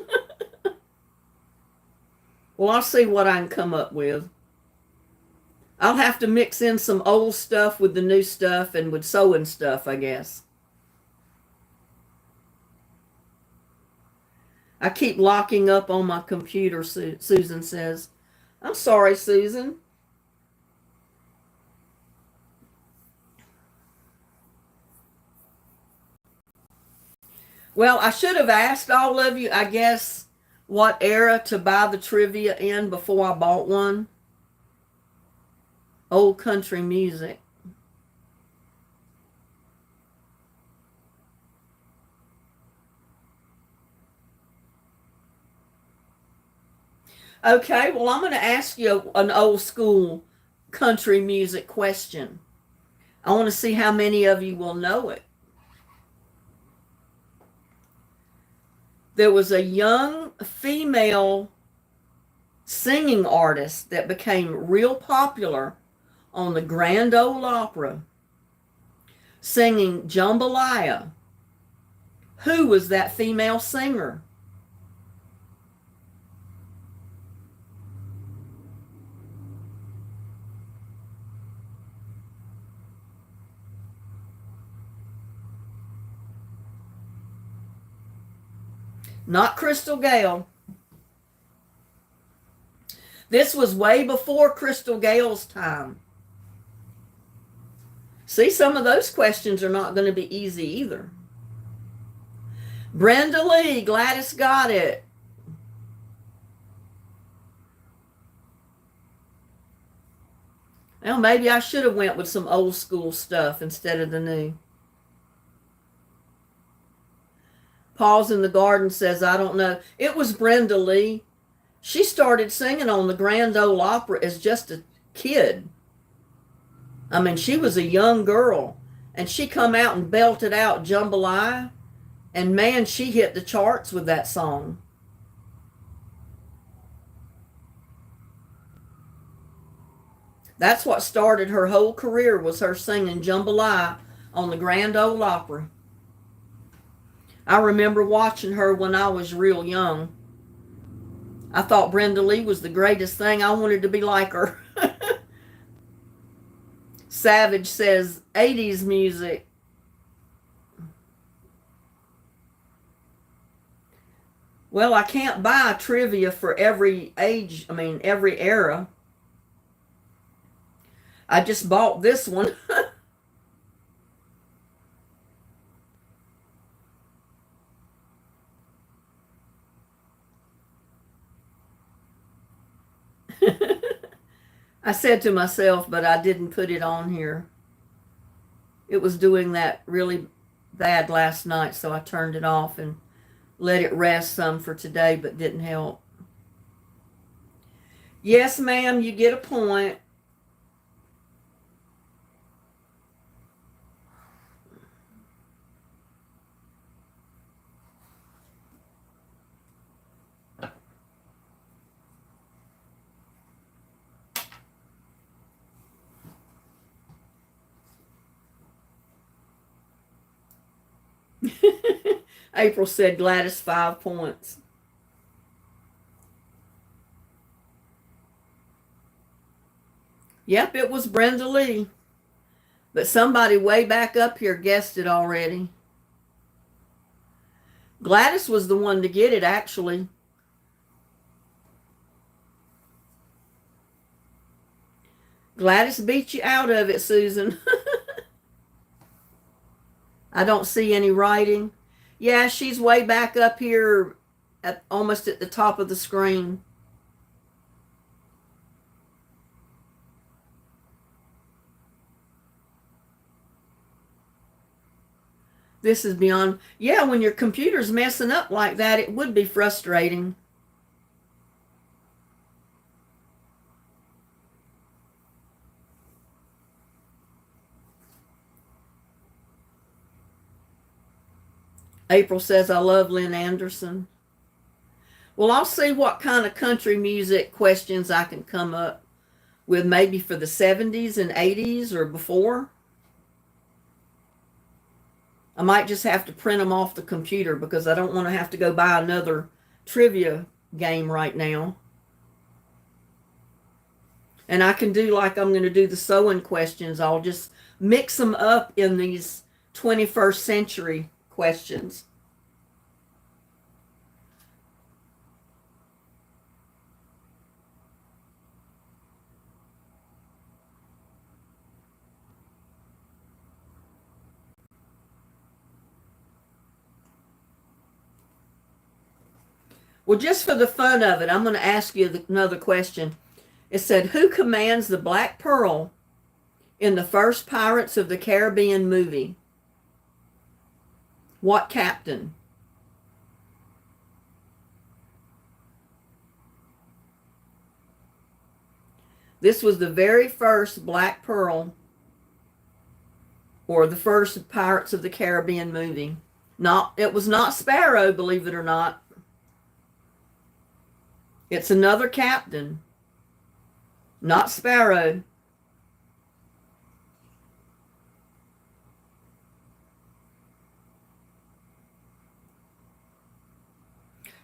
Well, I'll see what I can come up with. I'll have to mix in some old stuff with the new stuff and with sewing stuff, I guess. I keep locking up on my computer, Susan says. I'm sorry, Susan. Well, I should have asked all of you, I guess, what era to buy the trivia in before I bought one. Old country music. Okay, well, I'm going to ask you an old school country music question. I want to see how many of you will know it. There was a young female singing artist that became real popular on the Grand Ole Opry. singing Jambalaya. Who was that female singer? Not Crystal Gayle. This was way before Crystal Gayle's time. See, some of those questions are not going to be easy either. Brenda Lee, Gladys got it. Well, maybe I should have went with some old school stuff instead of the new. Paul's in the Garden says, I don't know. It was Brenda Lee. She started singing on the Grand Ole Opry as just a kid. I mean, she was a young girl, and she come out and belted out Jambalaya, and man, she hit the charts with that song. That's what started her whole career, was her singing Jambalaya on the Grand Ole Opry. I remember watching her when I was real young. I thought Brenda Lee was the greatest thing. I wanted to be like her. Savage says 80s music. Well, I can't buy trivia for every age, every era. I just bought this one. I said to myself, but I didn't put it on here. It was doing that really bad last night, so I turned it off and let it rest some for today, but didn't help. Yes, ma'am, you get a point. April said Gladys 5 points. Yep, it was Brenda Lee. But somebody way back up here guessed it already. Gladys was the one to get it, actually. Gladys beat you out of it, Susan. I don't see any writing. Yeah, she's way back up here, almost at the top of the screen. This is beyond. Yeah, when your computer's messing up like that, it would be frustrating. April says, I love Lynn Anderson. Well, I'll see what kind of country music questions I can come up with, maybe for the 70s and 80s or before. I might just have to print them off the computer because I don't want to have to go buy another trivia game right now. And I can do like I'm going to do the sewing questions. I'll just mix them up in these 21st century questions. Well, just for the fun of it, I'm going to ask you another question. It said, who commands the Black Pearl in the first Pirates of the Caribbean movie? What captain? This was the very first Black Pearl, or the first Pirates of the Caribbean movie. It was not Sparrow, believe it or not. It's another captain, not Sparrow.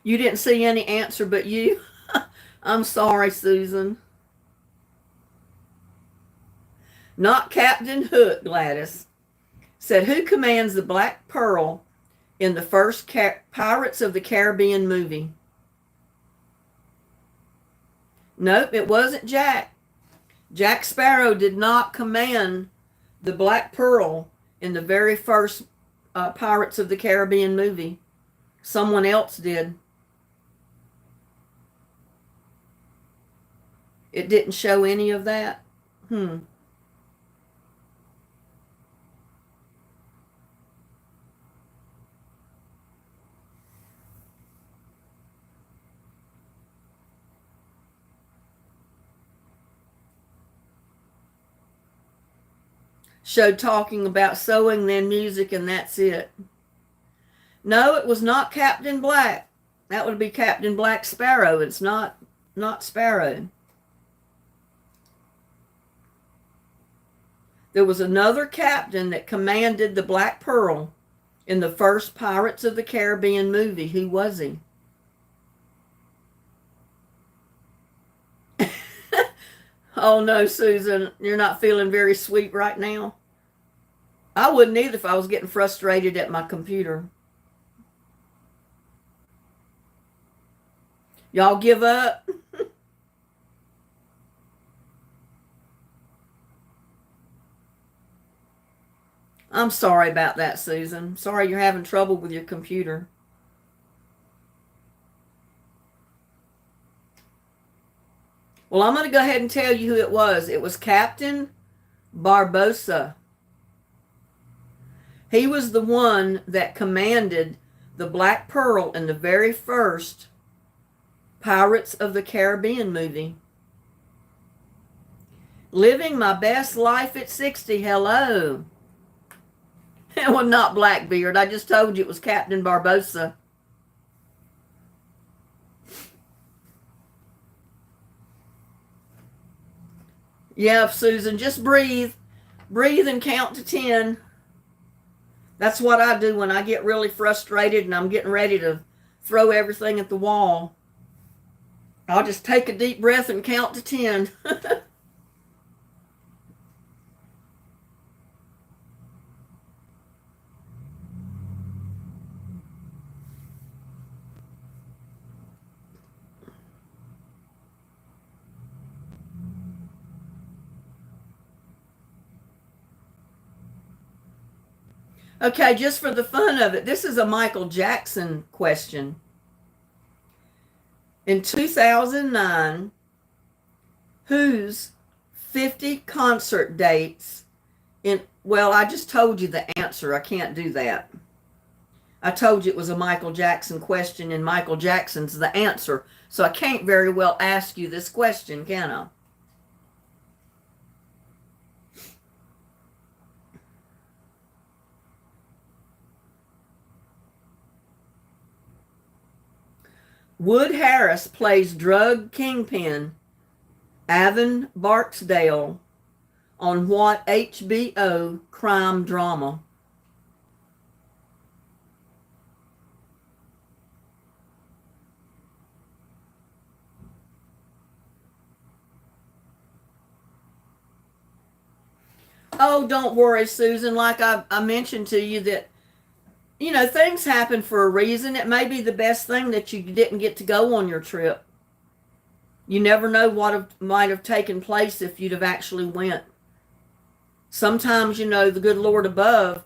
You didn't see any answer but you? I'm sorry, Susan. Not Captain Hook, Gladys. Said, who commands the Black Pearl in the first Pirates of the Caribbean movie? Nope, it wasn't Jack. Jack Sparrow did not command the Black Pearl in the very first Pirates of the Caribbean movie. Someone else did. It didn't show any of that. Showed talking about sewing, then music, and that's it. No, it was not Captain Black. That would be Captain Black Sparrow. It's not Sparrow. There was another captain that commanded the Black Pearl in the first Pirates of the Caribbean movie. Who was he? Oh no, Susan, you're not feeling very sweet right now. I wouldn't either if I was getting frustrated at my computer. Y'all give up? I'm sorry about that, Susan. Sorry you're having trouble with your computer. Well, I'm going to go ahead and tell you who it was. It was Captain Barbossa. He was the one that commanded the Black Pearl in the very first Pirates of the Caribbean movie. Living my best life at 60. Hello. Well, not Blackbeard. I just told you it was Captain Barbossa. Yeah, Susan, just breathe. Breathe and count to 10. That's what I do when I get really frustrated and I'm getting ready to throw everything at the wall. I'll just take a deep breath and count to 10. Okay, just for the fun of it, this is a Michael Jackson question. In 2009, whose 50 concert dates well, I just told you the answer. I can't do that. I told you it was a Michael Jackson question and Michael Jackson's the answer. So I can't very well ask you this question, can I? Wood Harris plays drug kingpin Avon Barksdale on what HBO crime drama? Oh, don't worry, Susan. Like I mentioned to you that, things happen for a reason. It may be the best thing that you didn't get to go on your trip. You never know what might have taken place if you'd have actually went. Sometimes, the good Lord above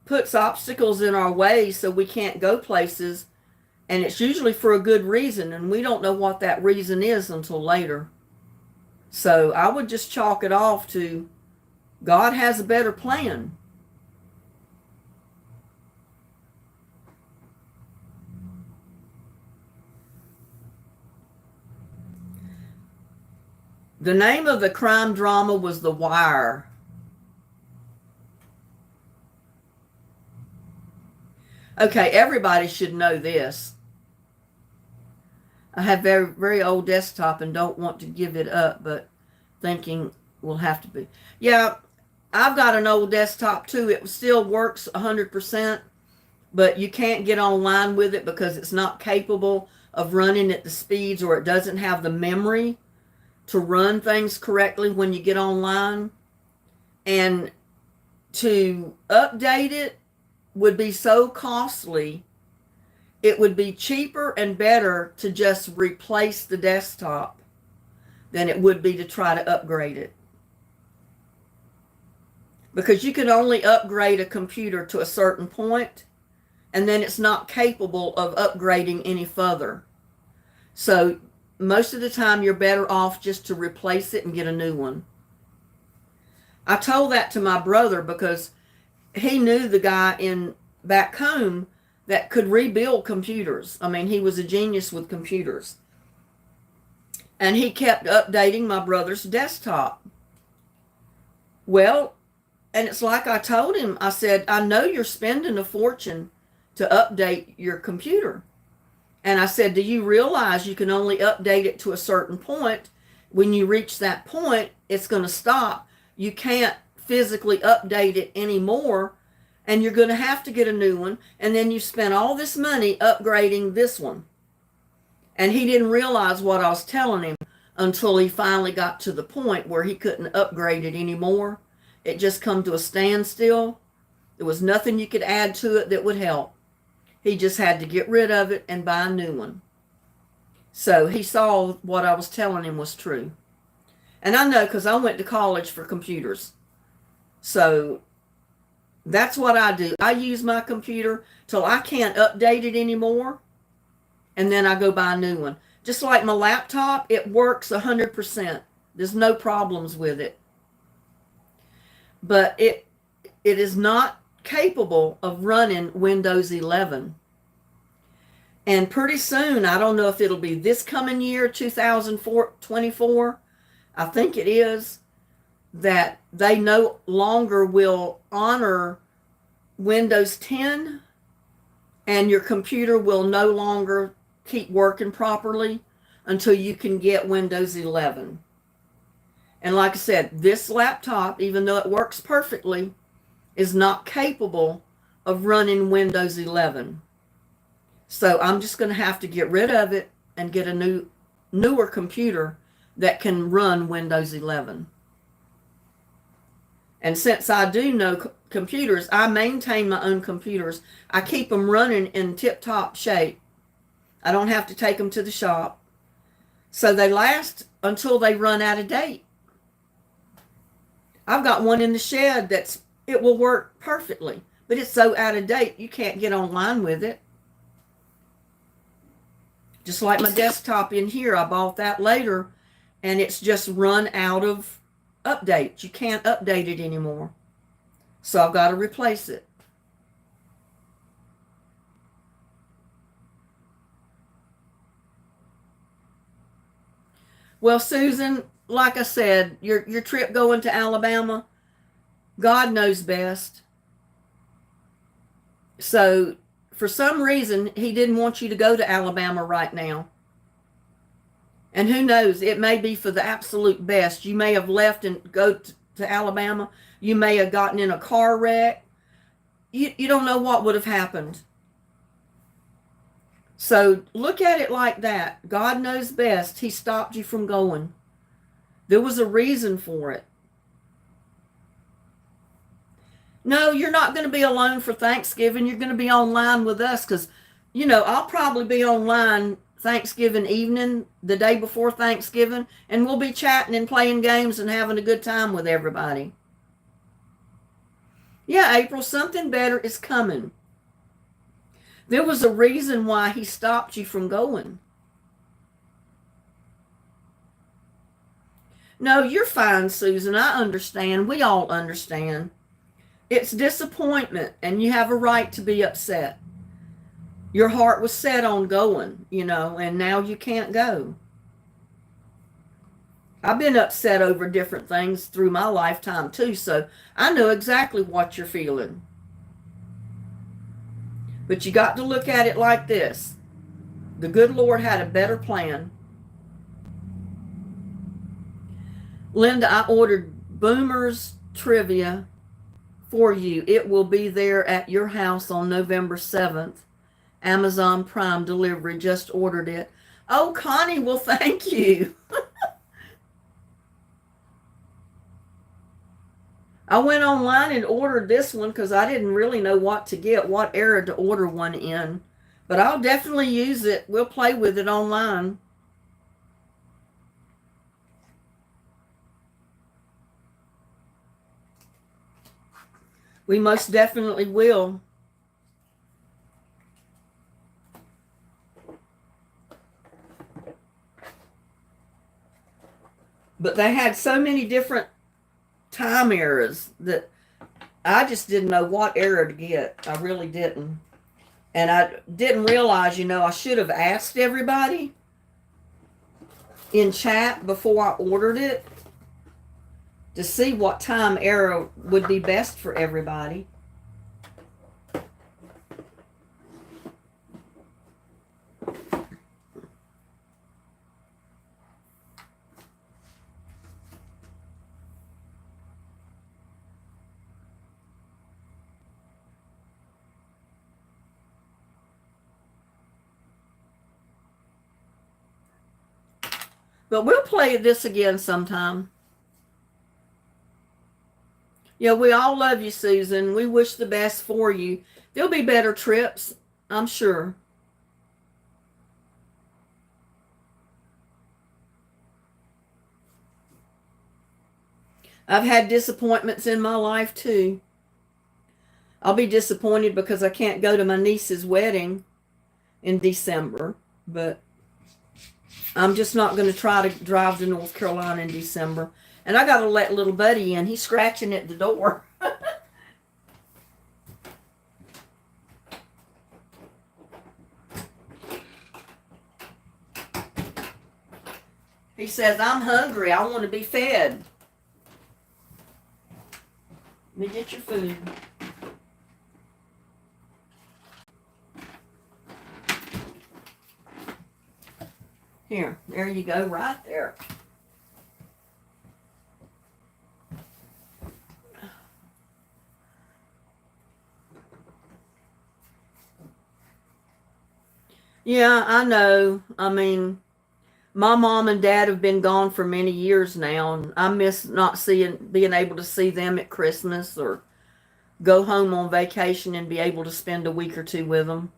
puts obstacles in our way so we can't go places, and it's usually for a good reason, and we don't know what that reason is until later. So I would just chalk it off to God has a better plan. The name of the crime drama was The Wire. Okay, everybody should know this. I have very, very old desktop and don't want to give it up, but thinking will have to be. Yeah, I've got an old desktop too. It still works 100%, but you can't get online with it because it's not capable of running at the speeds, or it doesn't have the memory to run things correctly when you get online. And to update it would be so costly. It would be cheaper and better to just replace the desktop than it would be to try to upgrade it. Because you can only upgrade a computer to a certain point, and then it's not capable of upgrading any further. So most of the time you're better off just to replace it and get a new one. I told that to my brother because he knew the guy in back home that could rebuild computers. I mean, he was a genius with computers. And he kept updating my brother's desktop. Well, and it's like I told him, I said, I know you're spending a fortune to update your computer. And I said, do you realize you can only update it to a certain point? When you reach that point, it's going to stop. You can't physically update it anymore, and you're going to have to get a new one. And then you spent all this money upgrading this one. And he didn't realize what I was telling him until he finally got to the point where he couldn't upgrade it anymore. It just come to a standstill. There was nothing you could add to it that would help. He just had to get rid of it and buy a new one. So he saw what I was telling him was true. And I know because I went to college for computers. So that's what I do. I use my computer till I can't update it anymore, and then I go buy a new one. Just like my laptop, it works 100%. There's no problems with it. But it is not capable of running Windows 11. And pretty soon, I don't know if it'll be this coming year, 2024, I think it is, that they no longer will honor Windows 10, and your computer will no longer keep working properly until you can get Windows 11. And like I said, this laptop, even though it works perfectly, is not capable of running Windows 11. So I'm just going to have to get rid of it and get a newer computer that can run Windows 11. And since I do know computers, I maintain my own computers. I keep them running in tip-top shape. I don't have to take them to the shop. So they last until they run out of date. I've got one in the shed it will work perfectly, but it's so out of date you can't get online with it. Just like my desktop in here, I bought that later, and it's just run out of updates. You can't update it anymore. So I've got to replace it. Well, Susan, like I said, your trip going to Alabama, God knows best. So for some reason, he didn't want you to go to Alabama right now. And who knows, it may be for the absolute best. You may have left and go to Alabama. You may have gotten in a car wreck. You don't know what would have happened. So look at it like that. God knows best. He stopped you from going. There was a reason for it. No, you're not going to be alone for Thanksgiving. You're going to be online with us because, I'll probably be online Thanksgiving evening, the day before Thanksgiving, and we'll be chatting and playing games and having a good time with everybody. Yeah, April, something better is coming. There was a reason why he stopped you from going. No, you're fine, Susan. I understand. We all understand. It's disappointment, and you have a right to be upset. Your heart was set on going, and now you can't go. I've been upset over different things through my lifetime too, so I know exactly what you're feeling. But you got to look at it like this. The good Lord had a better plan. Linda, I ordered Boomer's Trivia for you. It will be there at your house on November 7th. Amazon Prime delivery. Just ordered it. Oh, Connie, well, thank you. I went online and ordered this one because I didn't really know what to get, what era to order one in. But I'll definitely use it. We'll play with it online. We most definitely will. But they had so many different time eras that I just didn't know what era to get. I really didn't. And I didn't realize, I should have asked everybody in chat before I ordered it to see what time era would be best for everybody. But we'll play this again sometime. Yeah, we all love you, Susan. We wish the best for you. There'll be better trips, I'm sure. I've had disappointments in my life too. I'll be disappointed because I can't go to my niece's wedding in December, but I'm just not going to try to drive to North Carolina in December. And I got to let little buddy in. He's scratching at the door. He says, I'm hungry. I want to be fed. Let me get your food. Here, there you go, right there. Yeah, I know. I mean, my mom and dad have been gone for many years now, and I miss not being able to see them at Christmas or go home on vacation and be able to spend a week or two with them.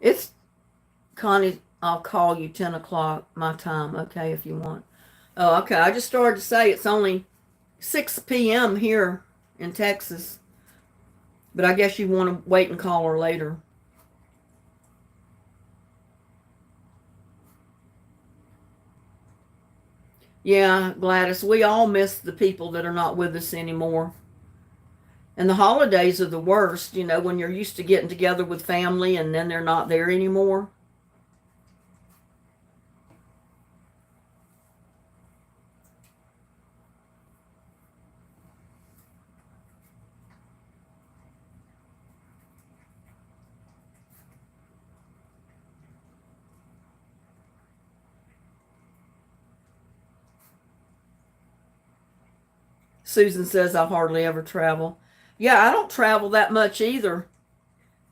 It's Connie. I'll call you 10 o'clock my time, okay, if you want. Oh, okay. I just started to say it's only 6 p.m. here in Texas, but I guess you want to wait and call her later. Yeah, Gladys, we all miss the people that are not with us anymore. And the holidays are the worst, when you're used to getting together with family and then they're not there anymore. Susan says I hardly ever travel. Yeah, I don't travel that much either.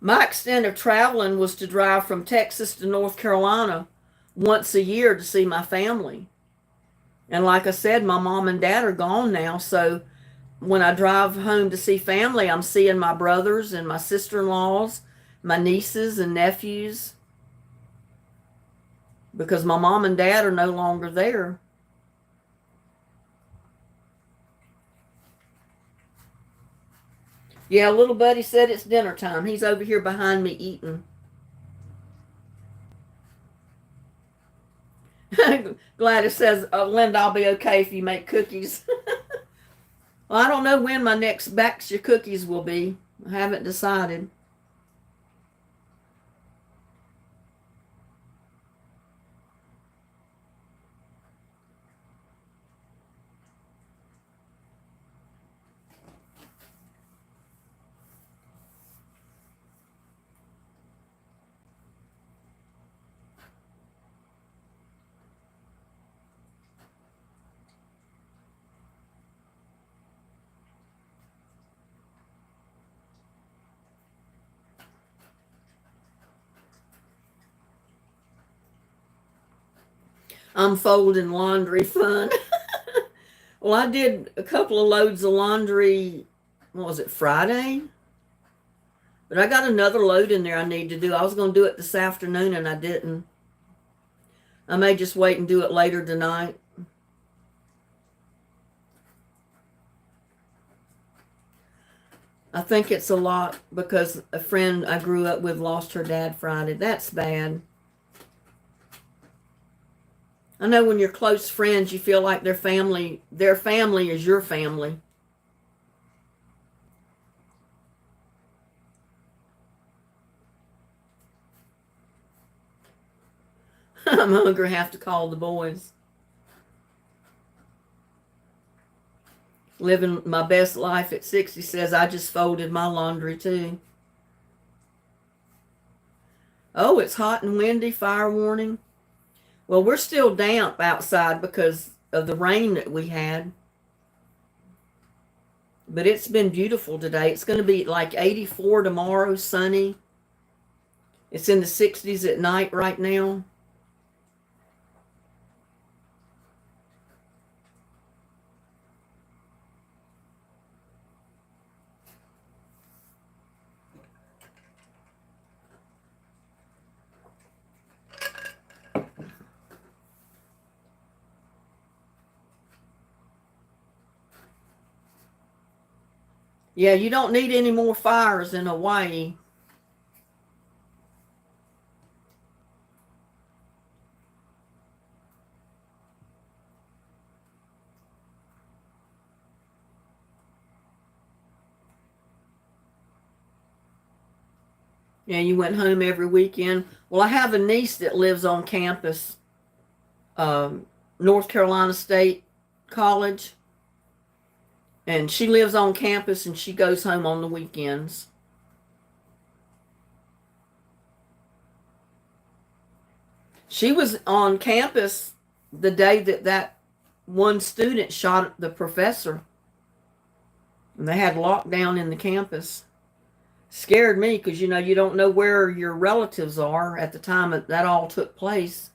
My extent of traveling was to drive from Texas to North Carolina once a year to see my family. And like I said, my mom and dad are gone now, so when I drive home to see family, I'm seeing my brothers and my sister-in-laws, my nieces and nephews, because my mom and dad are no longer there. Yeah, little buddy said it's dinner time. He's over here behind me eating. Gladys says, Linda, I'll be okay if you make cookies. Well, I don't know when my next batch of cookies will be. I haven't decided. I'm folding laundry fun. Well, I did a couple of loads of laundry, what was it, Friday? But I got another load in there I need to do. I was going to do it this afternoon and I didn't. I may just wait and do it later tonight. I think it's a lot because a friend I grew up with lost her dad Friday. That's bad. I know when you're close friends, you feel like their family is your family. I'm hungry, have to call the boys. Living my best life at 60 says I just folded my laundry too. Oh, it's hot and windy, fire warning. Well, we're still damp outside because of the rain that we had. But it's been beautiful today. It's going to be like 84 tomorrow, sunny. It's in the 60s at night right now. Yeah, you don't need any more fires in Hawaii. Yeah, you went home every weekend. Well, I have a niece that lives on campus, North Carolina State College, and she lives on campus and she goes home on the weekends. She was on campus the day that one student shot the professor, and they had lockdown in the campus. Scared me because you don't know where your relatives are at the time that all took place.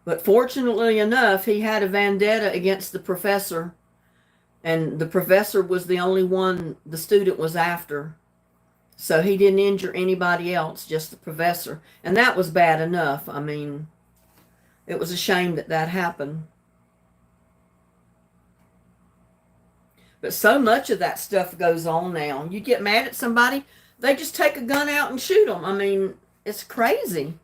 But fortunately enough, he had a vendetta against the professor, and the professor was the only one the student was after. So he didn't injure anybody else, just the professor. And that was bad enough. I mean, it was a shame that happened. But so much of that stuff goes on now. You get mad at somebody, they just take a gun out and shoot them. I mean, it's crazy.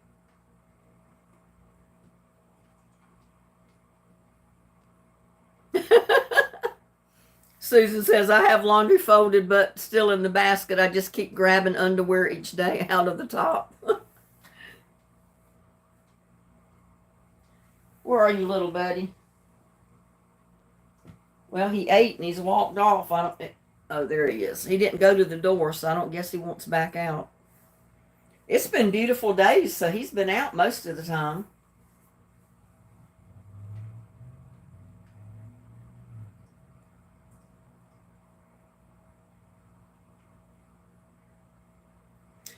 Susan says, I have laundry folded but still in the basket. I just keep grabbing underwear each day out of the top. Where are you, little buddy? Well, he ate and he's walked off. I don't. Oh, there he is. He didn't go to the door, so I don't guess he wants back out. It's been beautiful days, so he's been out most of the time.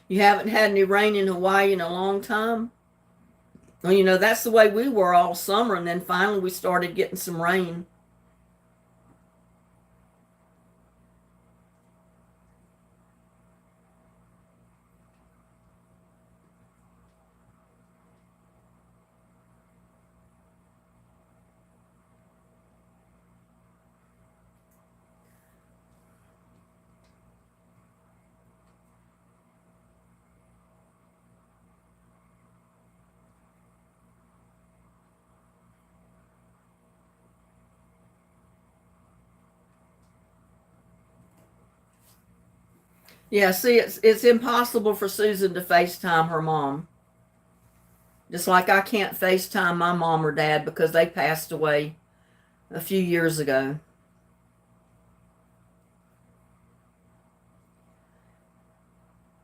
You haven't had any rain in Hawaii in a long time? Well, that's the way we were all summer, and then finally we started getting some rain. Yeah, see, it's impossible for Susan to FaceTime her mom. Just like I can't FaceTime my mom or dad because they passed away a few years ago.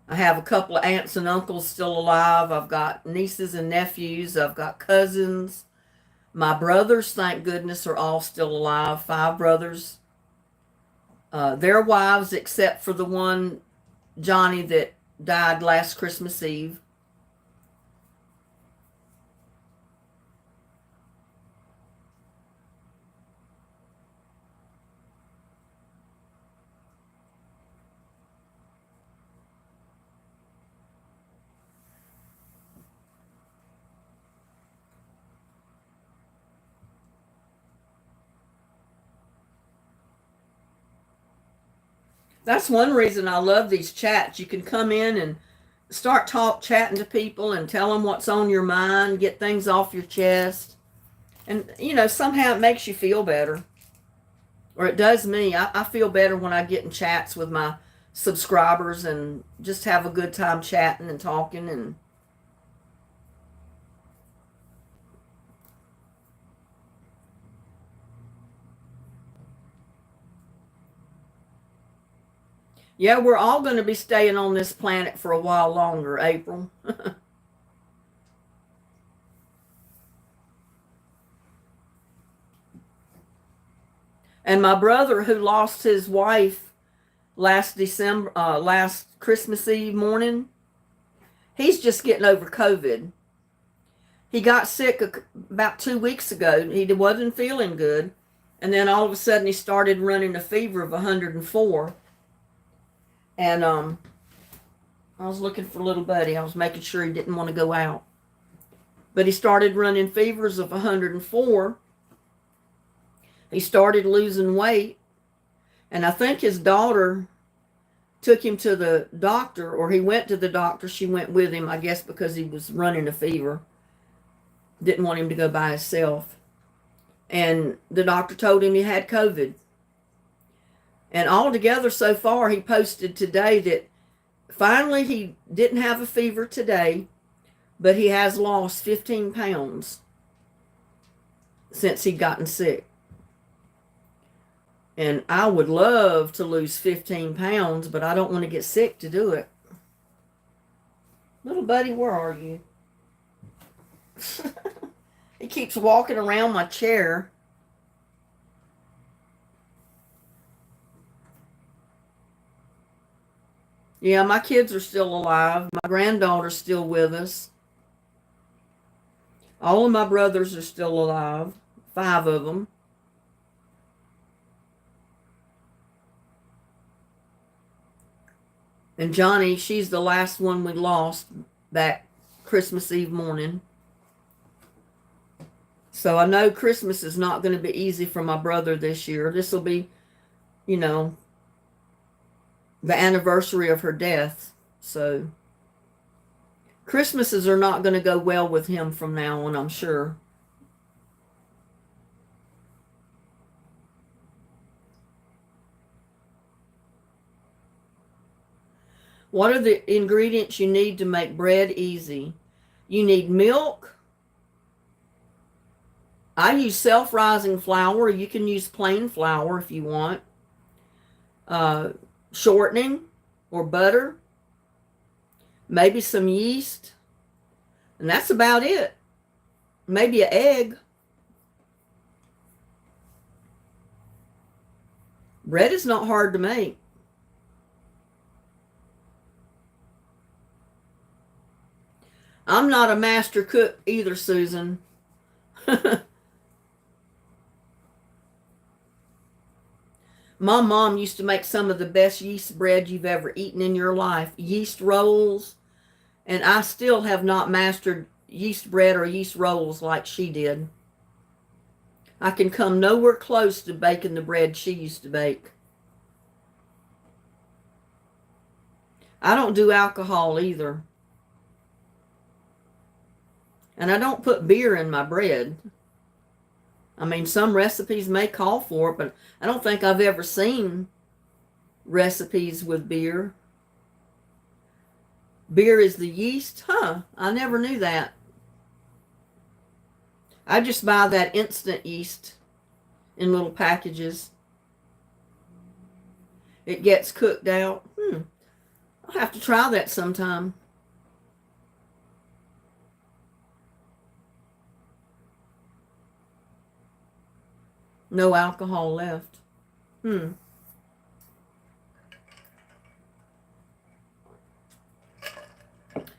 I have a couple of aunts and uncles still alive. I've got nieces and nephews. I've got cousins. My brothers, thank goodness, are all still alive. 5 brothers. Their wives, except for the one, Johnny, that died last Christmas Eve. That's one reason I love these chats. You can come in and start chatting to people and tell them what's on your mind, get things off your chest. And, somehow it makes you feel better. Or it does me. I feel better when I get in chats with my subscribers and just have a good time chatting and talking. And yeah, we're all going to be staying on this planet for a while longer, April. And my brother, who lost his wife last Christmas Eve morning, he's just getting over COVID. He got sick about 2 weeks ago. He wasn't feeling good. And then all of a sudden he started running a fever of 104. And I was looking for little buddy. I was making sure he didn't want to go out. But he started running fevers of 104. He started losing weight. And I think his daughter took him to the doctor, or he went to the doctor. She went with him, I guess, because he was running a fever. Didn't want him to go by himself. And the doctor told him he had COVID. And altogether so far, he posted today that finally he didn't have a fever today, but he has lost 15 pounds since he'd gotten sick. And I would love to lose 15 pounds, but I don't want to get sick to do it. Little buddy, where are you? He keeps walking around my chair. Yeah, my kids are still alive. My granddaughter's still with us. All of my brothers are still alive. 5 of them. And Johnny, she's the last one we lost that Christmas Eve morning. So I know Christmas is not going to be easy for my brother this year. This will be, the anniversary of her death. So Christmases are not going to go well with him from now on, I'm sure. What are the ingredients you need to make bread easy? You need milk. I use self-rising flour. You can use plain flour if you want. Shortening or butter. Maybe some yeast. And that's about it. Maybe an egg. Bread is not hard to make. I'm not a master cook either, Susan. My mom used to make some of the best yeast bread you've ever eaten in your life. Yeast rolls. And I still have not mastered yeast bread or yeast rolls like she did. I can come nowhere close to baking the bread she used to bake. I don't do alcohol either. And I don't put beer in my bread. I mean, some recipes may call for it, but I don't think I've ever seen recipes with beer. Beer is the yeast? Huh, I never knew that. I just buy that instant yeast in little packages. It gets cooked out. I'll have to try that sometime. No alcohol left.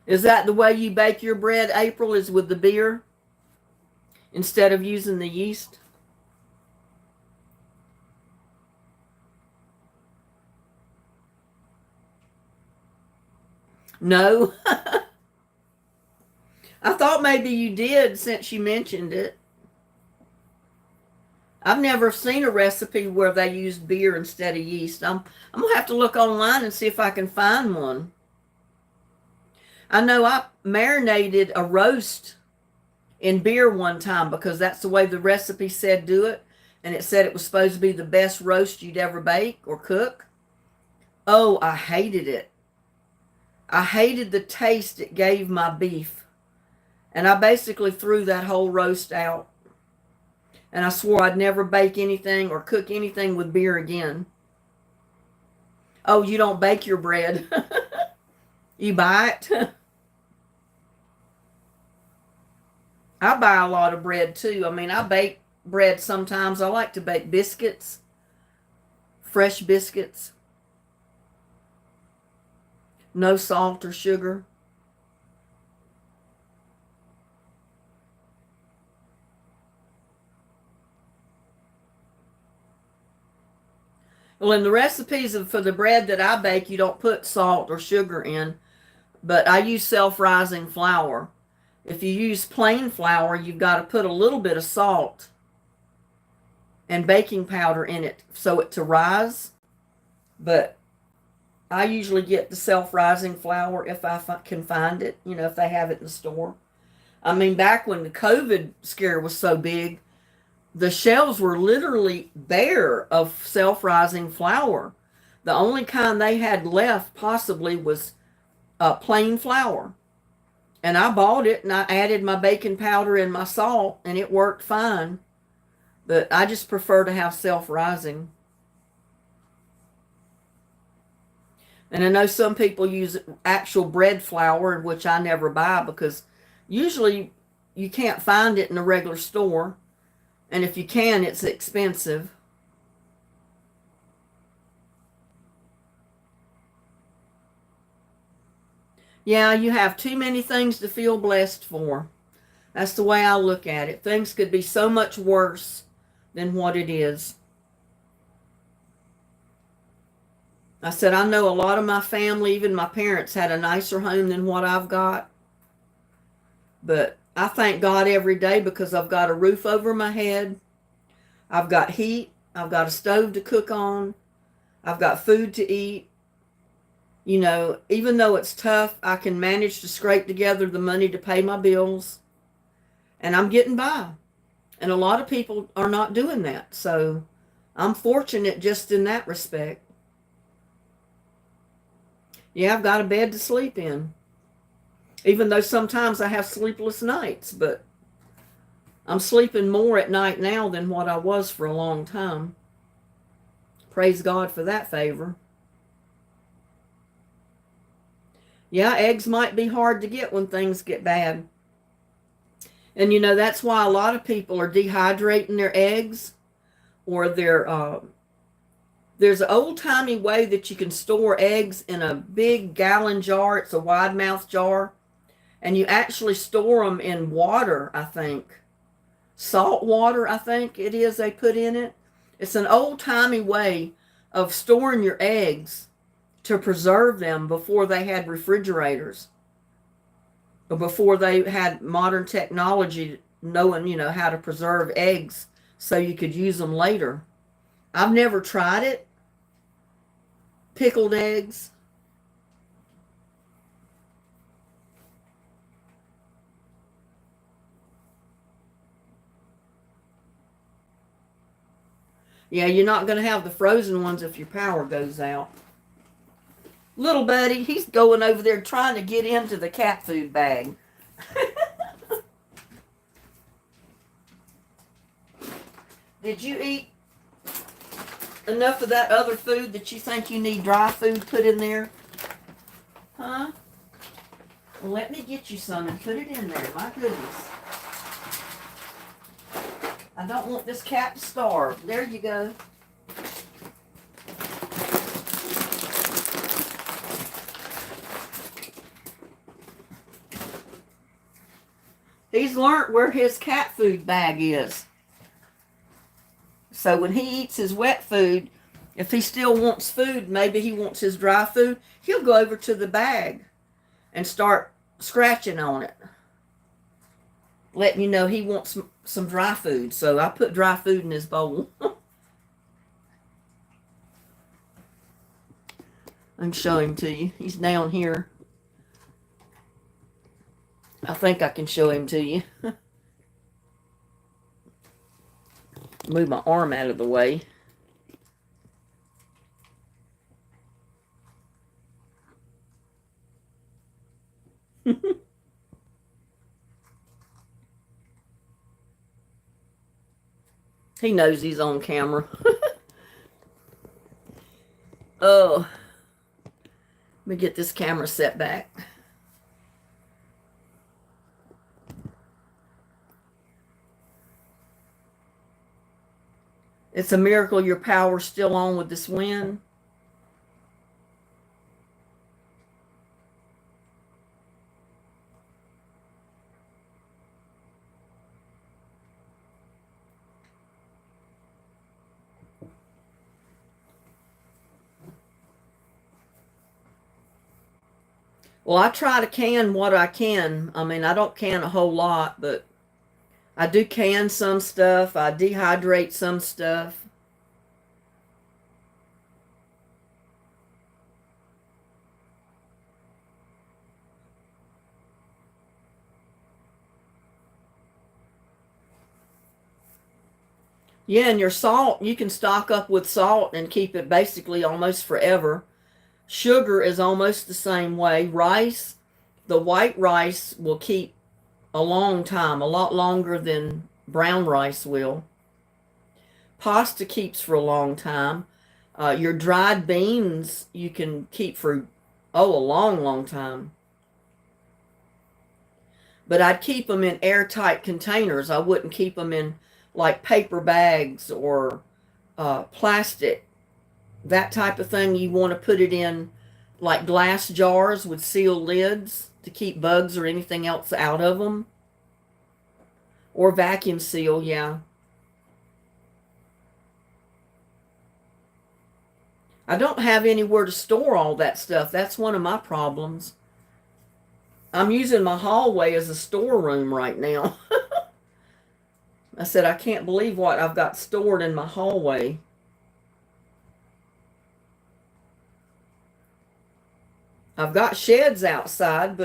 Is that the way you bake your bread, April, is with the beer instead of using the yeast? No. I thought maybe you did since you mentioned it. I've never seen a recipe where they used beer instead of yeast. I'm gonna have to look online and see if I can find one. I know I marinated a roast in beer one time because that's the way the recipe said do it, and it said it was supposed to be the best roast you'd ever bake or cook. Oh, I hated it. I hated the taste it gave my beef, and I basically threw that whole roast out. And I swore I'd never bake anything or cook anything with beer again. Oh, you don't bake your bread. You buy it. I buy a lot of bread too. I mean, I bake bread sometimes. I like to bake biscuits, fresh biscuits, no salt or sugar. Well, in the recipes for the bread that I bake, you don't put salt or sugar in, but I use self-rising flour. If you use plain flour, you've got to put a little bit of salt and baking powder in it so it to rise. But I usually get the self-rising flour if I can find it, if they have it in the store. I mean, back when the COVID scare was so big, the shelves were literally bare of self-rising flour. The only kind they had left possibly was plain flour. And I bought it and I added my baking powder and my salt and it worked fine. But I just prefer to have self-rising. And I know some people use actual bread flour, which I never buy because usually you can't find it in a regular store. And if you can, it's expensive. Yeah, you have too many things to feel blessed for. That's the way I look at it. Things could be so much worse than what it is. I said, I know a lot of my family, even my parents, had a nicer home than what I've got. But I thank God every day because I've got a roof over my head. I've got heat. I've got a stove to cook on. I've got food to eat. Even though it's tough, I can manage to scrape together the money to pay my bills. And I'm getting by. And a lot of people are not doing that. So I'm fortunate just in that respect. Yeah, I've got a bed to sleep in. Even though sometimes I have sleepless nights, but I'm sleeping more at night now than what I was for a long time. Praise God for that favor. Yeah, eggs might be hard to get when things get bad. And that's why a lot of people are dehydrating their eggs, or there's an old-timey way that you can store eggs in a big gallon jar. It's a wide mouth jar. And you actually store them in water, I think. Salt water, I think it is they put in it. It's an old-timey way of storing your eggs to preserve them before they had refrigerators. Or before they had modern technology knowing, how to preserve eggs so you could use them later. I've never tried it. Pickled eggs. Yeah, you're not going to have the frozen ones if your power goes out. Little buddy, he's going over there trying to get into the cat food bag. Did you eat enough of that other food that you think you need dry food put in there? Huh? Well, let me get you some and put it in there. My goodness. I don't want this cat to starve. There you go. He's learned where his cat food bag is. So when he eats his wet food, if he still wants food, maybe he wants his dry food, he'll go over to the bag and start scratching on it, letting you know he wants some dry food. So I put dry food in his bowl. I can show him to you. He's down here. I think I can show him to you. Move my arm out of the way. He knows he's on camera. Oh, let me get this camera set back. It's a miracle your power's still on with this wind. Well, I try to can what I can. I mean, I don't can a whole lot, but I do can some stuff. I dehydrate some stuff. Yeah, and your salt, you can stock up with salt and keep it basically almost forever. Sugar is almost the same way. Rice, the white rice will keep a long time, a lot longer than brown rice will. Pasta keeps for a long time. Your dried beans you can keep for, oh, a long, long time. But I'd keep them in airtight containers. I wouldn't keep them in like paper bags or plastic. That type of thing, you want to put it in like glass jars with sealed lids to keep bugs or anything else out of them. Or vacuum seal, yeah. I don't have anywhere to store all that stuff. That's one of my problems. I'm using my hallway as a storeroom right now. I said, I can't believe what I've got stored in my hallway. I've got sheds outside,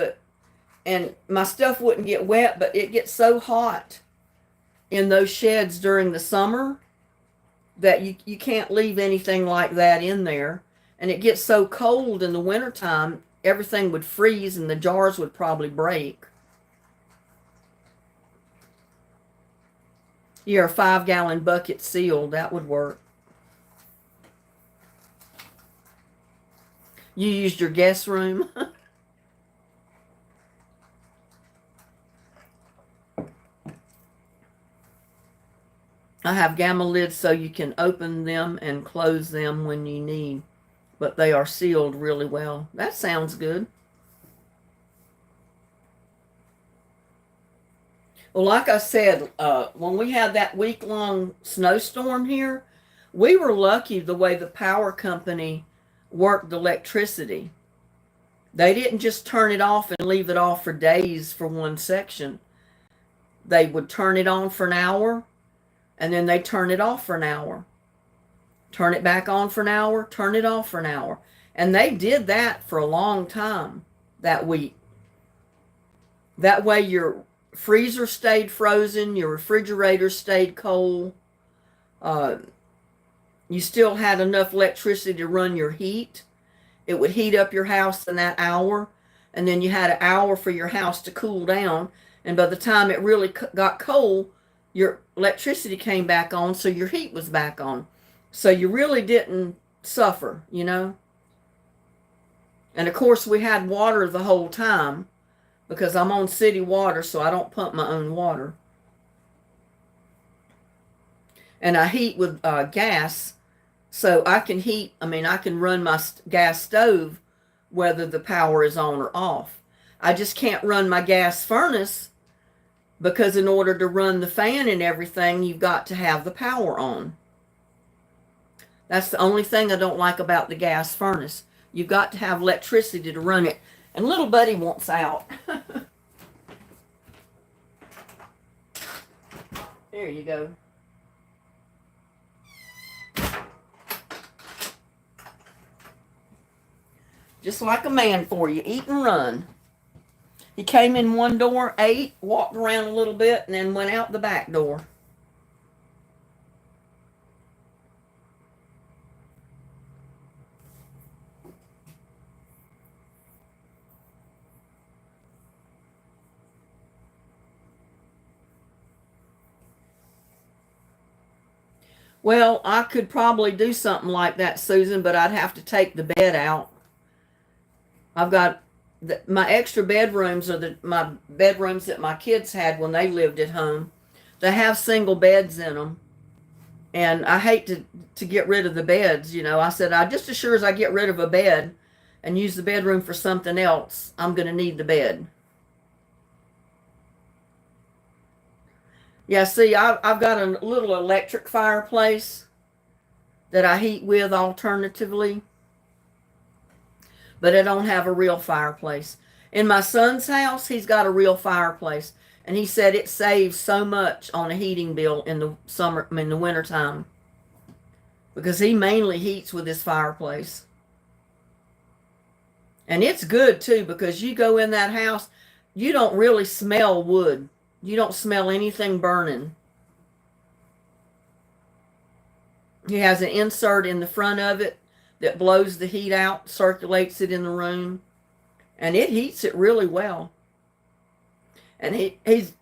and my stuff wouldn't get wet, but it gets so hot in those sheds during the summer that you can't leave anything like that in there. And it gets so cold in the wintertime, everything would freeze and the jars would probably break. Yeah, a 5-gallon bucket sealed, that would work. You used your guest room? I have gamma lids so you can open them and close them when you need, but they are sealed really well. That sounds good. Well, like I said, when we had that week-long snowstorm here, we were lucky the way the power company worked electricity. They didn't just turn it off and leave it off for days for one section. They would turn it on for an hour, and then they turn it off for an hour. Turn it back on for an hour, turn it off for an hour. And they did that for a long time that week. That way your freezer stayed frozen, your refrigerator stayed cold. You still had enough electricity to run your heat. It would heat up your house in that hour, and then you had an hour for your house to cool down. And by the time it really got cold, your electricity came back on, so your heat was back on. So you really didn't suffer, you know. And of course, we had water the whole time because I'm on city water, so I don't pump my own water. And I heat with gas, so I can heat, I can run my gas stove whether the power is on or off. I just can't run my gas furnace because in order to run the fan and everything, you've got to have the power on. That's the only thing I don't like about the gas furnace. You've got to have electricity to run it. And little buddy wants out. There you go. Just like a man for you. Eat and run. He came in one door, ate, walked around a little bit, and then went out the back door. Well, I could probably do something like that, Susan, but I'd have to take the bed out. I've got my extra bedrooms are my bedrooms that my kids had when they lived at home. They have single beds in them, and I hate to get rid of the beds. I said I just as sure as I get rid of a bed and use the bedroom for something else, I'm going to need the bed. Yeah, see, I've got a little electric fireplace that I heat with alternatively, but I don't have a real fireplace. In my son's house, he's got a real fireplace, and he said it saves so much on a heating bill in the wintertime, because he mainly heats with his fireplace. And it's good too, because you go in that house, you don't really smell wood. You don't smell anything burning. He has an insert in the front of it that blows the heat out, circulates it in the room, and it heats it really well. And he's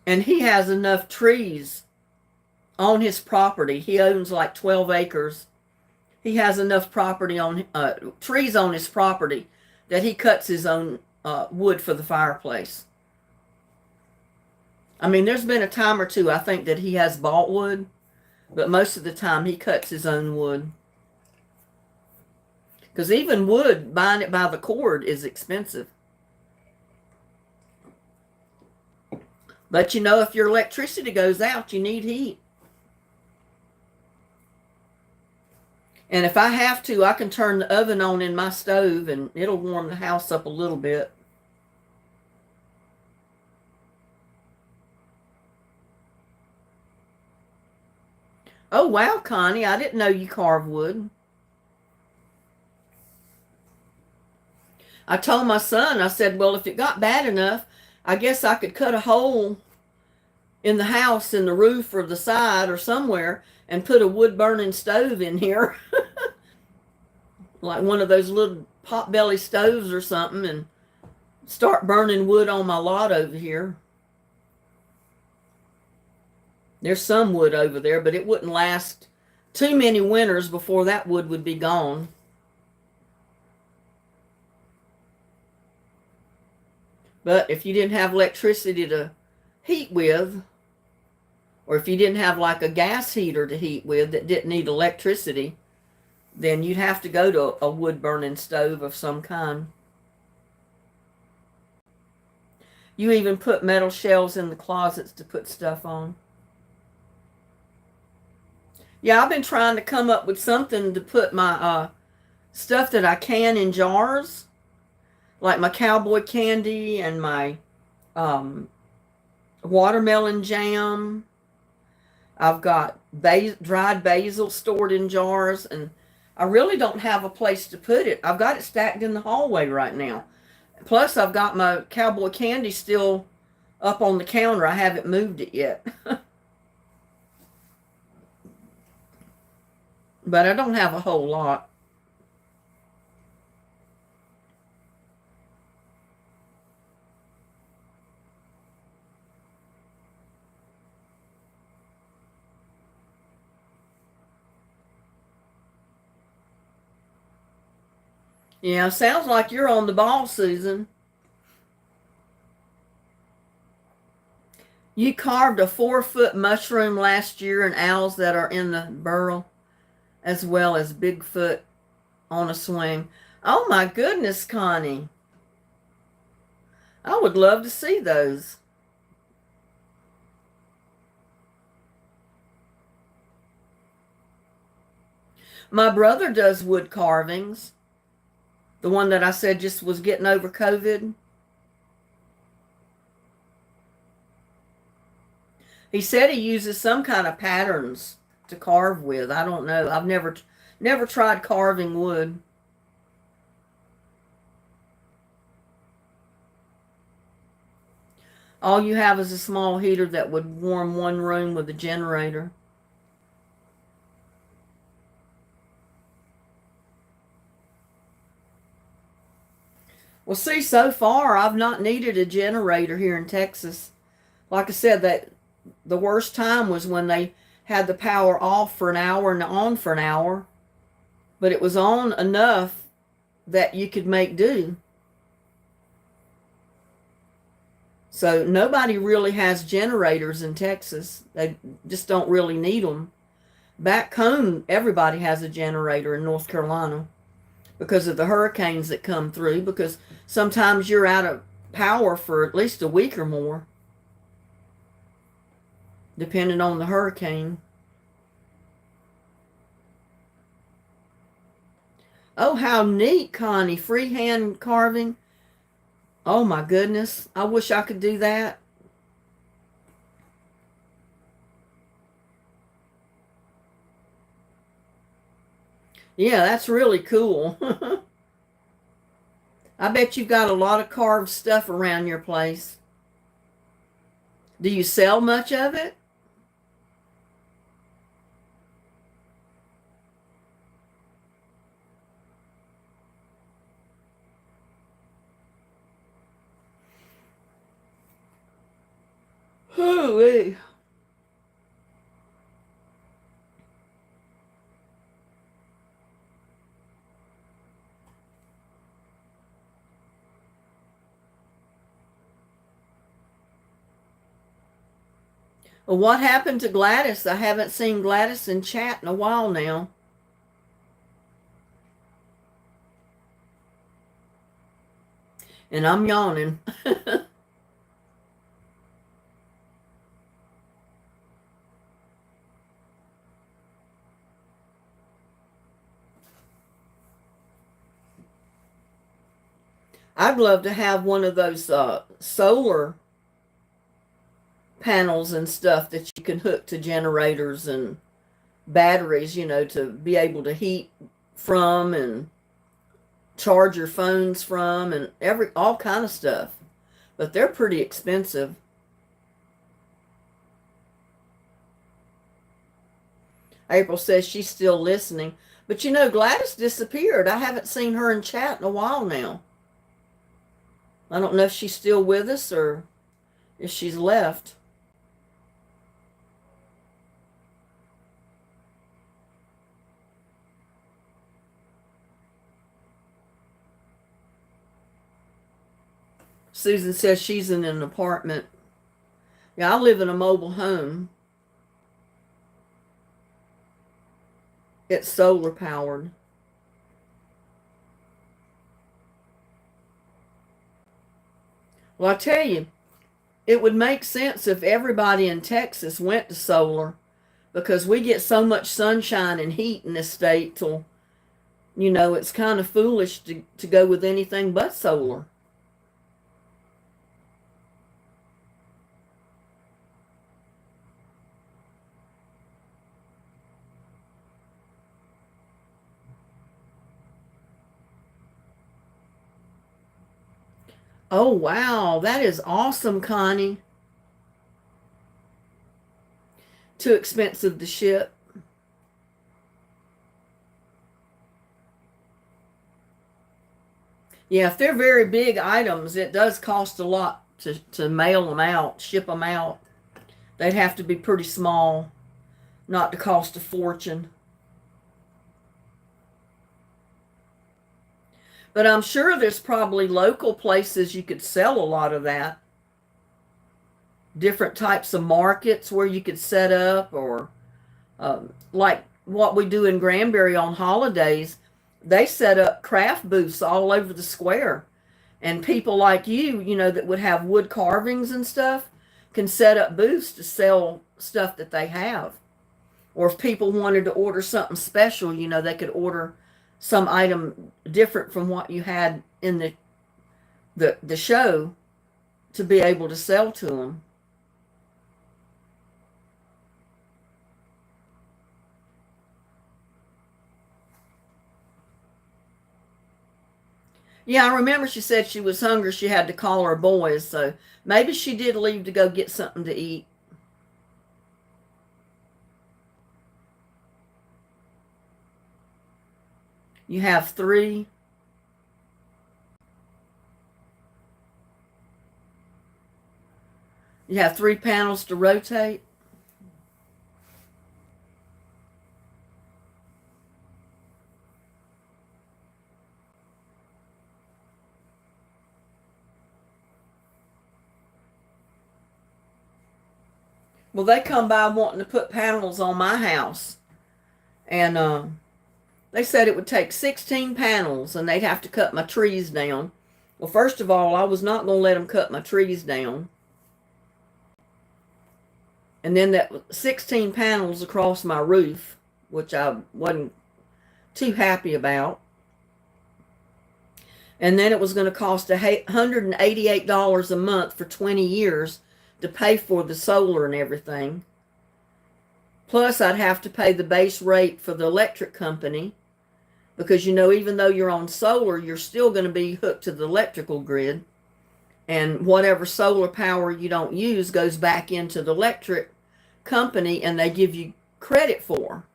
and he has enough trees on his property. He owns like 12 acres. He has enough property on trees on his property that he cuts his own wood for the fireplace. I mean, there's been a time or two, I think, that he has bought wood, but most of the time he cuts his own wood. Because even wood, buying it by the cord, is expensive. But if your electricity goes out, you need heat. And if I have to, I can turn the oven on in my stove and it'll warm the house up a little bit. Oh, wow, Connie, I didn't know you carve wood. I told my son, I said, well, if it got bad enough, I guess I could cut a hole in the house, in the roof or the side or somewhere, and put a wood-burning stove in here. Like one of those little pot-belly stoves or something, and start burning wood on my lot over here. There's some wood over there, but it wouldn't last too many winters before that wood would be gone. But if you didn't have electricity to heat with, or if you didn't have like a gas heater to heat with that didn't need electricity, then you'd have to go to a wood-burning stove of some kind. You even put metal shelves in the closets to put stuff on. Yeah, I've been trying to come up with something to put my stuff that I can in jars, like my cowboy candy and my watermelon jam. I've got dried basil stored in jars, and I really don't have a place to put it. I've got it stacked in the hallway right now. Plus, I've got my cowboy candy still up on the counter. I haven't moved it yet. But I don't have a whole lot. Yeah, sounds like you're on the ball, Susan. You carved a 4-foot mushroom last year and owls that are in the burrow, as well as Bigfoot on a swing. Oh my goodness, Connie. I would love to see those. My brother does wood carvings. The one that I said just was getting over COVID. He said he uses some kind of patterns to carve with. I don't know. I've never tried carving wood. All you have is a small heater that would warm one room with a generator. Well, see, so far I've not needed a generator here in Texas. Like I said, that the worst time was when they had the power off for an hour and on for an hour, but it was on enough that you could make do. So nobody really has generators in Texas. They just don't really need them. Back home, everybody has a generator in North Carolina because of the hurricanes that come through, because sometimes you're out of power for at least a week or more, depending on the hurricane. Oh, how neat, Connie. Freehand carving. Oh my goodness. I wish I could do that. Yeah, that's really cool. I bet you've got a lot of carved stuff around your place. Do you sell much of it? Hooey. Well, what happened to Gladys? I haven't seen Gladys in chat in a while now. And I'm yawning. I'd love to have one of those solar panels and stuff that you can hook to generators and batteries, to be able to heat from and charge your phones from and all kind of stuff. But they're pretty expensive. April says she's still listening. But Gladys disappeared. I haven't seen her in chat in a while now. I don't know if she's still with us or if she's left. Susan says she's in an apartment. Yeah, I live in a mobile home. It's solar powered. Well, I tell you, it would make sense if everybody in Texas went to solar, because we get so much sunshine and heat in this state till, it's kind of foolish to go with anything but solar. Oh, wow. That is awesome, Connie. Too expensive to ship. Yeah, if they're very big items, it does cost a lot to mail them out, ship them out. They'd have to be pretty small, not to cost a fortune. But I'm sure there's probably local places you could sell a lot of that. Different types of markets where you could set up, or like what we do in Granbury on holidays. They set up craft booths all over the square. And people like you, that would have wood carvings and stuff, can set up booths to sell stuff that they have. Or if people wanted to order something special, they could order some item different from what you had in the show to be able to sell to them. Yeah, I remember she said she was hungry. She had to call her boys, so maybe she did leave to go get something to eat. You have three. You have three panels to rotate. Well, they come by wanting to put panels on my house, and they said it would take 16 panels, and they'd have to cut my trees down. Well, first of all, I was not going to let them cut my trees down. And then that 16 panels across my roof, which I wasn't too happy about. And then it was going to cost $188 a month for 20 years to pay for the solar and everything. Plus, I'd have to pay the base rate for the electric company because, even though you're on solar, you're still going to be hooked to the electrical grid. And whatever solar power you don't use goes back into the electric company, and they give you credit for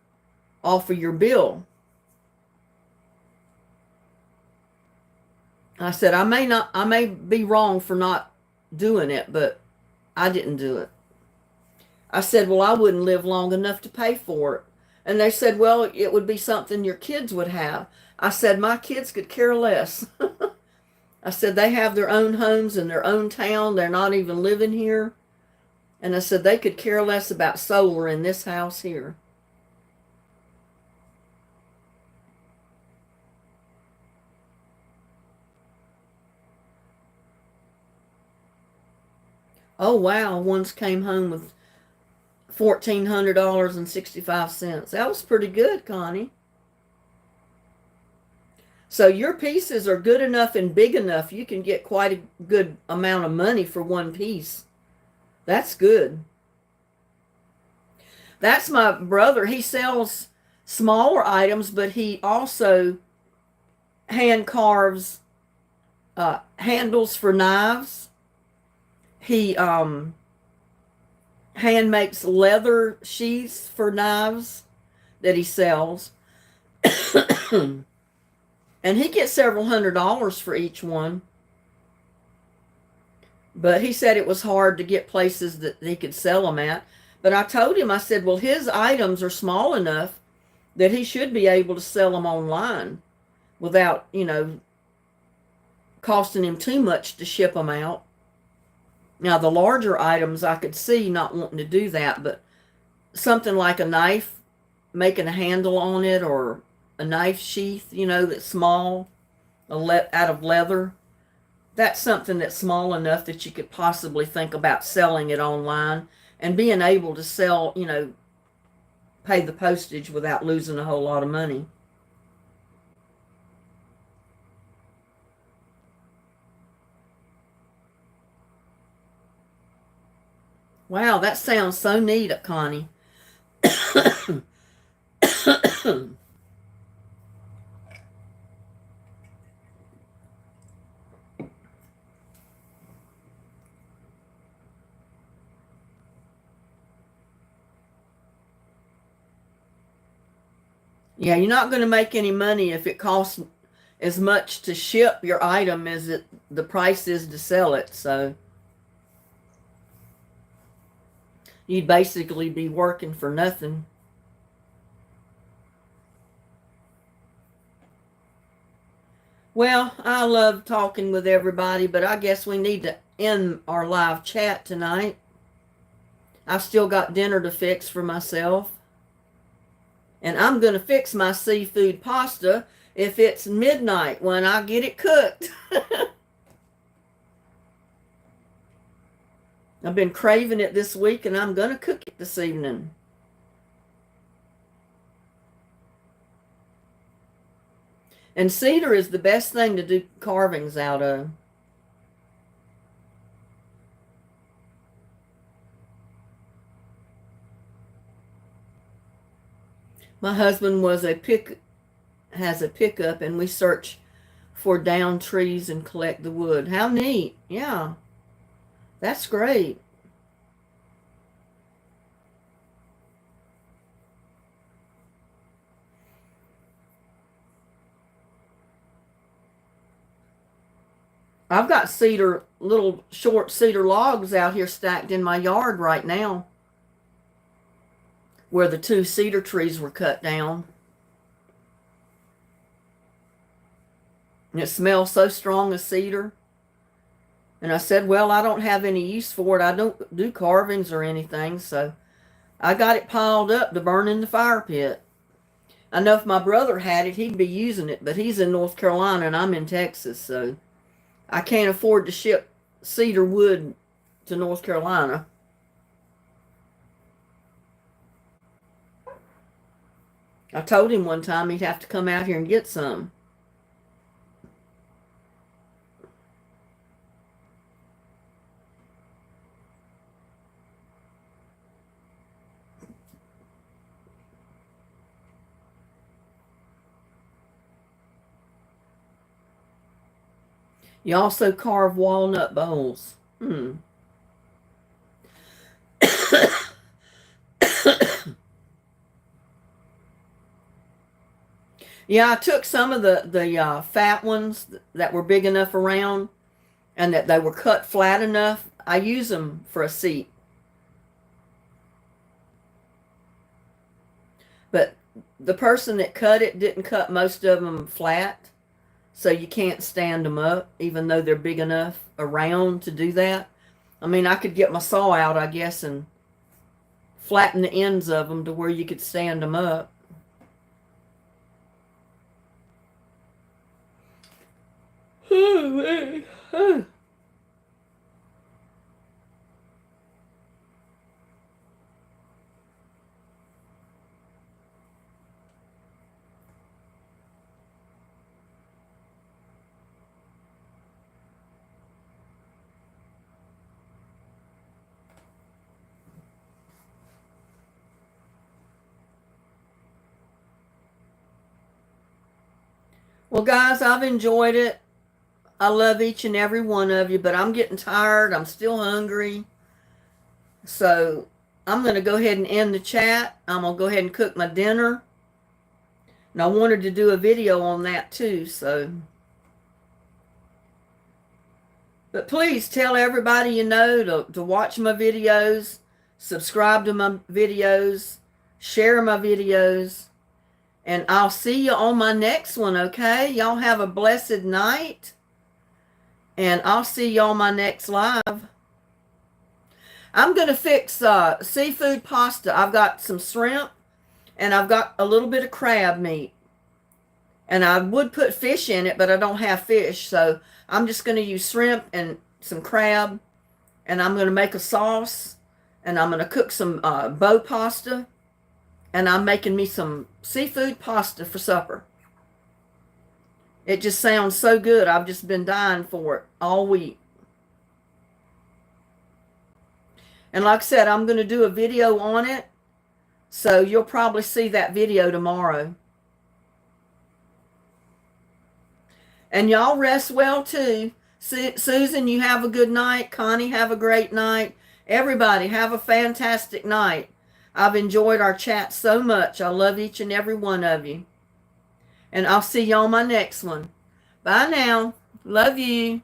off of your bill. I said, I may be wrong for not doing it, but I didn't do it. I said, well, I wouldn't live long enough to pay for it. And they said, well, it would be something your kids would have. I said, my kids could care less. I said, they have their own homes in their own town. They're not even living here. And I said, they could care less about solar in this house here. Oh, wow. Ones came home with $1,400.65. That was pretty good, Connie. So your pieces are good enough and big enough. You can get quite a good amount of money for one piece. That's good. That's my brother. He sells smaller items, but he also hand carves handles for knives. He hand makes leather sheaths for knives that he sells. And he gets several $100s for each one. But he said it was hard to get places that he could sell them at. But I told him, I said, well, his items are small enough that he should be able to sell them online without, costing him too much to ship them out. Now, the larger items, I could see not wanting to do that, but something like a knife, making a handle on it, or a knife sheath, that's small, out of leather, that's something that's small enough that you could possibly think about selling it online and being able to sell, pay the postage without losing a whole lot of money. Wow, that sounds so neat, Connie. Yeah, you're not going to make any money if it costs as much to ship your item as the price is to sell it. So you'd basically be working for nothing. Well, I love talking with everybody, but I guess we need to end our live chat tonight. I've still got dinner to fix for myself. And I'm going to fix my seafood pasta if it's midnight when I get it cooked. I've been craving it this week, and I'm going to cook it this evening. And cedar is the best thing to do carvings out of. My husband has a pickup, and we search for down trees and collect the wood. How neat. Yeah, that's great. I've got little short cedar logs out here stacked in my yard right now where the two cedar trees were cut down. And it smells so strong of cedar. And I said, well, I don't have any use for it. I don't do carvings or anything, so I got it piled up to burn in the fire pit. I know if my brother had it, he'd be using it, but he's in North Carolina and I'm in Texas, so I can't afford to ship cedar wood to North Carolina. I told him one time he'd have to come out here and get some. You also carve walnut bowls. Yeah, I took some of the fat ones that were big enough around and that they were cut flat enough. I use them for a seat. But the person that cut it didn't cut most of them flat, so you can't stand them up, even though they're big enough around to do that. I mean, I could get my saw out, I guess, and flatten the ends of them to where you could stand them up. Well, guys, I've enjoyed it. I love each and every one of you, but I'm getting tired. I'm still hungry. So I'm going to go ahead and end the chat. I'm going to go ahead and cook my dinner. And I wanted to do a video on that too, so. But please tell everybody you know to watch my videos, subscribe to my videos, share my videos. And I'll see you on my next one, okay? Y'all have a blessed night. And I'll see you on my next live. I'm going to fix seafood pasta. I've got some shrimp and I've got a little bit of crab meat. And I would put fish in it, but I don't have fish. So I'm just going to use shrimp and some crab. And I'm going to make a sauce. And I'm going to cook some bow pasta. And I'm making me some seafood pasta for supper. It just sounds so good. I've just been dying for it all week. And like I said, I'm going to do a video on it. So you'll probably see that video tomorrow. And y'all rest well too. Susan, you have a good night. Connie, have a great night. Everybody, have a fantastic night. I've enjoyed our chat so much. I love each and every one of you. And I'll see you on my next one. Bye now. Love you.